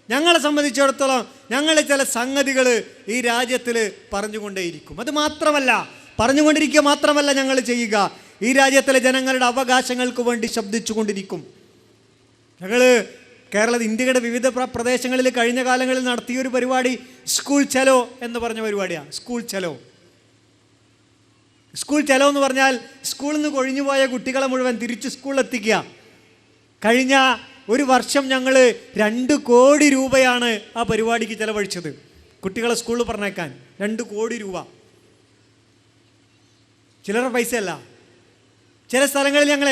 ഞങ്ങളെ സംബന്ധിച്ചിടത്തോളം ഞങ്ങൾ ചില സംഗതികൾ ഈ രാജ്യത്തിൽ പറഞ്ഞുകൊണ്ടേയിരിക്കും. അത് മാത്രമല്ല, പറഞ്ഞുകൊണ്ടിരിക്കുക മാത്രമല്ല ഞങ്ങൾ ചെയ്യുക, ഈ രാജ്യത്തിലെ ജനങ്ങളുടെ അവകാശങ്ങൾക്ക് വേണ്ടി ശബ്ദിച്ചു കൊണ്ടിരിക്കും. ഞങ്ങൾ ഇന്ത്യയുടെ വിവിധ പ്രദേശങ്ങളിൽ കഴിഞ്ഞ കാലങ്ങളിൽ നടത്തിയൊരു പരിപാടി സ്കൂൾ ചലോ എന്ന് പറഞ്ഞ പരിപാടിയാണ്. സ്കൂൾ ചലോ സ്കൂൾ ചെലവെന്ന് പറഞ്ഞാൽ സ്കൂളിൽ നിന്ന് കൊഴിഞ്ഞുപോയ കുട്ടികളെ മുഴുവൻ തിരിച്ച് സ്കൂളിലെത്തിക്കുക. കഴിഞ്ഞ ഒരു വർഷം ഞങ്ങൾ 2 കോടി രൂപയാണ് ആ പരിപാടിക്ക് ചിലവഴിച്ചത്. കുട്ടികളെ സ്കൂളിൽ പറഞ്ഞേക്കാൻ 2 കോടി രൂപ. ചില്ലറ പൈസയല്ല. ചില സ്ഥലങ്ങളിൽ ഞങ്ങൾ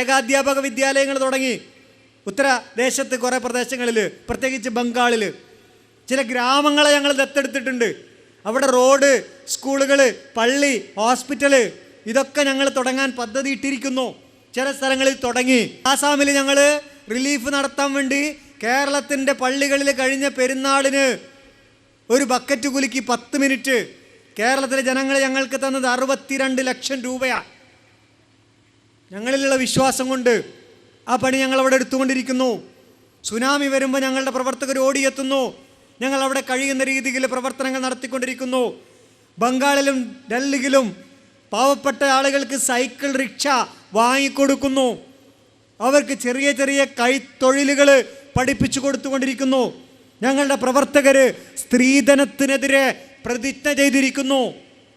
ഏകാധ്യാപക വിദ്യാലയങ്ങൾ തുടങ്ങി. ഉത്തരദേശത്ത് കുറേ പ്രദേശങ്ങളിൽ, പ്രത്യേകിച്ച് ബംഗാളിൽ ചില ഗ്രാമങ്ങളെ ഞങ്ങൾ ദത്തെടുത്തിട്ടുണ്ട്. അവിടെ റോഡ്, സ്കൂളുകൾ, പള്ളി, ഹോസ്പിറ്റൽ ഇതൊക്കെ ഞങ്ങൾ തുടങ്ങാൻ പദ്ധതി ഇട്ടിരിക്കുന്നു. ചില സ്ഥലങ്ങളിൽ തുടങ്ങി. ആസാമിൽ ഞങ്ങൾ റിലീഫ് നടത്താൻ വേണ്ടി കേരളത്തിൻ്റെ പള്ളികളിൽ കഴിഞ്ഞ പെരുന്നാളിന് ഒരു ബക്കറ്റ് കുലുക്കി 10 മിനിറ്റ് കേരളത്തിലെ ജനങ്ങൾ ഞങ്ങൾക്ക് തന്നത് 62 ലക്ഷം രൂപയാണ്. ഞങ്ങളിലുള്ള വിശ്വാസം കൊണ്ട് ആ പണി ഞങ്ങൾ അവിടെ എടുത്തുകൊണ്ടിരിക്കുന്നു. സുനാമി വരുമ്പോൾ ഞങ്ങളുടെ പ്രവർത്തകർ ഓടിയെത്തുന്നു. ഞങ്ങൾ അവിടെ കഴിയുന്ന രീതിയിൽ പ്രവർത്തനങ്ങൾ നടത്തിക്കൊണ്ടിരിക്കുന്നു. ബംഗാളിലും ഡൽഹിയിലും പാവപ്പെട്ട ആളുകൾക്ക് സൈക്കിൾ റിക്ഷ വാങ്ങിക്കൊടുക്കുന്നു. അവർക്ക് ചെറിയ ചെറിയ കൈത്തൊഴിലുകൾ പഠിപ്പിച്ചു കൊടുത്തുകൊണ്ടിരിക്കുന്നു. ഞങ്ങളുടെ പ്രവർത്തകർ സ്ത്രീധനത്തിനെതിരെ പ്രതിജ്ഞ ചെയ്തിരിക്കുന്നു.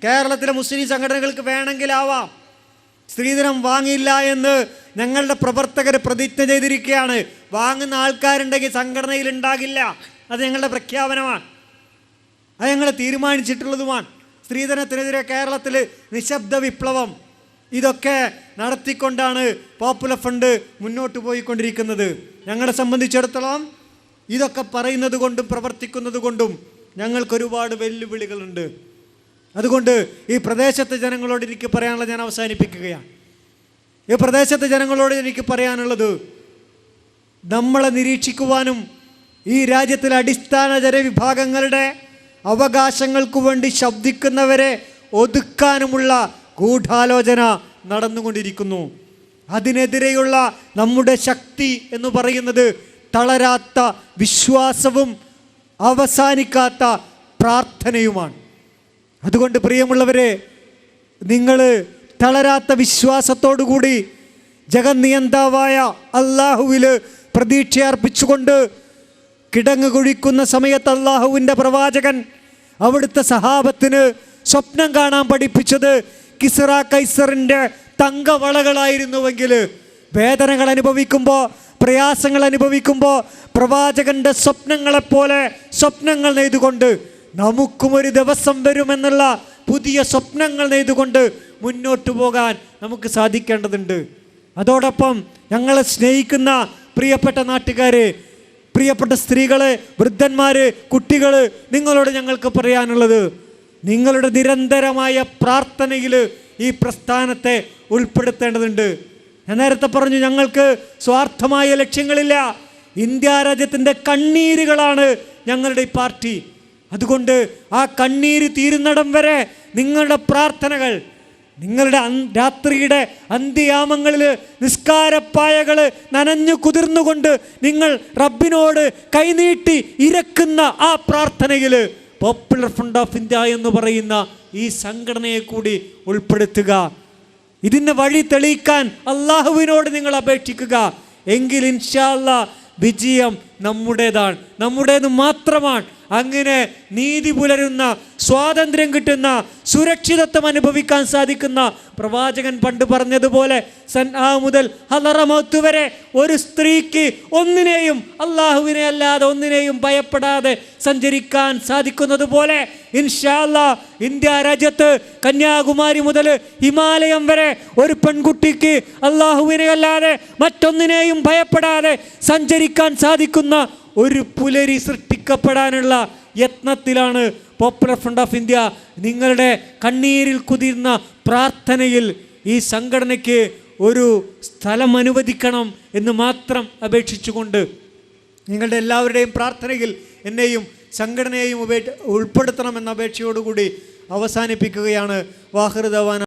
കേരളത്തിലെ മുസ്ലിം സംഘടനകൾക്ക് വേണമെങ്കിലാവാം, സ്ത്രീധനം വാങ്ങില്ല എന്ന് ഞങ്ങളുടെ പ്രവർത്തകർ പ്രതിജ്ഞ ചെയ്തിരിക്കുകയാണ്. വാങ്ങുന്ന ആൾക്കാരുണ്ടെങ്കിൽ സംഘടനയിൽ ഉണ്ടാകില്ല. അത് ഞങ്ങളുടെ പ്രഖ്യാപനമാണ്. അത് ഞങ്ങൾ തീരുമാനിച്ചിട്ടുള്ളതുമാണ്. സ്ത്രീധനത്തിനെതിരെ കേരളത്തിൽ നിശബ്ദ വിപ്ലവം ഇതൊക്കെ നടത്തിക്കൊണ്ടാണ് പോപ്പുലർ ഫ്രണ്ട് മുന്നോട്ട് പോയിക്കൊണ്ടിരിക്കുന്നത്. ഞങ്ങളെ സംബന്ധിച്ചിടത്തോളം ഇതൊക്കെ പറയുന്നത് കൊണ്ടും പ്രവർത്തിക്കുന്നത് കൊണ്ടും ഞങ്ങൾക്കൊരുപാട് വെല്ലുവിളികളുണ്ട്. അതുകൊണ്ട് ഈ പ്രദേശത്തെ ജനങ്ങളോട് എനിക്ക് പറയാനുള്ളത്, ഞാൻ അവസാനിപ്പിക്കുകയാണ്. ഈ പ്രദേശത്തെ ജനങ്ങളോട് എനിക്ക് പറയാനുള്ളത്, നമ്മളെ നിരീക്ഷിക്കുവാനും ഈ രാജ്യത്തിലെ അടിസ്ഥാന ജനവിഭാഗങ്ങളുടെ അവകാശങ്ങൾക്ക് വേണ്ടി ശബ്ദിക്കുന്നവരെ ഒതുക്കാനുമുള്ള ഗൂഢാലോചന നടന്നുകൊണ്ടിരിക്കുന്നു. അതിനെതിരെയുള്ള നമ്മുടെ ശക്തി എന്ന് പറയുന്നത് തളരാത്ത വിശ്വാസവും അവസാനിക്കാത്ത പ്രാർത്ഥനയുമാണ്. അതുകൊണ്ട് പ്രിയമുള്ളവരെ, നിങ്ങൾ തളരാത്ത വിശ്വാസത്തോടുകൂടി ജഗന്നിയന്താവായ അള്ളാഹുവിൽ പ്രതീക്ഷ അർപ്പിച്ചുകൊണ്ട് കിടങ്ങ് കുഴിക്കുന്ന സമയത്ത് അള്ളാഹുവിൻ്റെ പ്രവാചകൻ അവിടുത്തെ സഹാബത്തിന് സ്വപ്നം കാണാൻ പഠിപ്പിച്ചത് കിസ്റ കൈസറിൻ്റെ തങ്കവളകളായിരുന്നുവെങ്കിൽ, വേദനകൾ അനുഭവിക്കുമ്പോൾ, പ്രയാസങ്ങൾ അനുഭവിക്കുമ്പോൾ പ്രവാചകൻ്റെ സ്വപ്നങ്ങളെപ്പോലെ സ്വപ്നങ്ങൾ നെയ്തുകൊണ്ട് നമുക്കും ഒരു ദിവസം വരുമെന്നുള്ള പുതിയ സ്വപ്നങ്ങൾ നെയ്തുകൊണ്ട് മുന്നോട്ട് പോകാൻ നമുക്ക് സാധിക്കേണ്ടതുണ്ട്. അതോടൊപ്പം ഞങ്ങളെ സ്നേഹിക്കുന്ന പ്രിയപ്പെട്ട നാട്ടുകാർ, പ്രിയപ്പെട്ട സ്ത്രീകൾ, വൃദ്ധന്മാർ, കുട്ടികൾ, നിങ്ങളോട് ഞങ്ങൾക്ക് പറയാനുള്ളത്, നിങ്ങളുടെ നിരന്തരമായ പ്രാർത്ഥനയിൽ ഈ പ്രസ്ഥാനത്തെ ഉൾപ്പെടുത്തേണ്ടതുണ്ട്. ഞാൻ നേരത്തെ പറഞ്ഞു, ഞങ്ങൾക്ക് സ്വാർത്ഥമായ ലക്ഷ്യങ്ങളില്ല. ഇന്ത്യ രാജ്യത്തിൻ്റെ കണ്ണീരുകളാണ് ഞങ്ങളുടെ ഈ പാർട്ടി. അതുകൊണ്ട് ആ കണ്ണീര് തീരുന്നിടം വരെ നിങ്ങളുടെ പ്രാർത്ഥനകൾ, നിങ്ങളുടെ രാത്രിയുടെ അന്ത്യയാമങ്ങളിൽ നിസ്കാരപ്പായകൾ നനഞ്ഞു കുതിർന്നുകൊണ്ട് നിങ്ങൾ റബ്ബിനോട് കൈനീട്ടി ഇരക്കുന്ന ആ പ്രാർത്ഥനയിൽ പോപ്പുലർ ഫ്രണ്ട് ഓഫ് ഇന്ത്യ എന്ന് പറയുന്ന ഈ സംഘടനയെ കൂടി ഉൾപ്പെടുത്തുക. ഇതിന് വഴി തെളിയിക്കാൻ അള്ളാഹുവിനോട് നിങ്ങൾ അപേക്ഷിക്കുക. എങ്കിൽ ഇൻഷാ അല്ലാഹ് വിജയം നമ്മുടേതാണ്, നമ്മുടേത് മാത്രമാണ്. അങ്ങനെ നീതി പുലരുന്ന, സ്വാതന്ത്ര്യം കിട്ടുന്ന, സുരക്ഷിതത്വം അനുഭവിക്കാൻ സാധിക്കുന്ന, പ്രവാചകൻ പണ്ട് പറഞ്ഞതുപോലെ സൻആ മുതൽ ഹലറമൗത്ത് വരെ ഒരു സ്ത്രീക്ക് ഒന്നിനെയും, അള്ളാഹുവിനെ അല്ലാതെ ഒന്നിനെയും ഭയപ്പെടാതെ സഞ്ചരിക്കാൻ സാധിക്കുന്നത് പോലെ ഇൻഷാ അല്ലാഹ് ഇന്ത്യ രാജ്യത്ത് കന്യാകുമാരി മുതൽ ഹിമാലയം വരെ ഒരു പെൺകുട്ടിക്ക് അള്ളാഹുവിനെ അല്ലാതെ മറ്റൊന്നിനെയും ഭയപ്പെടാതെ സഞ്ചരിക്കാൻ സാധിക്കുന്ന ഒരു പുലരി സൃഷ്ടിക്കപ്പെടാനുള്ള യത്നത്തിലാണ് പോപ്പുലർ ഫ്രണ്ട് ഓഫ് ഇന്ത്യ. നിങ്ങളുടെ കണ്ണീരിൽ കുതിർന്ന പ്രാർത്ഥനയിൽ ഈ സംഘടനയ്ക്ക് ഒരു സ്ഥലം അനുവദിക്കണം എന്ന് മാത്രം അപേക്ഷിച്ചുകൊണ്ട് നിങ്ങളുടെ എല്ലാവരുടെയും പ്രാർത്ഥനയിൽ എന്നെയും സംഘടനയെയും ഉൾപ്പെടുത്തണമെന്ന അപേക്ഷയോടുകൂടി അവസാനിപ്പിക്കുകയാണ്. വാഹിർ ദവാന.